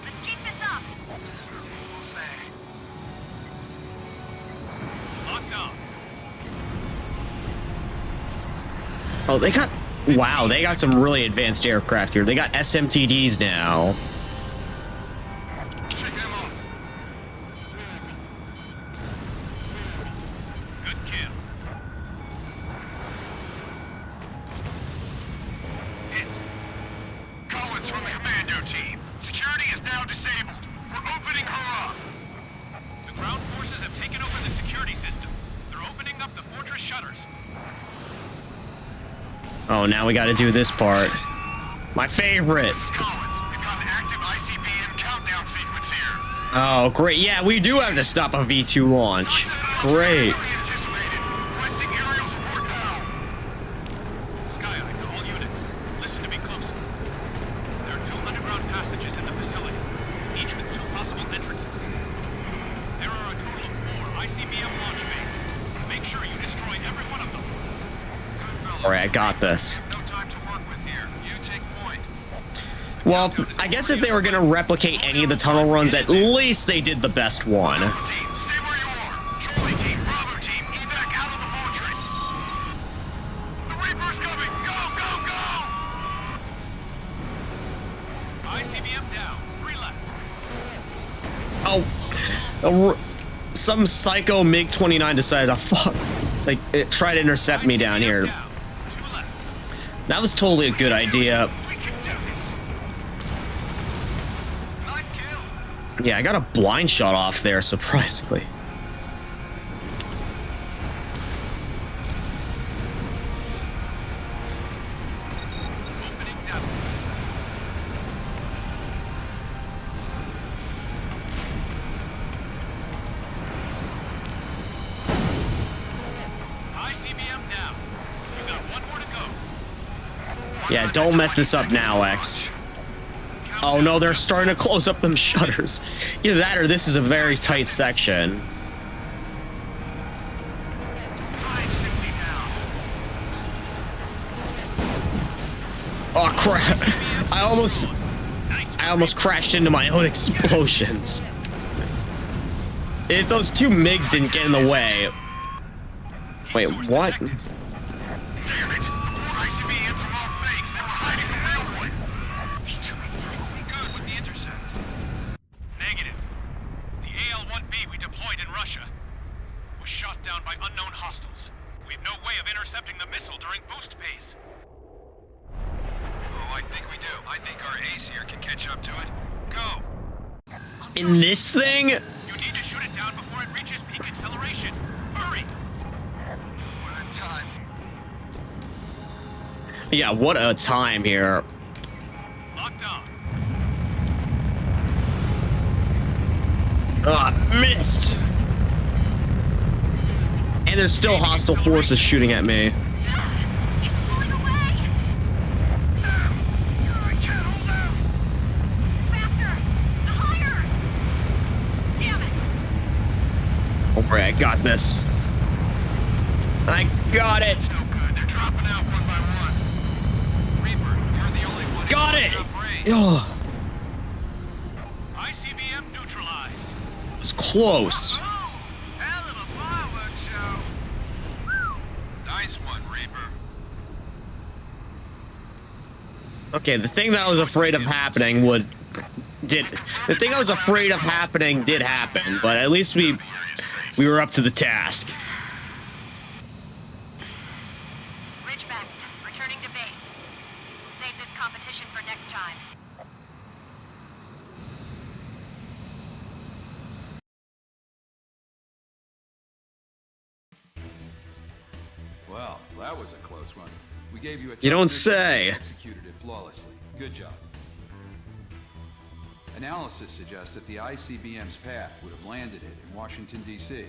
Let's keep this up. Almost there. Locked on. Oh, they got Wow, they got some really advanced aircraft here. They got SMTDs now. Check them out. Good kill. Hit. Collins from the commando team. Security is now disabled. We're opening her up. The ground forces have taken over the security system. They're opening up the fortress shutters. Oh, now we got to do this part. My favorite. This is Collins. We've got an active ICBM countdown sequence here. Oh, great. Yeah, we do have to stop a V2 launch. Great. Anticipated. Requesting aerial support now. Sky Eye to all units. Listen to me closely. There are 2 underground passages in the facility, each with 2 possible entrances. There are a total of 4 ICBM launch bays. Make sure you destroy every one of them. All right, I got this. No time to work with here. You take point. Well, I guess if they were going to replicate any of the tunnel runs, at least they did the best one. Team, stay where you are. Charlie team, Bravo team, evac out of the fortress. The Reaper's coming. Go, go, go. ICBM down. 3 left. Oh, some psycho MiG-29 decided to try to intercept me down here. Down. 2 left. That was totally a good idea. We can do this. Nice kill. Yeah, I got a blind shot off there, surprisingly. Opening down. ICBM down. You got 1 more to go. Yeah, don't mess this up now, X. Oh no, they're starting to close up them shutters. Either that or this is a very tight section. Flying simply down. Oh crap. I almost crashed into my own explosions. If those 2 MiGs didn't get in the way. Wait, what? Damn it! The 4 ICBMs were all fakes. They were hiding the real one. Good with the intercept. Negative. The AL-1B we deployed in Russia was shot down by unknown hostiles. We've no way of intercepting the missile during boost phase. Oh, I think we do. I think our ace here can catch up to it. Go. In this thing? You need to shoot it down before it reaches peak acceleration. Hurry. What a time. Yeah, what a time here. Locked on. Missed! And there's still hostile forces shooting at me. It's pulling away! I can't hold out. Faster! Higher! Damn it! Alright, I got this. I got it! It's no good. They're dropping out one by one. Reaper, you're the only one. Got it! Range. Oh, ICBM neutralized. it was close. Oh, hell of a fireworks show. Nice one, Reaper. Okay, the thing that I was afraid of happening did happen, but at least we were up to the task. Ridgebacks, returning to base. We'll save this competition for next time. Well, that was a close one. We gave you a You don't tough mission say. and executed it flawlessly. Good job. Analysis suggests that the ICBM's path would have landed it in Washington, D.C.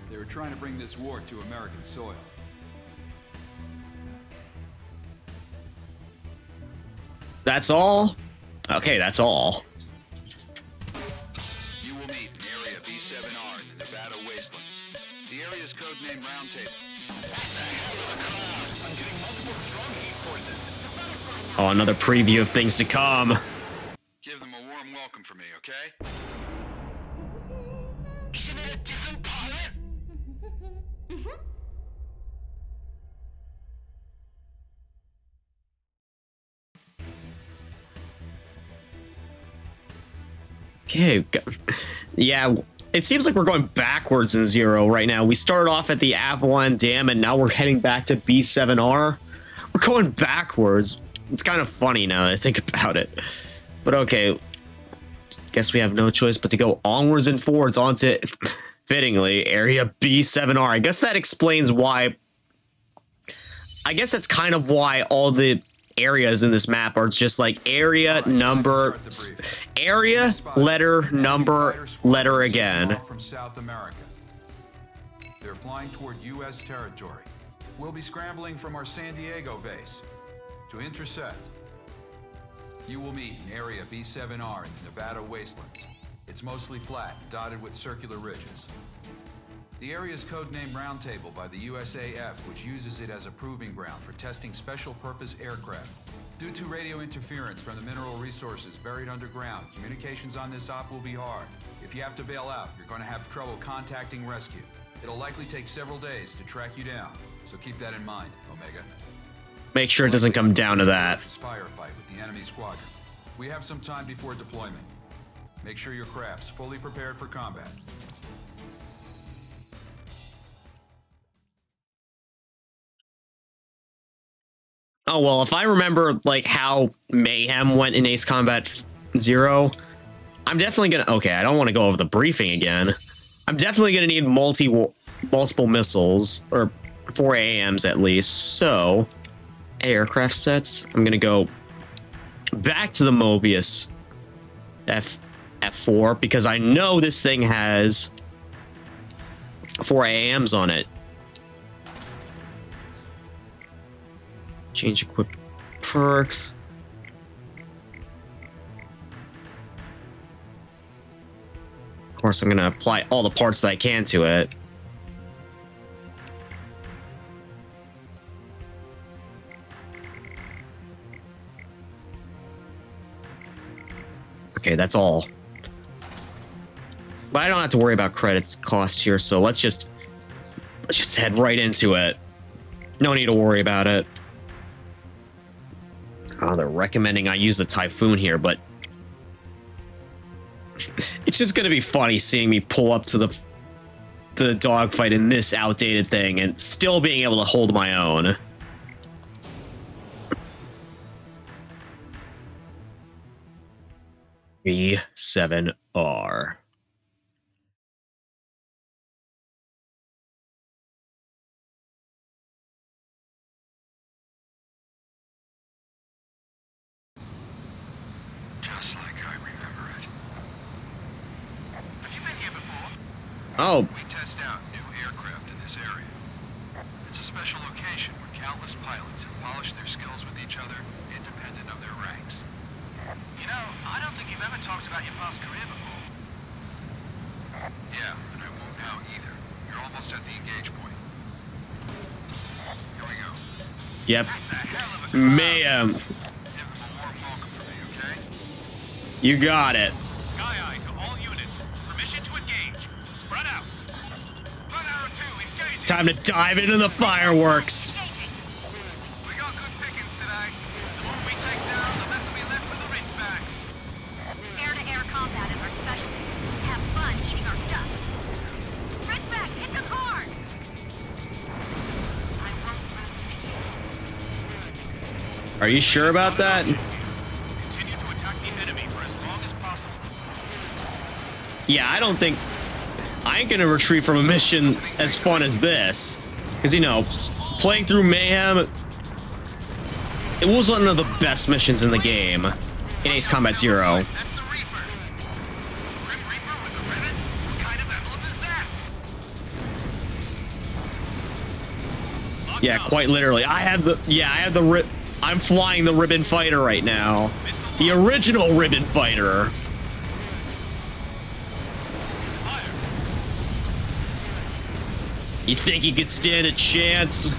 They were trying to bring this war to American soil. That's all? Okay, that's all. You will meet in Area B7R in the Nevada wasteland. The area's codename Roundtable. That's a hell of a crowd. I'm getting multiple strong heat forces. Oh, another preview of things to come. Give them a warm welcome for me, okay? Isn't it a different pilot? Okay. Yeah, it seems like we're going backwards in Zero right now. We started off at the Avalon Dam, and now we're heading back to B7R. We're going backwards. It's kind of funny now that I think about it. But okay. Guess we have no choice but to go onwards and forwards onto, fittingly, Area B7R. I guess that explains why... I guess that's kind of why all the areas in this map are just like area, number, area, letter, number, letter again. From South America. They're flying toward U.S. territory. We'll be scrambling from our San Diego base to intercept. You will meet in Area B7R in the Nevada wastelands. It's mostly flat, dotted with circular ridges. The area is codenamed Roundtable by the USAF, which uses it as a proving ground for testing special-purpose aircraft. Due to radio interference from the mineral resources buried underground, communications on this op will be hard. If you have to bail out, you're going to have trouble contacting rescue. It'll likely take several days to track you down, so keep that in mind, Omega. Make sure it doesn't come down to that. Firefight with the enemy squadron. We have some time before deployment. Make sure your craft's fully prepared for combat. Oh, well, if I remember, like, how Mayhem went in Ace Combat 0, I'm definitely gonna... Okay, I don't want to go over the briefing again. I'm definitely gonna need multiple missiles, or 4 AMs at least, so... Aircraft sets. I'm gonna go back to the Mobius F4 because I know this thing has 4 AMs on it. Change equip perks. Of course, I'm gonna apply all the parts that I can to it. Okay, that's all. But I don't have to worry about credits cost here, so let's just head right into it. No need to worry about it. Oh, they're recommending I use the Typhoon here, but it's just gonna be funny seeing me pull up to the dogfight in this outdated thing and still being able to hold my own. B7R. Just like I remember it. Have you been here before? Oh, We test out new aircraft in this area. It's a special location where countless pilots have polished their skills with each other, independent of their ranks. You know, I don't think you've ever talked about your past career before. Yeah, and I won't now either. You're almost at the engage point. Here we go. yep. That's a hell of a Mayhem. Give them a warm welcome for me, okay? You got it. Sky Eye to all units. Permission to engage. Spread out. Blood Arrow 2, engaging. Time to dive into the fireworks. We got good pickings today. The more we take down, the less we left for the Ridgebacks. Air-to-air combat is our specialty. Have fun eating our stuff. Ridgebacks, hit them hard! I won't lose to you. Are you sure about that? Continue to attack the enemy for as long as possible. Yeah, I don't think... I ain't gonna retreat from a mission as fun as this. Because, you know, playing through Mayhem... It was one of the best missions in the game. In Ace Combat 0. That's the Reaper. Grim Reaper with the ribbon? What kind of emblem is that? Locked Yeah, up. quite literally. I have the I'm flying the Ribbon Fighter right now. The original Ribbon Fighter. Fire. You think you could stand a chance?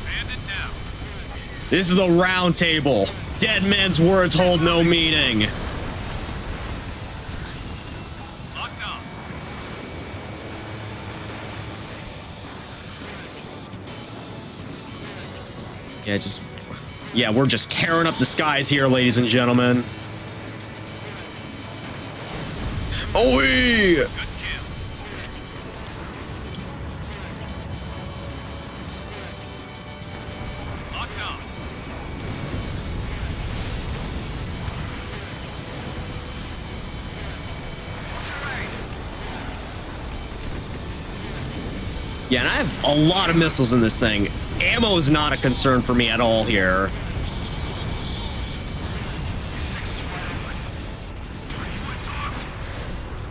Bandit down. This is the round table. Dead men's words hold no meaning. Locked up. Yeah, just Yeah, we're just tearing up the skies here, ladies and gentlemen. Oh, Good kill. Locked on. yeah, and I have a lot of missiles in this thing. Ammo is not a concern for me at all here. Six is wide open. Are you in dogs?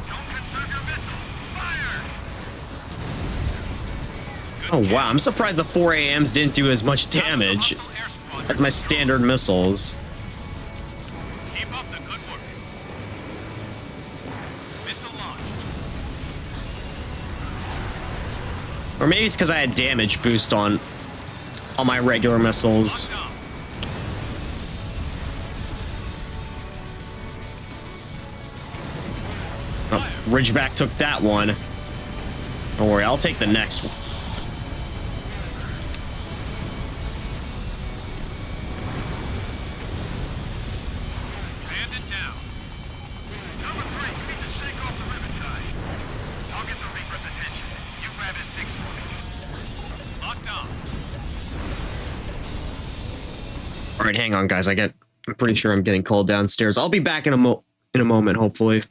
Don't conserve your missiles. Fire! Oh, wow. I'm surprised the 4 AMs didn't do as much damage Hostile air squadron. as my standard missiles. Keep up the good work. Missile launched. Or maybe it's because I had damage boost on my regular missiles. Locked on. Oh, Ridgeback took that one. Don't worry, I'll take the next one. Bandit down. Number 3, you need to shake off the ribbon guy. I'll get the Reaper's attention. You grab his 6 for me. Locked on. All right, hang on, guys. I'm pretty sure I'm getting called downstairs. I'll be back in a moment, hopefully.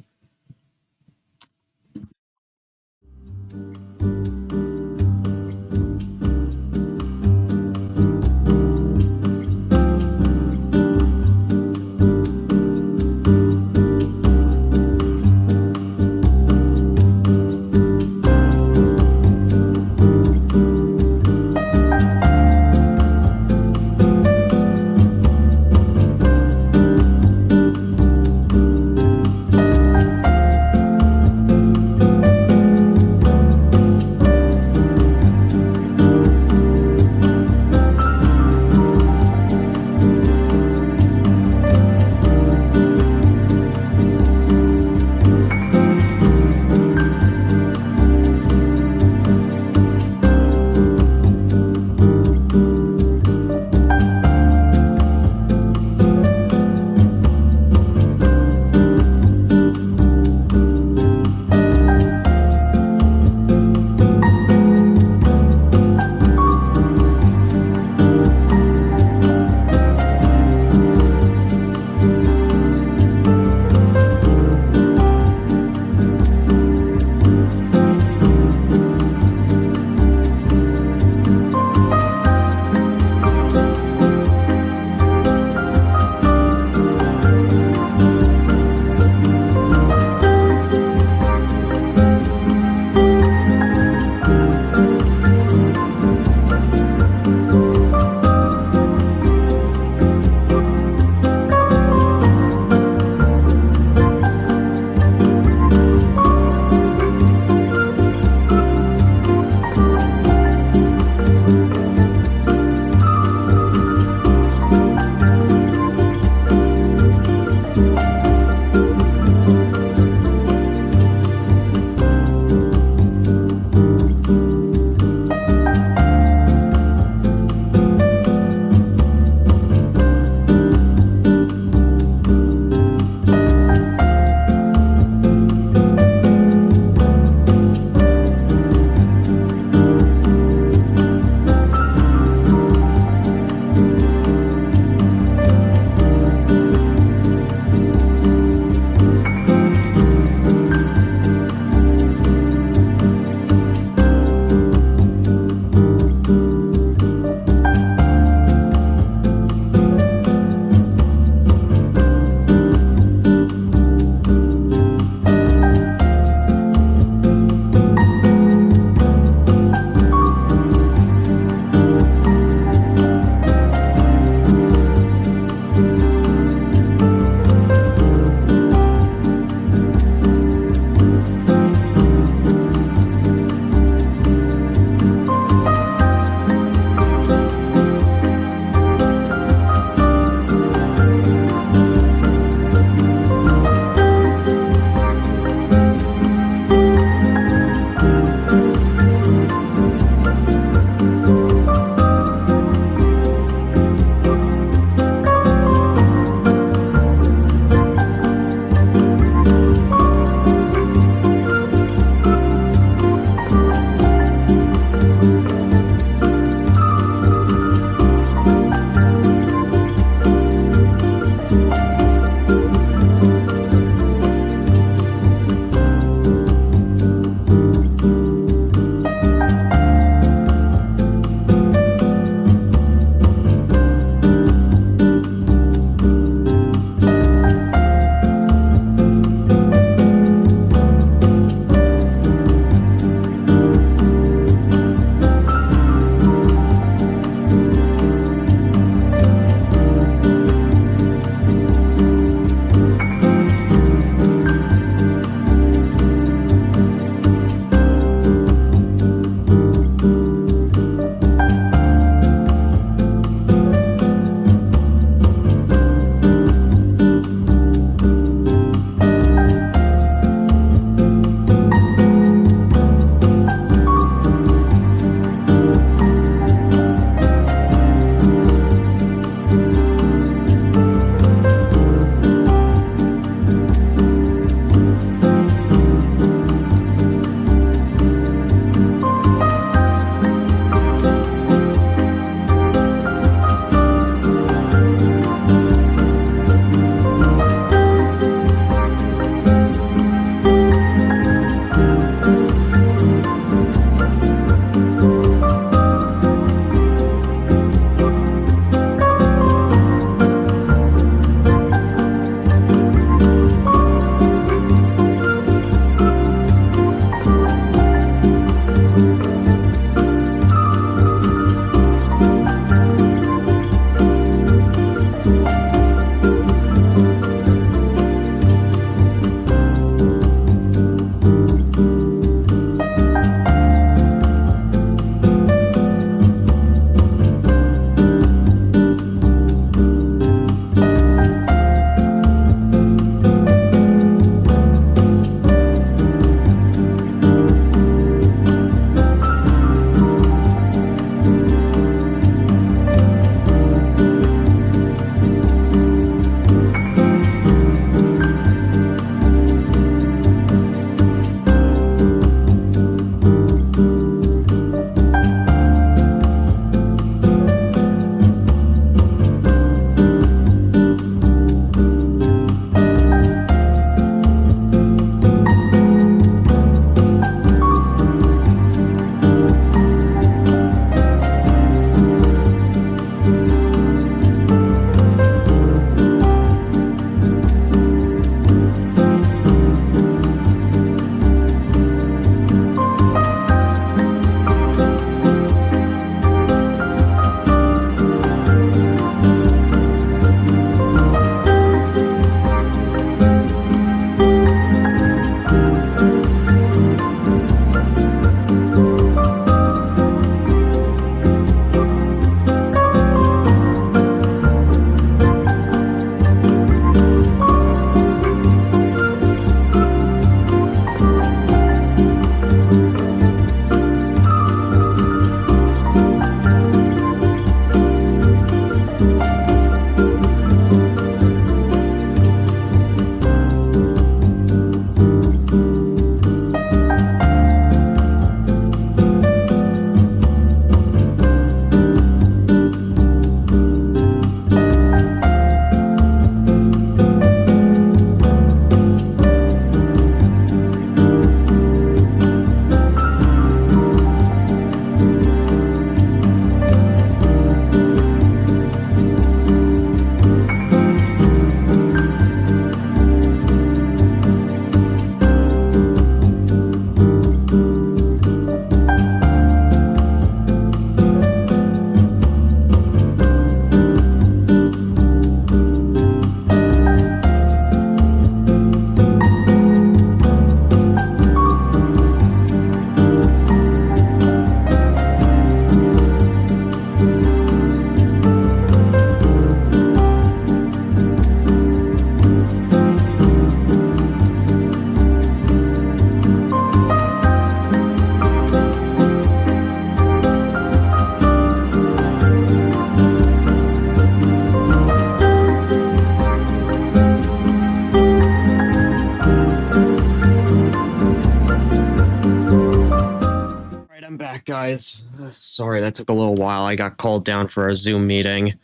I'm back, guys. Sorry, that took a little while. I got called down for a Zoom meeting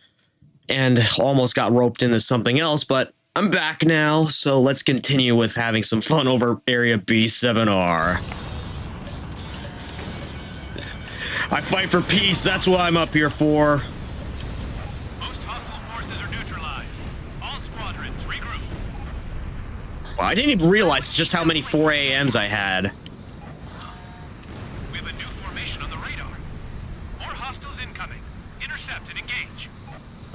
and almost got roped into something else, but I'm back now, so let's continue with having some fun over Area B7R. I fight for peace, that's what I'm up here for. Most hostile forces are neutralized. All squadrons, regroup. Well, I didn't even realize just how many 4 AMs I had. We have a new formation on the radar. More hostiles incoming. Intercept and engage.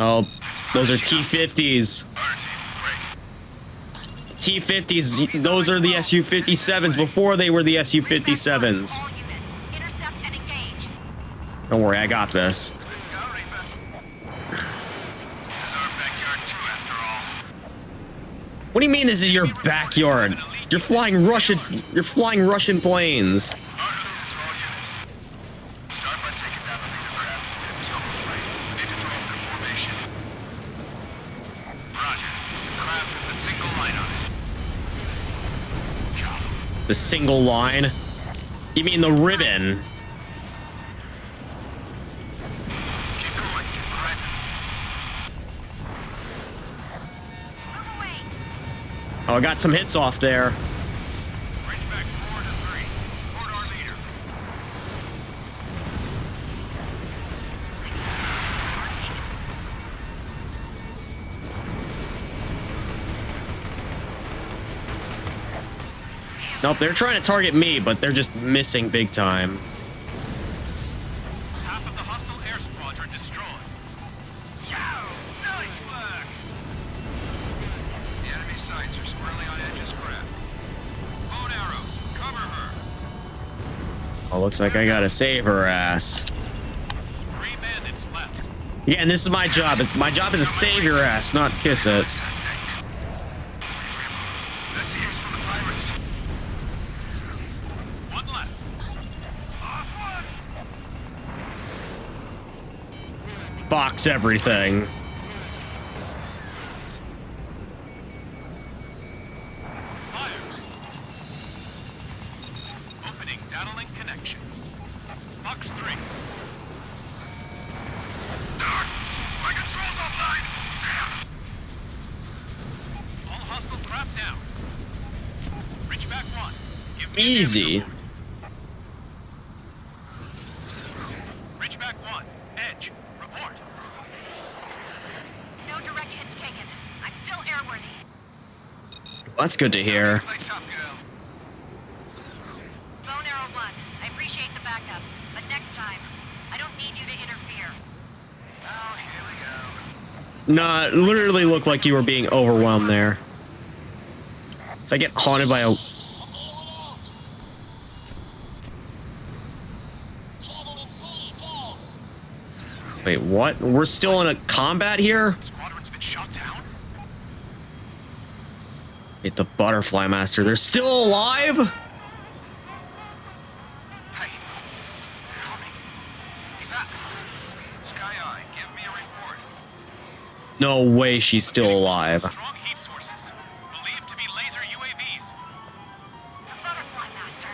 Oh, those are T-50s. Our team, great. T-50s, those are the Su-57s before they were the Su-57s. All units, intercept and engage. Don't worry, I got this. Let's go, Reaper. This is our backyard too, after all. What do you mean this is your backyard? You're flying Russian planes. To all units. Start by taking down the leader craft and scope of flight. We need to throw off their formation. Roger. Craft with a single line on it. Go. The single line? You mean the ribbon? Keep going. Keep grinding. Move away. Oh, I got some hits off there. Bridge back 4 to 3. Support our leader. Nope, they're trying to target me, but they're just missing big time. Half of the hostile air squadron destroyed. Yo! Nice work! The enemy sights are squarely on Edge's craft. Bow and arrows, cover her. Oh, looks like I gotta save her ass. 3 bandits left. Yeah, and this is my job. My job is to save your ass, not kiss it. That's the ace from the pirates. 1 left. Lost 1. Box everything. Fire. Opening data link connection. Box 3. Darn! My controls offline! Damn! All hostile craft down. Reach back 1. Give me a Easy. report. Reach back 1. Edge. Report. No direct hits taken. I'm still airworthy. That's good to hear. Play tough, girl. Bone Arrow 1, I appreciate the backup, but next time, I don't need you to interfere. Oh, here we go. Nah, it literally looked like you were being overwhelmed there. If I get haunted by a... Wait, what? We're still in a combat here? Squadron's been shot down? Wait, the Butterfly Master, they're still alive? Hey. Coming. He's up. Sky Eye, give me a report. No way she's still alive. Strong heat sources. Believed to be laser UAVs. The Butterfly Master.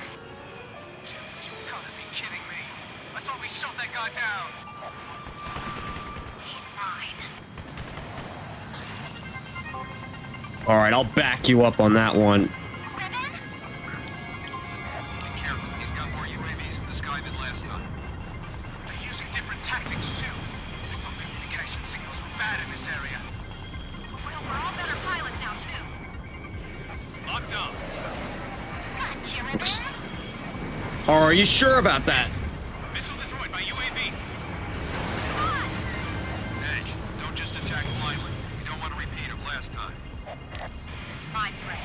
Dude, you gotta be kidding me. I thought we shot that guy down. He's mine. Alright, I'll back you up on that one. Ribbon? Be careful, he's got more UAVs in the sky than last time. They're using different tactics, too. Our communication signals were bad in this area. Well, we're all better pilots now, too. Locked up. Gotcha, Ribbon. Are you sure about that? Missile destroyed by UAV. Come on. Edge, don't just attack blindly. You don't want to repeat of last time. This is my prey.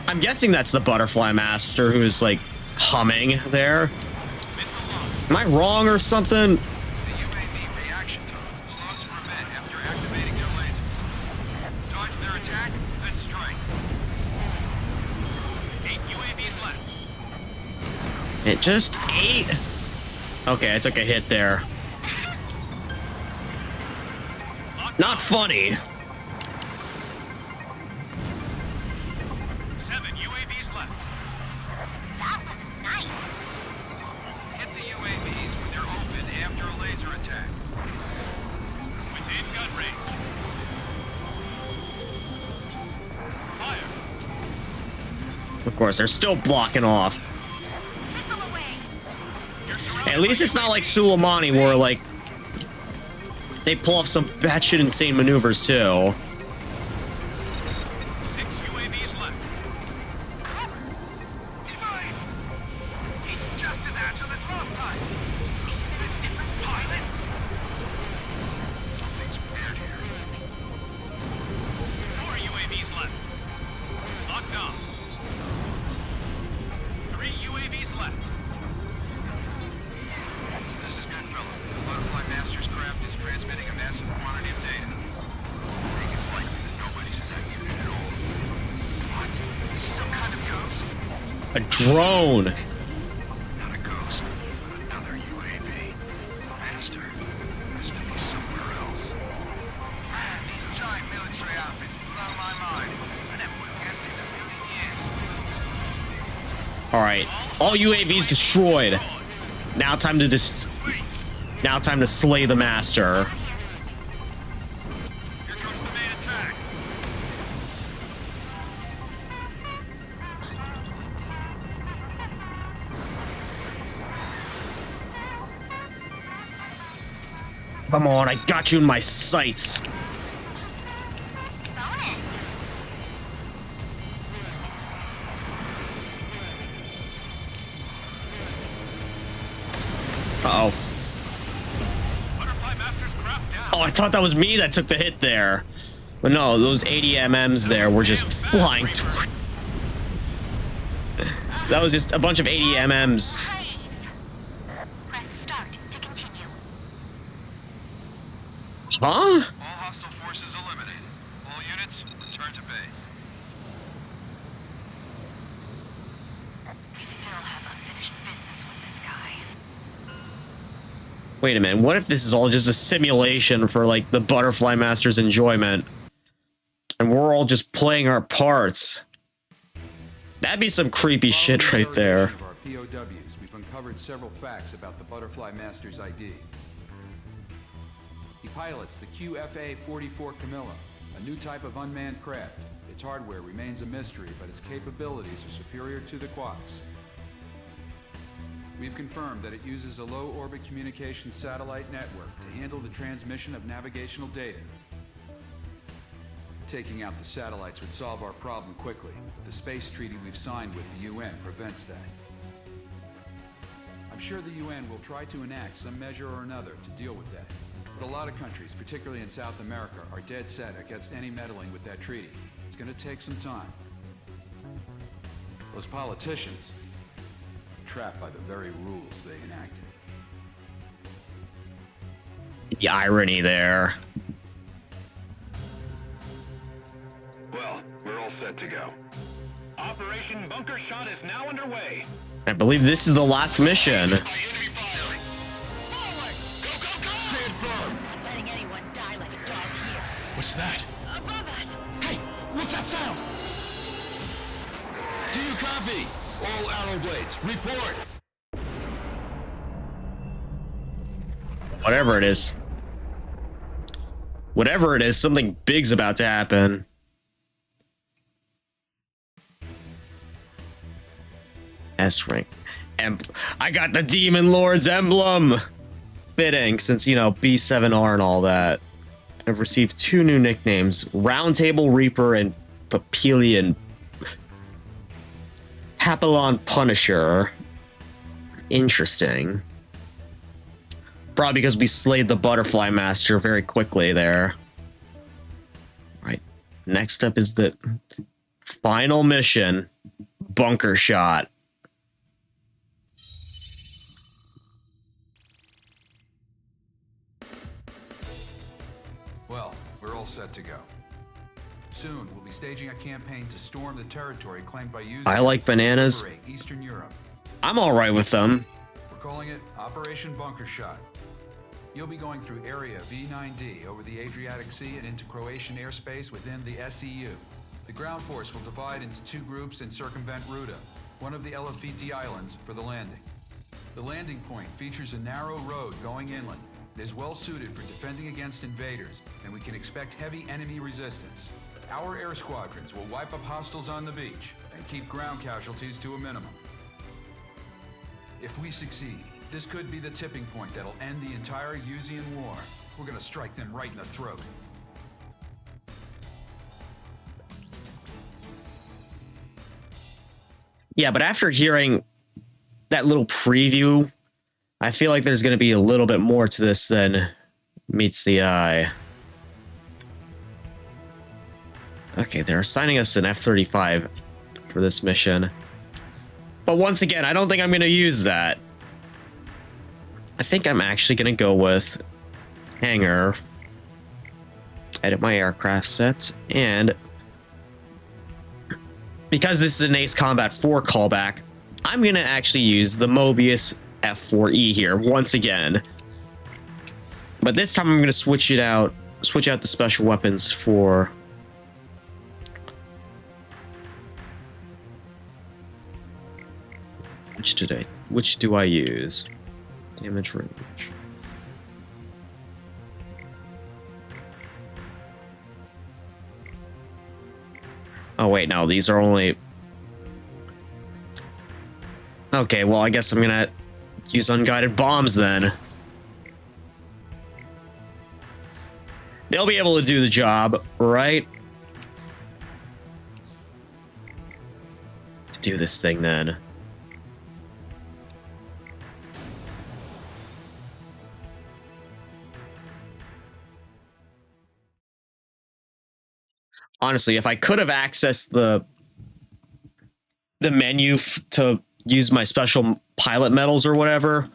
I'm guessing that's the Butterfly Master who's like humming there. Missile launched. Am I wrong or something? The UAV reaction time slows for a bit after activating their laser. Dodge their attack, then strike. 8 UAVs left. It just ate. Okay, I took a hit there. Not funny. 7 UAVs left. That was nice. Hit the UAVs when they're open after a laser attack. Within gun range. Fire. Of course, they're still blocking off. Missile away. You're surrounded At least by it's not like UAVs. Suleimani where, like, they pull off some batshit insane maneuvers, too. 6 UAVs left. Fine. He's just as agile as last time. Isn't it a different pilot? Something's weird here. 4 UAVs left. Locked on. 3 UAVs left. This is Goodfellow. The Butterfly Master's craft is transmitting a massive quantity of data. I think it's likely that nobody's in that unit at all. What? Is he some kind of ghost? A drone. Not a ghost, but another UAV. Master has to be somewhere else. Man, these giant military outfits blow my mind. I never would have guessed it in a million years. All right, all UAVs destroyed. Now time to Now time to slay the master. Here comes the main attack. Come on, I got you in my sights. Bonus. Uh-oh. Butterfly Master's craft down. Oh, I thought that was me that took the hit there. But no, those 80 MMs there were just flying toward. That was just a bunch of 80 MMs. Behave. Press start to continue. Huh? All hostile forces eliminated. All units, return to base. We still have unfinished business with this guy. Wait a minute, what if this is all just a simulation for, like, the Butterfly Master's enjoyment? And we're all just playing our parts. That'd be some creepy shit right there. Of our POWs, we've uncovered several facts about the Butterfly Master's ID. He pilots the QFA-44 Camilla, a new type of unmanned craft. Its hardware remains a mystery, but its capabilities are superior to the Quaks. We've confirmed that it uses a low-orbit communications satellite network to handle the transmission of navigational data. Taking out the satellites would solve our problem quickly. The space treaty we've signed with the UN prevents that. I'm sure the UN will try to enact some measure or another to deal with that. But a lot of countries, particularly in South America, are dead set against any meddling with that treaty. It's going to take some time. Those politicians are trapped by the very rules they enacted. The irony there. Well, we're all set to go. Operation Bunker Shot is now underway. I believe this is the last mission. By enemy fire. Forward! Go, go, go! Stand firm! Not letting anyone die like a dog here. What's that? Above us! Hey, what's that sound? Do you copy? All arrow blades, report. Whatever it is. Whatever it is, something big's about to happen. S-rank. I got the Demon Lord's emblem! Fitting, since, you know, B7R and all that. I've received 2 new nicknames, Roundtable Reaper and Papillion Papillon Punisher. Interesting. Probably because we slayed the Butterfly Master very quickly there. Right. Next up is the final mission, Bunker Shot. Well, we're all set to go. Soon, we'll be staging a campaign to storm the territory claimed by users. I like bananas. Liberate Eastern Europe. I'm all right with them. We're calling it Operation Bunker Shot. You'll be going through Area V9D over the Adriatic Sea and into Croatian airspace within the SEU. The ground force will divide into 2 groups and circumvent Ruda, one of the Elefiti Islands, for the landing. The landing point features a narrow road going inland. It is well suited for defending against invaders, and we can expect heavy enemy resistance. Our air squadrons will wipe up hostiles on the beach and keep ground casualties to a minimum. If we succeed, this could be the tipping point that'll end the entire Yuzian war. We're gonna strike them right in the throat. Yeah, but after hearing that little preview, I feel like there's going to be a little bit more to this than meets the eye. Okay, they're assigning us an F-35 for this mission. But once again, I don't think I'm going to use that. I think I'm actually going to go with hangar, edit my aircraft sets, and because this is an Ace Combat 4 callback, I'm going to actually use the Mobius F4E here once again. But this time I'm going to switch out the special weapons for which do I use? Damage range. Oh wait, no, these are only... Okay, well, I guess I'm gonna use unguided bombs then. They'll be able to do the job, right? To do this thing then. Honestly, if I could have accessed the menu to use my special pilot medals or whatever,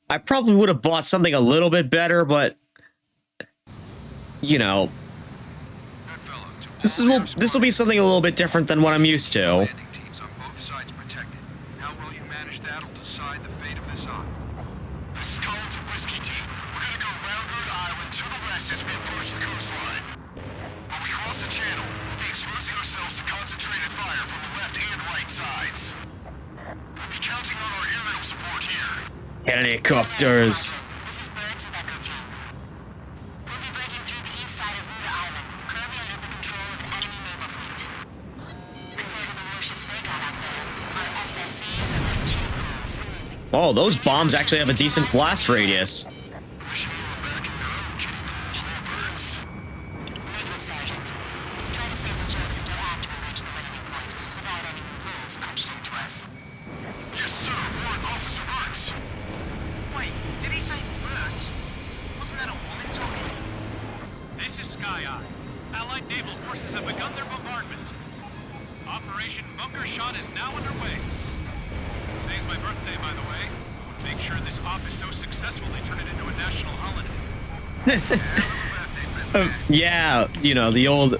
I probably would have bought something a little bit better, but you know, this will be something a little bit different than what I'm used to. Landing teams on both sides protected. How well you manage that'll decide the fate of this op. This is Collins and Whiskey Team. We're gonna go round Rhode Island to the west as we approach the coastline. When we cross the channel, we'll be exposing ourselves to concentrated fire from the left and right sides. We'll be counting on our aerial support here. Helicopters. This is Birds of Echo Team. We'll be breaking through the east side of Rhode Island, currently under the control of the enemy naval fleet. Compared to the warships they got out there, our SSCs are like kiddie pools. Oh, those bombs actually have a decent blast radius. Wishing you were back in your own kiddie pools, Birds. Negative, Sergeant. Try to save the jokes until after we reach the landing point, without any rules punched into us. Yes, sir, Warrant Officer Burns. Wait, did he say Burns? Wasn't that a woman talking? This is Sky Eye. Allied naval forces have begun their bombardment. Operation Bunker Shot is now underway. Today's my birthday, by the way. Make sure this op is so successful they turn it into a national holiday. Yeah, you know, the old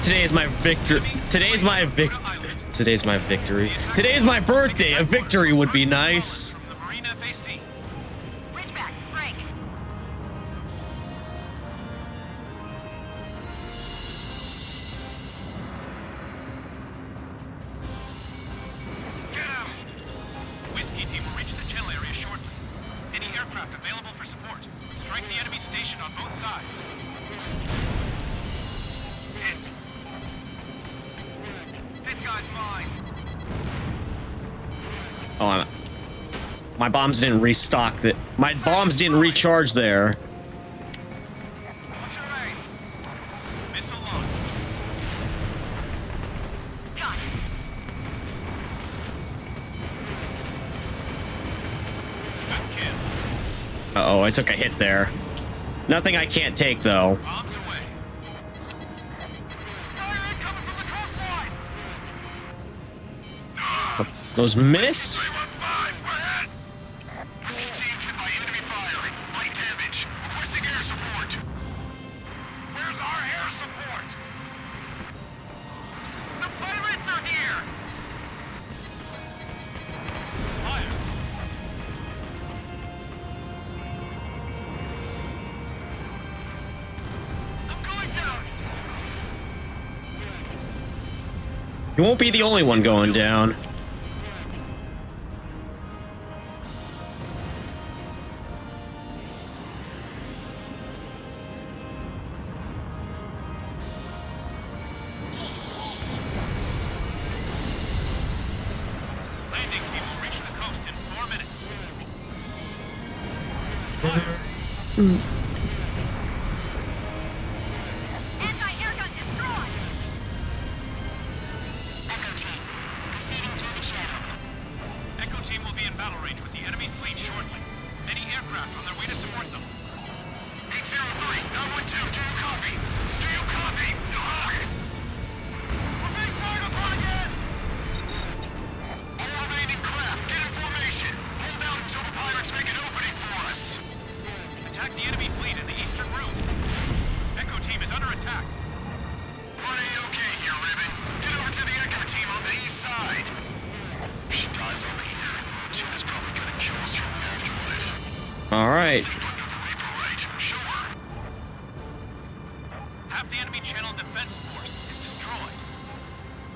today's my victory. Today's my victory. Today's my birthday. A victory would be nice. From the Marine FAC. Ridgebacks, break. Get him! Whiskey Team will reach the channel area shortly. Any aircraft available for support. Strike the enemy station on both sides. Hit! This guy's mine. Oh, my bombs didn't restock that. My bombs didn't recharge there. What's your aim? Missile launch. Got it. Good kill. Uh-oh, I took a hit there. Nothing I can't take, though. Bombs away. Fire incoming from the coastline! Those missed? 315, we're hit! Whiskey Team hit by enemy fire. Light damage. Requesting air support. Where's our air support? The pirates are here! Fire! You won't be the only one going down. Landing team will reach the coast in 4 minutes. Anti-air gun destroyed! Echo team, proceeding through the channel. Echo team will be in battle range with the enemy fleet shortly. Any aircraft on their way to support them. 803, 912, do you copy? Do you copy? We're being fired upon again! All remaining craft, get in formation. Hold out until the pirates make an opening for us. Attack the enemy fleet in the eastern route. Echo team is under attack. We're okay here, Ribbon. Get over to the Echo team on the east side. She dies over here. Tina's probably gonna kill us from the afterlife. All right. Safe under the Reaper, right? Show her. Half the enemy channel defense force is destroyed.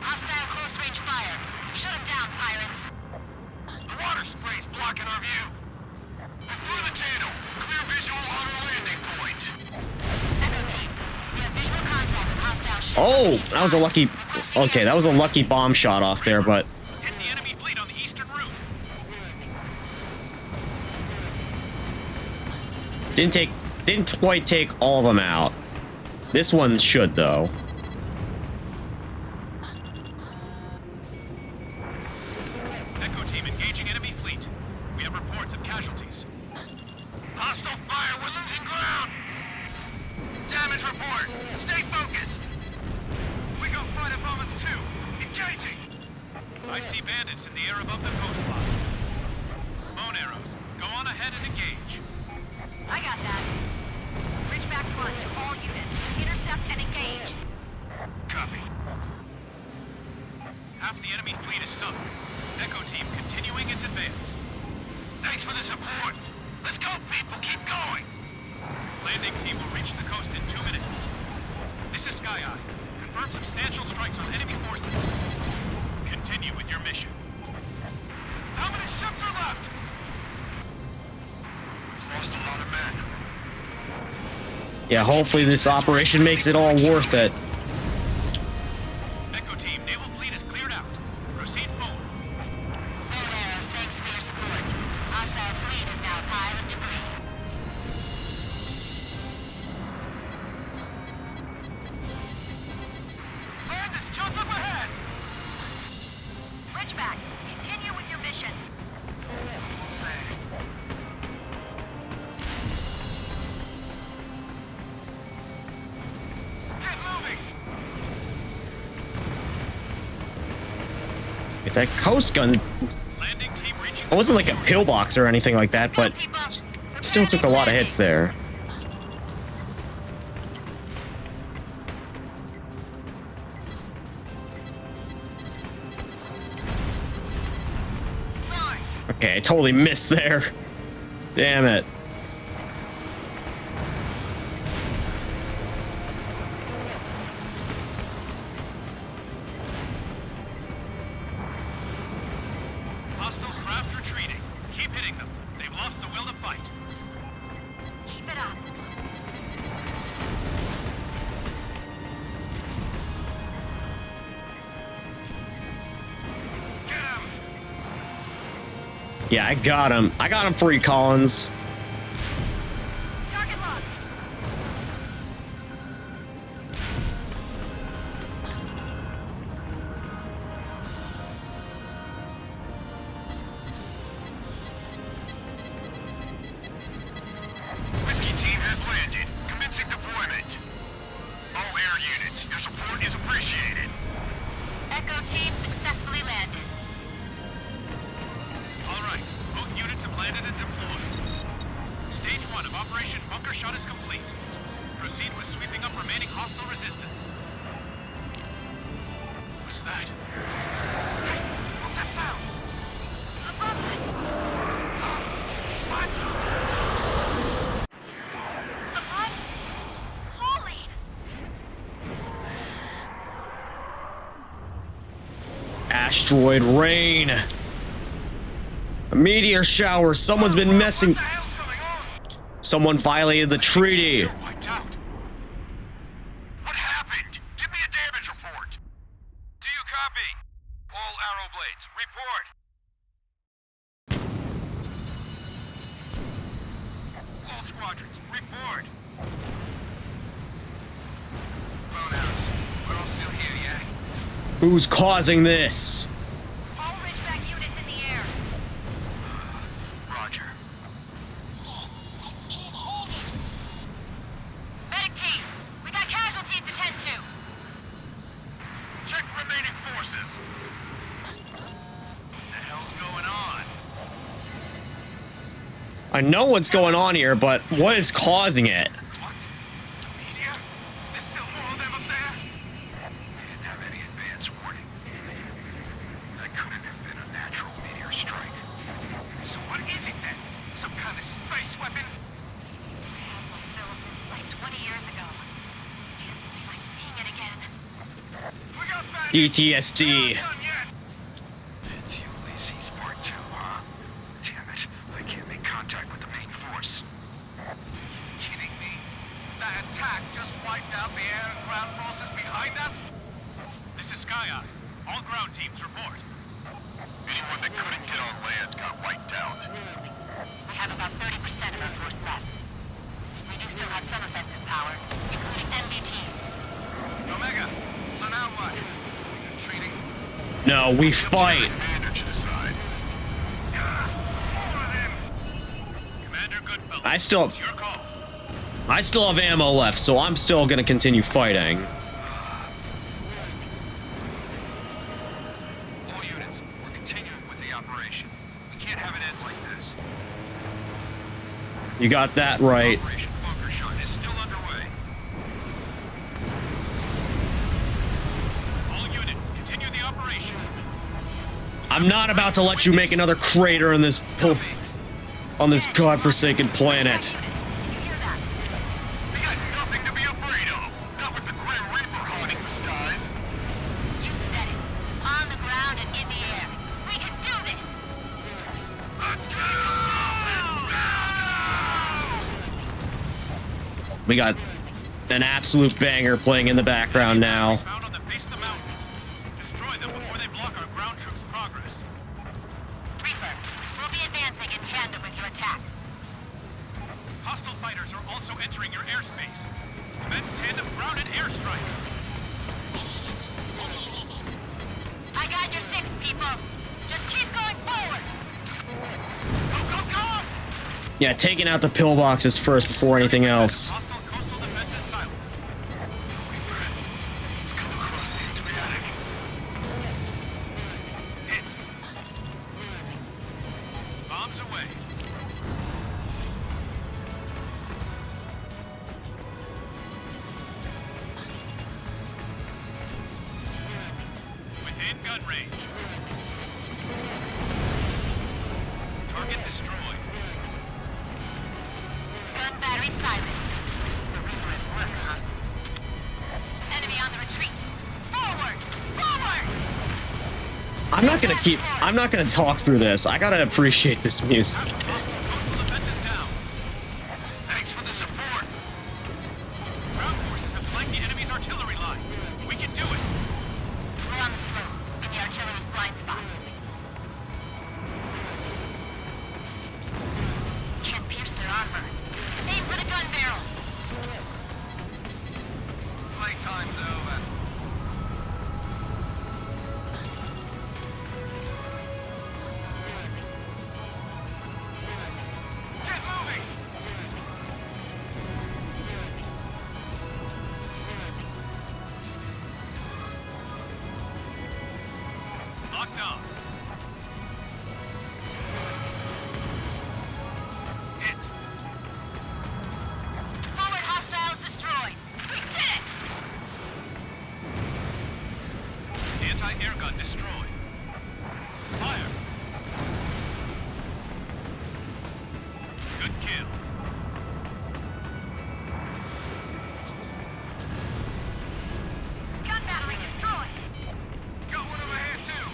Hostile close-range fire. Shut them down, pirates. The water spray's blocking our view. We're through the channel. Clear visual on our landing point. Echo team, we have visual contact with hostile ships. Oh, that was a lucky. Okay, that was a lucky bomb shot off there, but Hit the enemy fleet on the eastern route. didn't quite take all of them out. This one should though. Echo team engaging enemy fleet. We have reports of casualties. Hostile fire, we're losing ground! Damage report! Stay focused! We got fighter bombers too! Engaging! I see bandits in the air above the coastline. Bone arrows, go on ahead and engage. I got that. Ridgeback front to all units. Intercept and engage. Copy. Half the enemy fleet is sunk. Echo team continuing its advance. Thanks for the support. Let's go, people. Keep going. Landing team will reach the coast in 2 minutes. This is Sky Eye. Confirm substantial strikes on enemy forces. Continue with your mission. How many ships are left? We've lost a lot of men. Yeah, hopefully this operation makes it all worth it. Echo team, naval fleet is cleared out. Proceed forward. Bone arrows, thanks for your support. Hostile fleet is now a pile of debris. Bandits, jump up ahead! Ridgeback, continue with your mission. Get moving! Get that coast gun. Landing team reaching It wasn't like a pillbox or anything like that, but still took a lot of hits there. Nice! Okay, I totally missed there. Damn it. Hostile craft retreating. Keep hitting them. They've lost the will to fight. Keep it up. Get him! Yeah, I got him. I got him free, Collins. Target locked. Whiskey team has landed. Commencing deployment. All air units, your support is appreciated. Echo team successfully landed. All right, both units have landed and deployed. Stage 1 of Operation Bunker Shot is complete. Proceed with sweeping up remaining hostile resistance. What's that? What's that sound? Above us. What? Above? Holy! Asteroid rain. A meteor shower. Someone's been messing. What the hell's going on? Someone violated the treaty. Wiped out. What happened? Give me a damage report. Do you copy? All arrow blades, report. All squadrons, report. Bonehouse, we're all still here, yeah? Who's causing this? All Ridgeback units in the air. Roger. Medic team, we got casualties to tend to. Check remaining forces. What the hell's going on? I know what's going on here, but what is causing it? What? Media? There's still more of them up there? We didn't have any advance warning. That couldn't have been a natural meteor strike. So what is it then? Some kind of space weapon? I had my fill of this site 20 years ago. Can't believe I'm seeing it again. We got bad PTSD. done yet. It's Ulysses Part 2, huh? Damn it, I can't make contact with the main force. Kidding me? That attack just wiped out the air and ground forces behind us? This is Sky Eye. All ground teams report. Anyone that couldn't get on land got wiped out. We have about 30% of our force left. We do still have some offensive power, including MBTs. Omega, so now what? Retreating? No, we fight. Commander to decide. More of them. Commander Goodfellow, I still it's your call. have ammo left, so I'm still gonna continue fighting. All units, we're continuing with the operation. We can't have it end like this. You got that right. Operation Bunker Shot is still underway. All units, continue the operation. I'm not about to let you make another crater in this on this godforsaken planet. You hear that? We got nothing to be afraid of. Not with the Grim Reaper haunting the skies. You said it. On the ground and in the air. We can do this! Let's go! We got an absolute banger playing in the background now. Found on the base of the mountains. Destroy them before they block our ground troops' progress. Reaper, we'll be advancing in tandem with your attack. Hostile fighters are also entering your airspace. Commence tandem ground and airstrike. I got your six, people. Just keep going forward. Go, go, go! Yeah, taking out the pillboxes first before anything else. Hostile coastal defense is silent. Let's go across the Adriatic. Hit. Bombs away. Within gun range. Target destroyed. Gun battery silenced. The Reaper at work, huh? Enemy on the retreat. Forward! Forward! I'm not gonna talk through this. I gotta appreciate this music. Hostile coastal defense is down. Thanks for the support. Ground forces have flanked the enemy's artillery line. We can do it. We're on the slope, in the artillery's blind spot. Can't pierce their armor. Aim for the gun barrels. Playtime's over. Get moving! Locked on. Hit. Forward hostiles destroyed. We did it! Anti-air gun destroyed. Fire. Good kill. Gun battery destroyed. Got one over here too.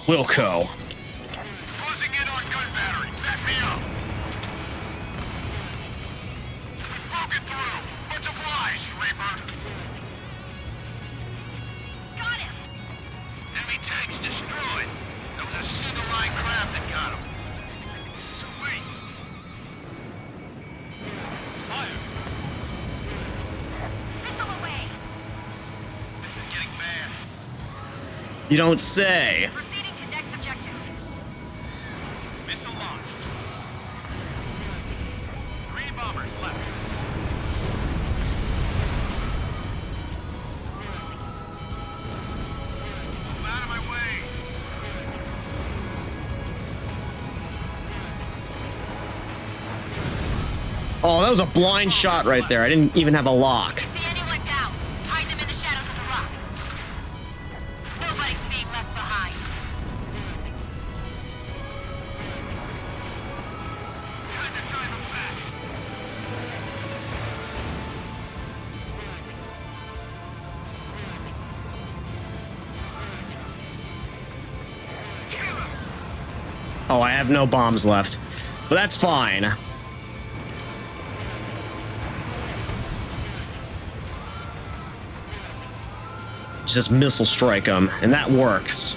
Wilco. Closing in on gun battery. Back me up. Broken through. Much obliged, Reaper. Got him! Enemy tanks destroyed. There was a single-line craft that got him. Sweet. Fire. Missile away! This is getting bad. You don't say. Proceeding to next objective. Missile launched. 3 bombers left. Move out of my way. Oh, that was a blind shot right there. I didn't even have a lock. You see anyone down? Hide them in the shadows of the rock. Nobody's being left behind. Time to drive him back. Kill him. Oh, I have no bombs left. But that's fine. Just missile strike them, and that works.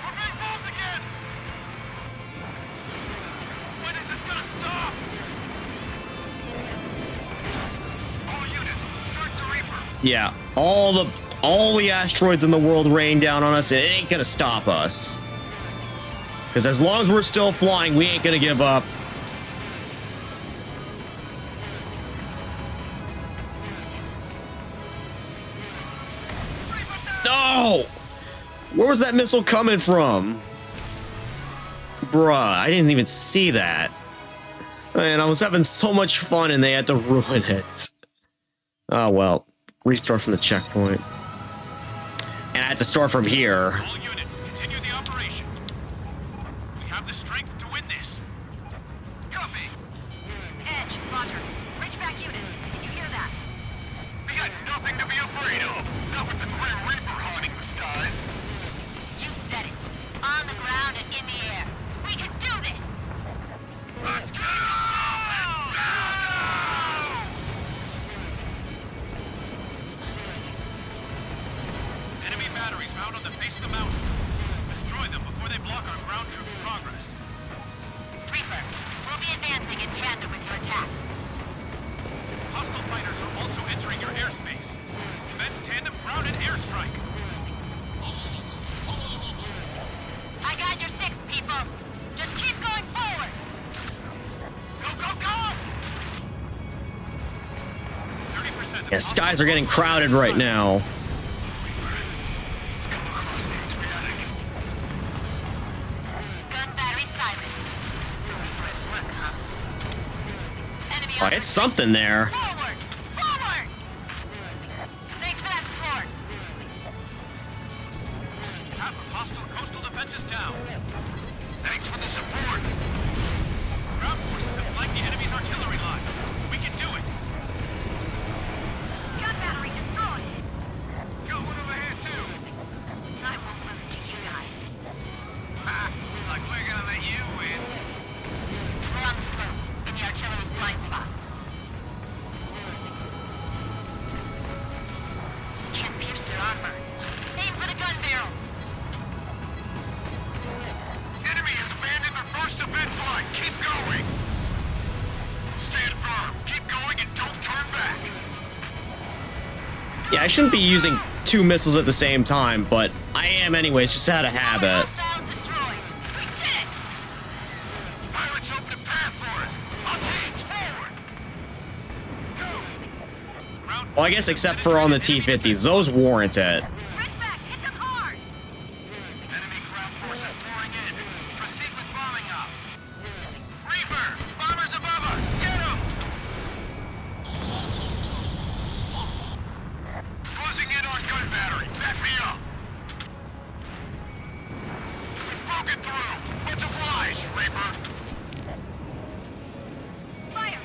We're being bombed again. When is this gonna stop? All units, start the Reaper. Yeah, all the asteroids in the world rain down on us, it ain't gonna stop us. Because as long as we're still flying, we ain't gonna give up. No! Where was that missile coming from? Bruh, I didn't even see that. Man, I was having so much fun and they had to ruin it. Oh well, restart from the checkpoint. And I had to start from here. All units, continue the operation. We have the strength to win this. Copy. Edge, roger. Ridgeback units, can you hear that? We got nothing to be afraid of. Not with the Grim Reaper haunting the skies. You said it. On the ground and in the air. We can do this! Let's go! Let's go! Enemy batteries found on the face of the mountains. Destroy them before they block our ground troops' progress. Reaper, we'll be advancing in tandem with your attack. Hostile fighters are also entering your airspace. Commence tandem ground and airstrike. I got your 6, people. Just keep going forward. Go, go, go! 30% of Yeah, skies are getting crowded right now. It's come across the Adriatic. Gun battery silenced. Reaper at work, huh? Enemy Oh, it's something there. Forward! Forward! Thanks for that support. Half of hostile coastal defenses down. Thanks for the support. Ground forces have flanked the enemy's artillery line. We can do it. Gun battery destroyed. Got one over here too. I won't lose to you guys. Ha! Like we're gonna let you win. We're on the slope, in the artillery's blind spot. Can't pierce their armor. Aim for the gun barrels. Enemy has abandoned their first defense line. Keep going. Stand firm. Keep going and don't turn back. Yeah, I shouldn't be using 2 missiles at the same time, but I am anyways, just out of habit. Hostiles destroyed. We did it! Pirates open a path for us. Our teams forward. Go. Ground Well, I guess except for on the T-50s, those warrant it. Ridgebacks, hit them hard! Enemy ground forces pouring in. Proceed with bombing ops. Reaper! Bombers above us! Get them! Closing in on gun battery. Back me up. Broken through. Much obliged, Reaper. Fire!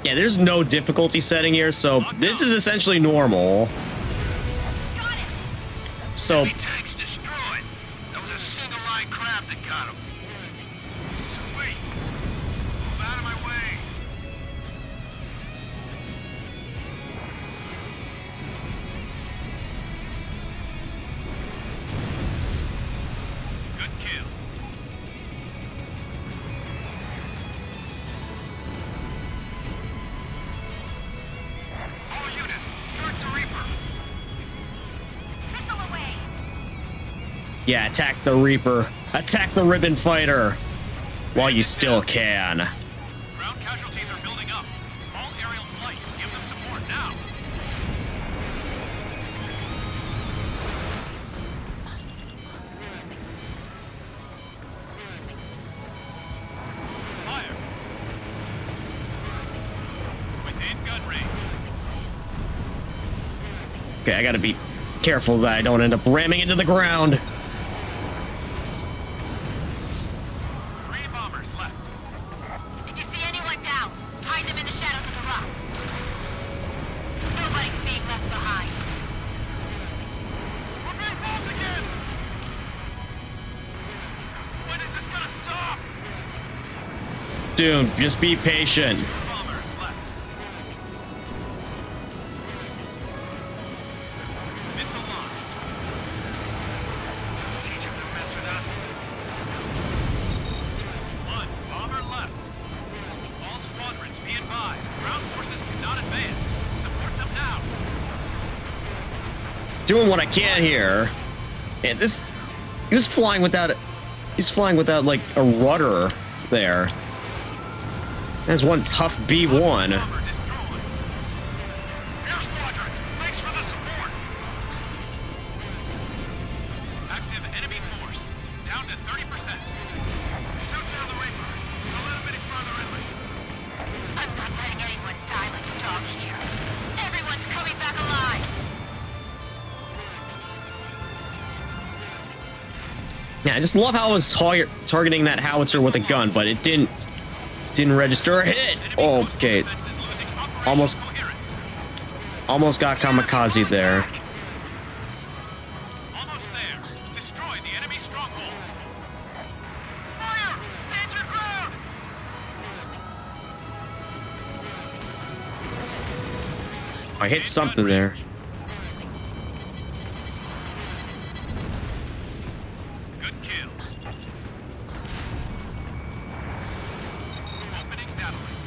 Yeah, there's no difficulty setting here, so this is essentially normal. Got him! So Enemy tanks destroyed. That was a single line craft that got him. Sweet. Move out of my way. Good kill. All units, start the Reaper. Missile away! yeah, attack the Reaper. Attack the Ribbon Fighter while you still can. Ground casualties are building up. All aerial flights, give them support now. Fire. Within gun range. Okay, I gotta be careful that I don't end up ramming into the ground. 3 bombers left. If you see anyone down, hide them in the shadows of the rock. Nobody's being left behind. We're being bombed again! When is this gonna stop? Dude, just be patient. 2 bombers left. Missile launched. Teach him to mess with us. 1 bomber left. All squadrons be advised. Ground forces cannot advance. Support them now. Doing what I can here. And this, he's flying without like a rudder there. That's one tough B1. Bomber destroyed. Air squadrons, thanks for the support. Active enemy force. Down to 30%. Shoot down the Reaper. A little bit further inland. I'm not letting anyone die like a dog here. Everyone's coming back alive! Yeah, I just love how I was targeting that howitzer with a gun, but it didn't register a hit. Enemy Okay, coastal defense is losing operational almost coherence. got kamikaze there. Almost there. Destroy the enemy strongholds. Fire! Stand your ground! I hit something there. Good kill. Opening data link.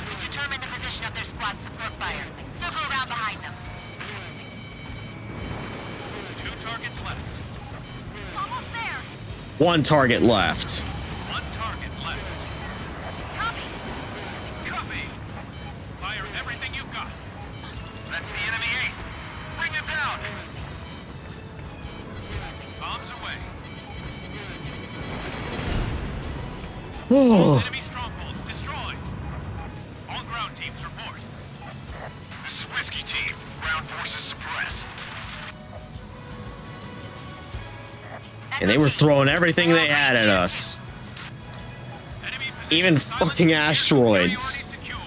We've determined the position of their squad's support fire. Circle around behind them. 2 targets left. Almost there! One target left. 1 target left. Copy! Copy. Fire everything you've got. That's the enemy ace. Bring him down. Bombs away. Oh, Enemy strongholds destroyed. All ground teams report. This is Whiskey Team. Ground forces suppressed. and they were throwing everything they had at us. Enemy Even position silenced. fucking asteroids. Superiority secure.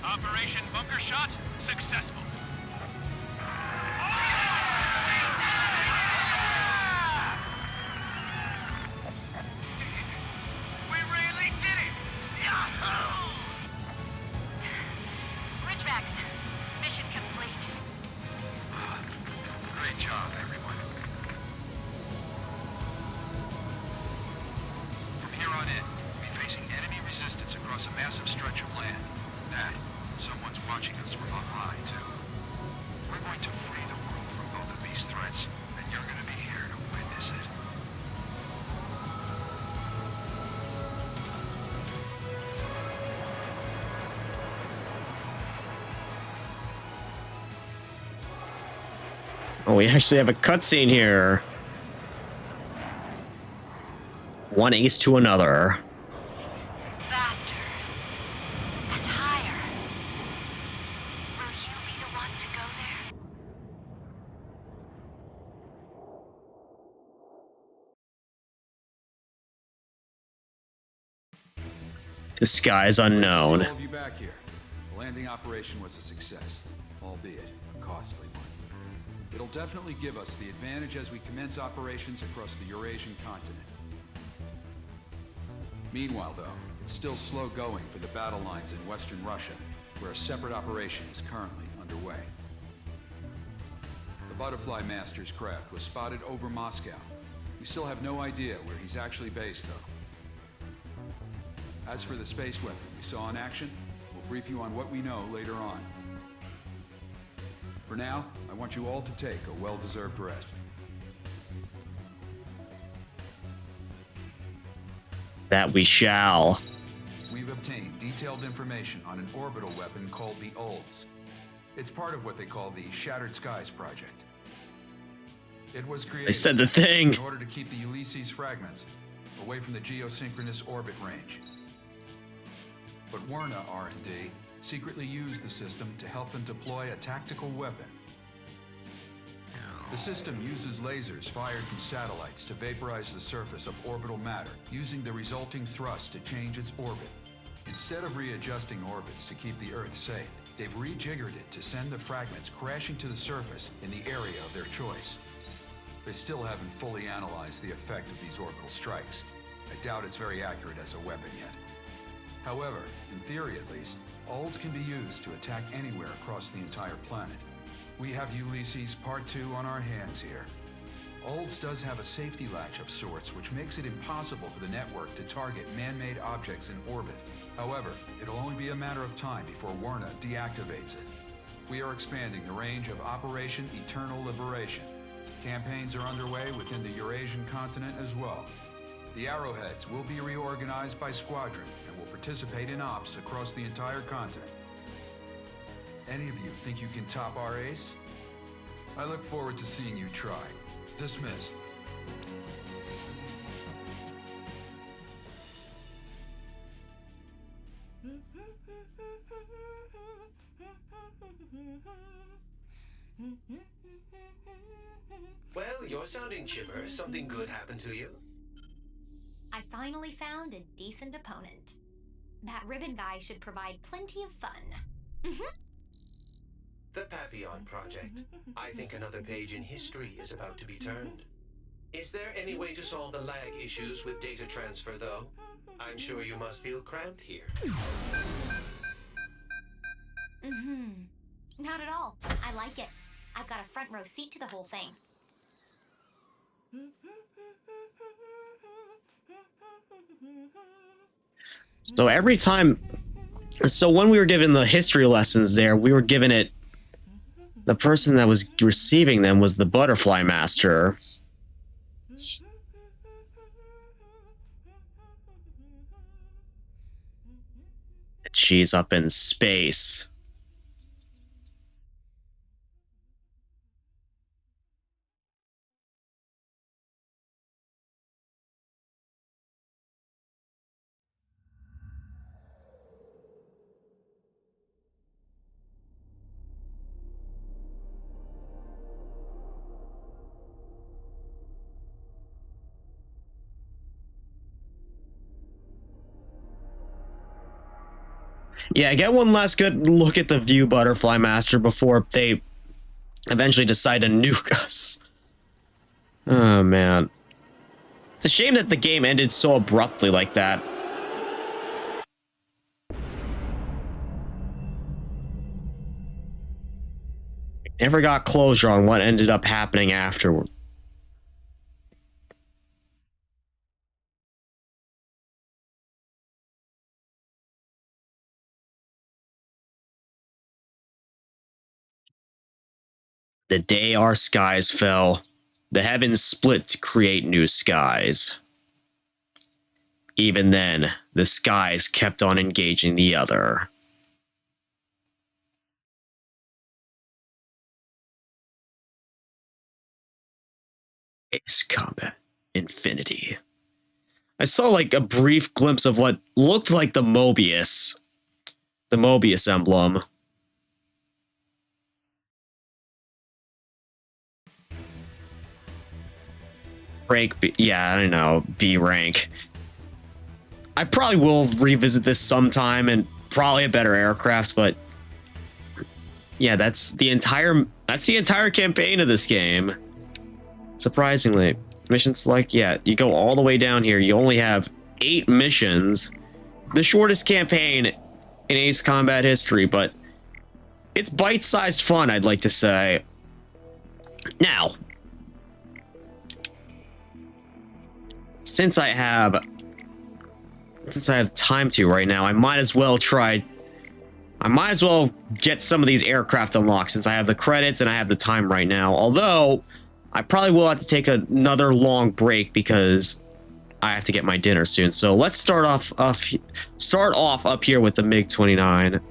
Operation Bunker Shot successful. We really did it! Yahoo! Ridgebacks. Mission complete. Great job, everyone. From here on in, we'll be facing enemy resistance across a massive stretch of land. That, someone's watching us from up high, too. We're going to free the world from both of these threats, and you're going to be here to witness it. Oh, we actually have a cutscene here. One ace to another. Faster. And higher. Will you be the one to go there? The sky is unknown. All of you back here. landing operation was a success, albeit a costly one. It'll definitely give us the advantage as we commence operations across the Eurasian continent. Meanwhile, though, it's still slow going for the battle lines in Western Russia, where a separate operation is currently underway. The Butterfly Master's craft was spotted over Moscow. We still have no idea where he's actually based, though. As for the space weapon we saw in action, we'll brief you on what we know later on. For now, I want you all to take a well-deserved rest. That we shall. We've obtained detailed information on an orbital weapon called the Olds. It's part of what they call the Shattered Skies Project. It was created I said the thing. in order to keep the Ulysses fragments away from the geosynchronous orbit range. But Werna R&D secretly used the system to help them deploy a tactical weapon. The system uses lasers fired from satellites to vaporize the surface of orbital matter, using the resulting thrust to change its orbit. Instead of readjusting orbits to keep the Earth safe, they've rejiggered it to send the fragments crashing to the surface in the area of their choice. They still haven't fully analyzed the effect of these orbital strikes. I doubt it's very accurate as a weapon yet. However, in theory at least, Olds can be used to attack anywhere across the entire planet. We have Ulysses Part 2 on our hands here. Olds does have a safety latch of sorts, which makes it impossible for the network to target man-made objects in orbit. However, it'll only be a matter of time before Werna deactivates it. We are expanding the range of Operation Eternal Liberation. Campaigns are underway within the Eurasian continent as well. The Arrowheads will be reorganized by squadron and will participate in ops across the entire continent. Any of you think you can top our ace? I look forward to seeing you try. Dismissed. Well, you're sounding chipper. Something good happened to you? I finally found a decent opponent. That ribbon guy should provide plenty of fun. The Papillon Project. I think another page in history is about to be turned. Is there any way to solve the lag issues with data transfer, though? I'm sure you must feel cramped here. Not at all. I like it. I've got a front row seat to the whole thing. So every time, so when we were given the history lessons there, we were given it, the person that was receiving them was the Butterfly Master. She's up in space. Yeah, get one last good look at the view, Butterfly Master, before they eventually decide to nuke us. Oh, man. It's a shame that the game ended so abruptly like that. Never got closure on what ended up happening afterward. The day our skies fell, the heavens split to create new skies. Even then, the skies kept on engaging the other. Ace Combat Infinity. I saw like a brief glimpse of what looked like the Mobius emblem. Rank B, yeah, I don't know, B rank. I probably will revisit this sometime and probably a better aircraft, but yeah, that's the entire campaign of this game. Surprisingly, mission select, yeah, you go all the way down here. You only have 8 missions, the shortest campaign in Ace Combat history, but it's bite-sized fun, I'd like to say. Now, since I have time to right now, I might as well get some of these aircraft unlocked since I have the credits and I have the time right now. Although, I probably will have to take another long break because I have to get my dinner soon. So let's start off up here with the MiG-29.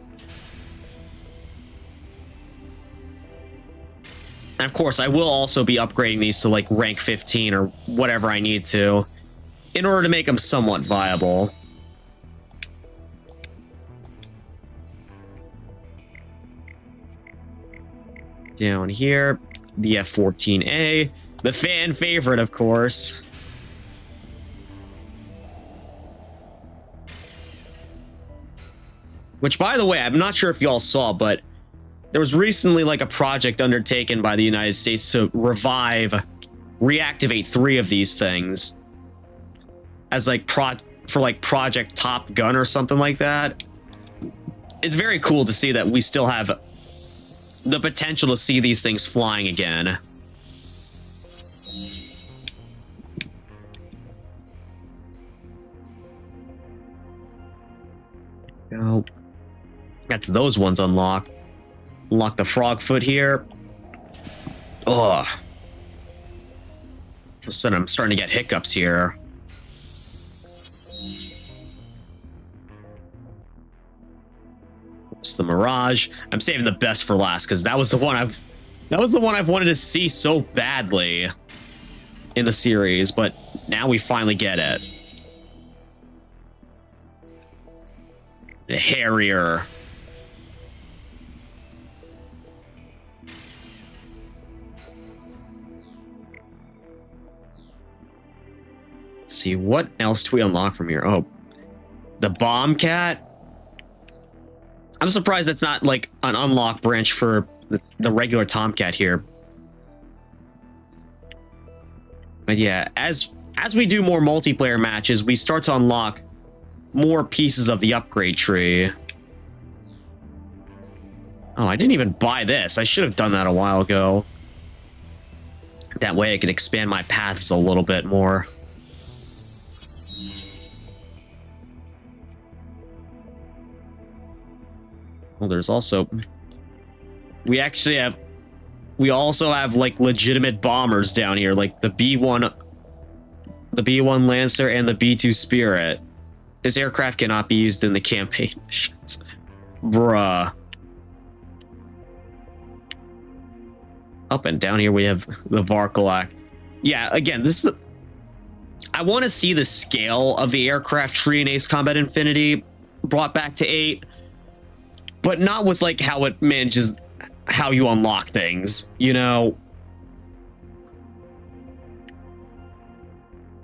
And of course, I will also be upgrading these to like rank 15 or whatever I need to in order to make them somewhat viable. Down here, the F-14A, the fan favorite, of course. Which, by the way, I'm not sure if y'all saw, but there was recently like a project undertaken by the United States to reactivate 3 of these things as like Project Top Gun or something like that. It's very cool to see that we still have the potential to see these things flying again. Go. That's those ones unlocked. Unlock the frog foot here. Ugh. All of a sudden, I'm starting to get hiccups here. It's the Mirage. I'm saving the best for last because that was the one I've wanted to see so badly in the series, but now we finally get it. The Harrier. Let's see, what else do we unlock from here? Oh, the Bombcat. I'm surprised that's not like an unlock branch for the regular Tomcat here. But yeah, as we do more multiplayer matches, we start to unlock more pieces of the upgrade tree. Oh, I didn't even buy this. I should have done that a while ago. That way I could expand my paths a little bit more. Well, there's also... We also have like legitimate bombers down here, like the B-1 Lancer and the B-2 Spirit. This aircraft cannot be used in the campaign missions. Bruh. Up and down here we have the Varkalak. Yeah, again, this is I want to see the scale of the aircraft tree in Ace Combat Infinity brought back to 8. But not with like how it manages how you unlock things, you know?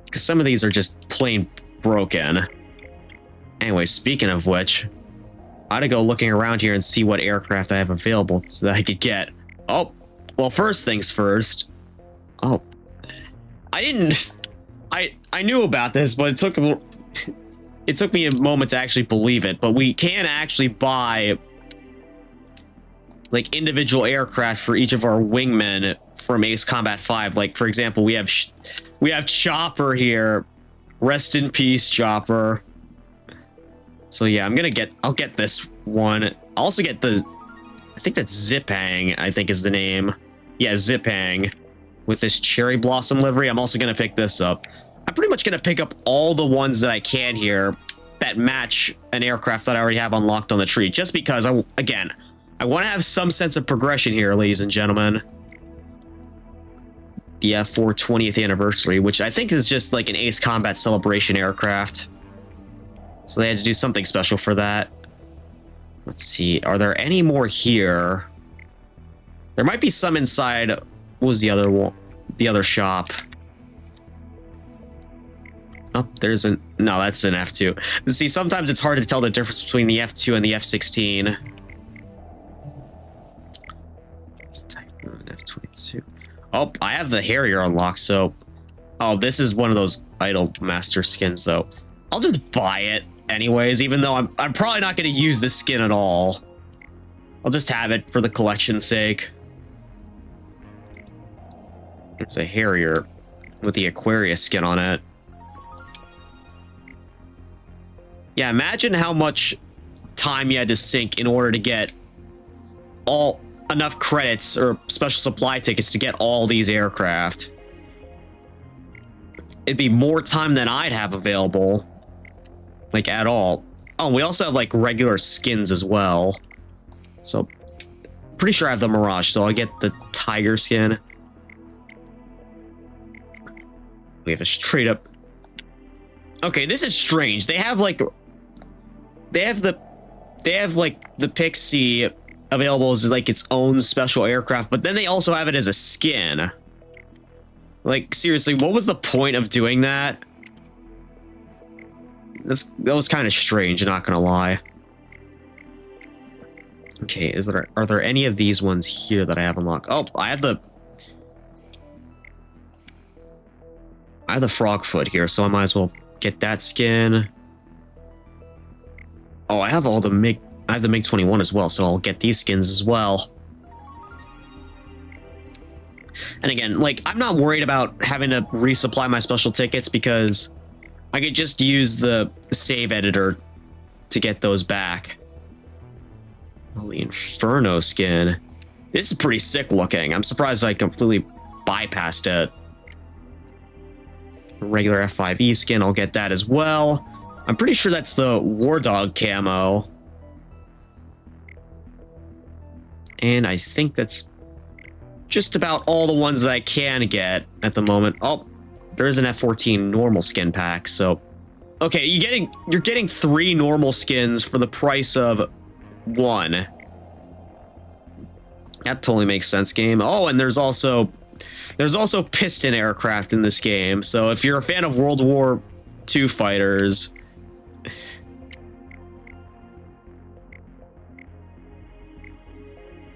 Because some of these are just plain broken. Anyway, speaking of which, I ought to go looking around here and see what aircraft I have available so that I could get. Oh, well, first things first. Oh, I knew about this, but it took me a moment to actually believe it. But we can actually buy like individual aircraft for each of our wingmen from Ace Combat 5. Like, for example, we have Chopper here. Rest in peace, Chopper. So yeah, I'll get this one. I'll also get I think that's Zipang, I think is the name. Yeah, Zipang with this cherry blossom livery. I'm also gonna pick this up. I'm pretty much gonna pick up all the ones that I can here that match an aircraft that I already have unlocked on the tree, just because I want to have some sense of progression here, ladies and gentlemen. The F4 20th anniversary, which I think is just like an Ace Combat celebration aircraft. So they had to do something special for that. Let's see, are there any more here? There might be some inside. What was the other one? The other shop. Oh, there's no, that's an F2. See, sometimes it's hard to tell the difference between the F2 and the F-16. F-22. Oh, I have the Harrier unlocked, so... Oh, this is one of those Idol Master skins, though. I'll just buy it anyways, even though I'm probably not going to use this skin at all. I'll just have it for the collection's sake. There's a Harrier with the Aquarius skin on it. Yeah, imagine how much time you had to sink in order to get enough credits or special supply tickets to get all these aircraft. It'd be more time than I'd have available, like, at all. Oh, we also have like regular skins as well, so pretty sure I have the Mirage, so I'll get the Tiger skin. We have a straight up... Okay, this is strange. They have like the Pixie available as like its own special aircraft, but then they also have it as a skin. Like, seriously, what was the point of doing that? That was kind of strange, not gonna lie. Okay, are there any of these ones here that I have unlocked? Oh, I have the Frogfoot here, so I might as well get that skin. Oh, I have the MiG-21 as well, so I'll get these skins as well. And again, like, I'm not worried about having to resupply my special tickets because I could just use the save editor to get those back. Oh, the Inferno skin. This is pretty sick looking. I'm surprised I completely bypassed it. Regular F5E skin, I'll get that as well. I'm pretty sure that's the War Dog camo. And I think that's just about all the ones that I can get at the moment. Oh, there is an F-14 normal skin pack, so... Okay, you're getting 3 normal skins for the price of 1. That totally makes sense, game. Oh, and there's also piston aircraft in this game, so if you're a fan of World War II fighters...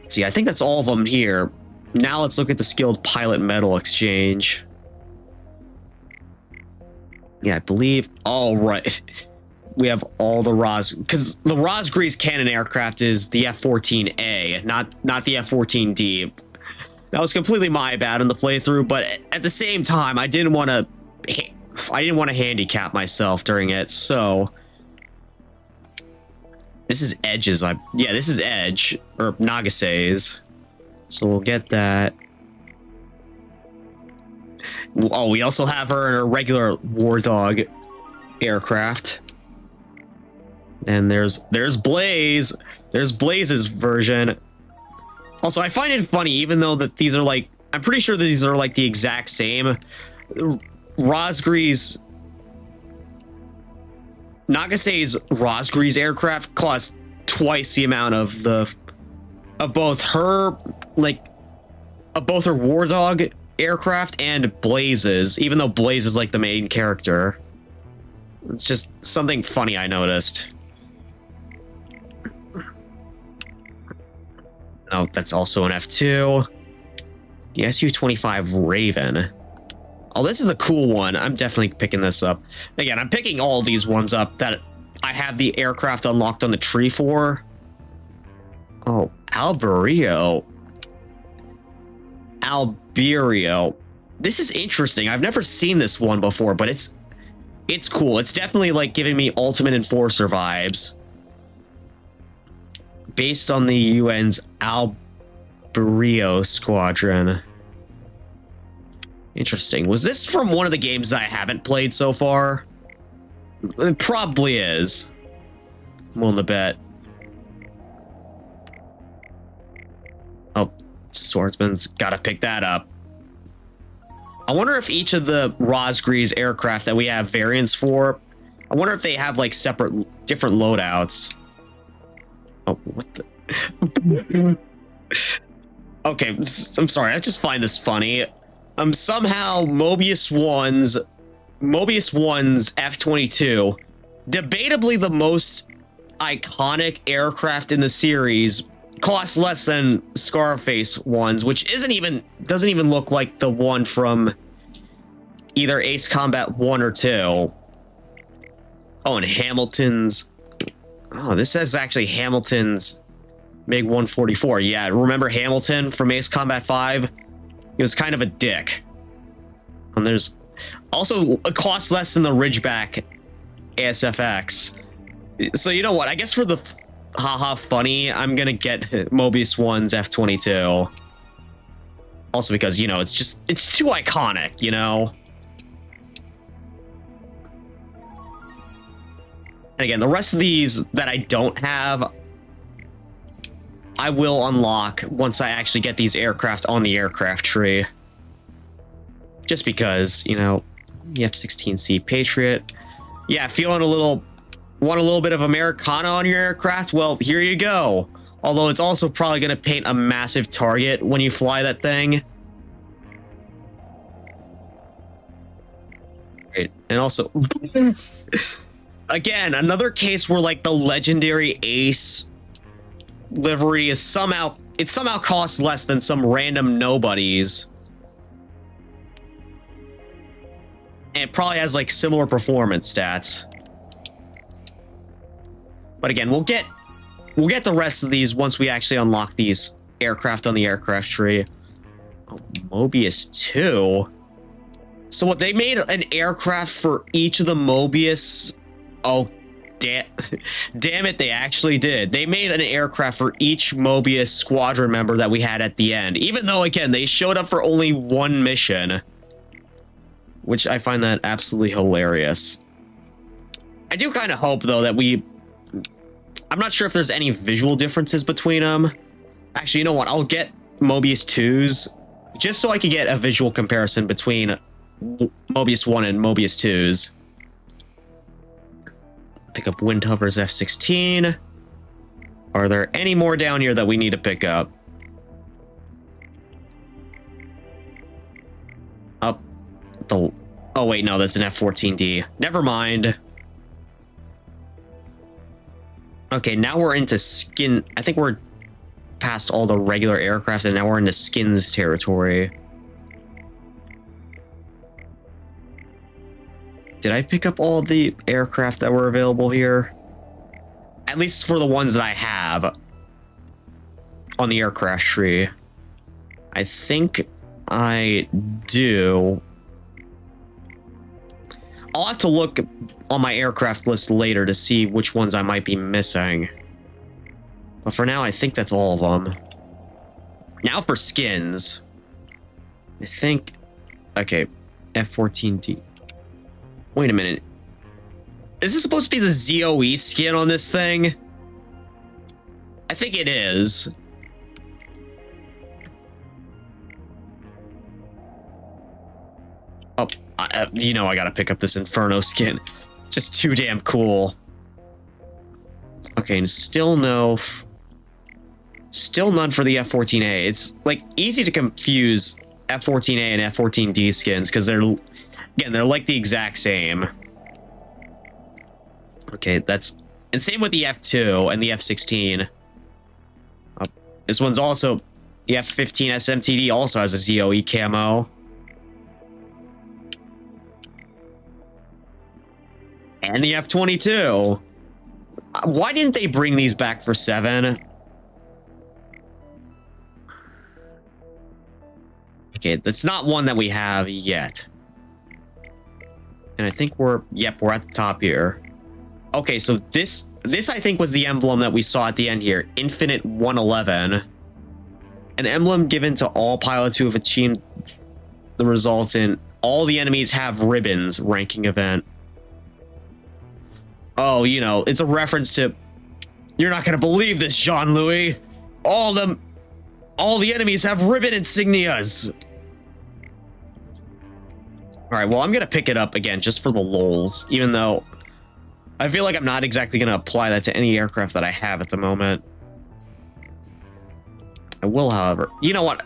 See, I think that's all of them here. Now let's look at the skilled pilot medal exchange. Yeah, I believe... All right. We have all the because the Rosgrea's cannon aircraft is the F-14A, not the F-14D. That was completely my bad in the playthrough, but at the same time, I didn't want to handicap myself during it, so... This is Edge's, yeah, this is Edge, or Nagase's. So we'll get that. Oh, we also have her in a regular War Dog aircraft. And there's Blaze. There's Blaze's version. Also, I find it funny, even though that these are like, I'm pretty sure these are like the exact same. Nagase's Rosgrea's aircraft cost twice the amount of both her War Dog aircraft and Blaze's, even though Blaze is like the main character. It's just something funny I noticed. Oh, that's also an F2. The Su-25 Raven. Oh, this is a cool one. I'm definitely picking this up. Again, I'm picking all these ones up that I have the aircraft unlocked on the tree for. Oh, Alberio. This is interesting. I've never seen this one before, but it's cool. It's definitely like giving me Ultimate Enforcer vibes. Based on the UN's Alberio squadron. Interesting. Was this from one of the games that I haven't played so far? It probably is. I'm willing to bet. Oh, Swordsman's gotta pick that up. I wonder if each of the Rosgrea's aircraft that we have variants for, I wonder if they have like different loadouts. Oh, what the? Okay, I'm sorry. I just find this funny. Somehow Mobius 1's F-22, debatably the most iconic aircraft in the series, cost less than Scarface ones, which doesn't even look like the one from either Ace Combat 1 or 2. Oh, and Hamilton's. Oh, this says actually Hamilton's MiG-144. Yeah, remember Hamilton from Ace Combat 5? He was kind of a dick. And there's also a cost less than the Ridgeback ASFX. So you know what? I guess for the haha funny, I'm gonna get Mobius 1's F-22. Also because, you know, it's too iconic, you know? And again, the rest of these that I don't have, I will unlock once I actually get these aircraft on the aircraft tree. Just because, you know, the F-16C Patriot. Yeah, want a little bit of Americana on your aircraft? Well, here you go. Although it's also probably going to paint a massive target when you fly that thing. Right. And also, again, another case where like the legendary Ace livery is somehow costs less than some random nobodies. And it probably has like similar performance stats. But again, we'll get the rest of these once we actually unlock these aircraft on the aircraft tree. Oh, Mobius 2. So what, they made an aircraft for each of the Mobius? Oh, damn it, they actually did. They made an aircraft for each Mobius squadron member that we had at the end. Even though, again, they showed up for only one mission. Which I find that absolutely hilarious. I do kind of hope, though, that I'm not sure if there's any visual differences between them. Actually, you know what? I'll get Mobius 2's just so I can get a visual comparison between Mobius 1 and Mobius 2's. Pick up Windhover's F-16. Are there any more down here that we need to pick up? Up the... Oh, wait, no, that's an F-14D. Never mind. Okay, now we're into skin. I think we're past all the regular aircraft, and now we're into skins territory. Did I pick up all the aircraft that were available here? At least for the ones that I have on the aircraft tree. I think I do. I'll have to look on my aircraft list later to see which ones I might be missing. But for now, I think that's all of them. Now for skins. I think... Okay, F-14D. Wait a minute. Is this supposed to be the ZOE skin on this thing? I think it is. Oh, you know I gotta pick up this Inferno skin. Just too damn cool. Okay, and still none for the F-14A. It's like easy to confuse F-14A and F-14D skins because they're like the exact same. Okay, and same with the F2 and the F-16. This one's also the F-15 SMTD also has a ZOE camo. And the F-22. Why didn't they bring these back for 7? Okay, that's not one that we have yet. And I think we're at the top here. Okay, so this I think was the emblem that we saw at the end here. Infinite 111. An emblem given to all pilots who have achieved the results in all the enemies have ribbons ranking event. Oh, you know, it's a reference to... You're not gonna believe this, Jean-Louis. All the enemies have ribbon insignias. Alright, well, I'm gonna pick it up again just for the lols, even though I feel like I'm not exactly gonna apply that to any aircraft that I have at the moment. I will, however. You know what?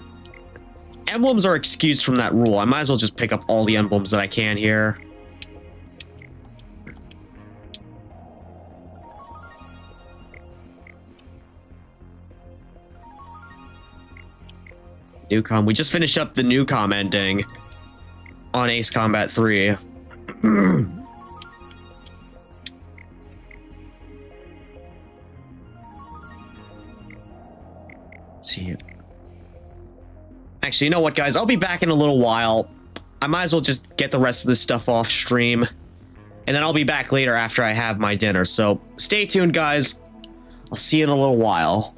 Emblems are excused from that rule. I might as well just pick up all the emblems that I can here. Newcom. We just finished up the Newcom ending on Ace Combat 3. Let's see. Actually, you know what, guys? I'll be back in a little while. I might as well just get the rest of this stuff off stream. And then I'll be back later after I have my dinner. So stay tuned, guys. I'll see you in a little while.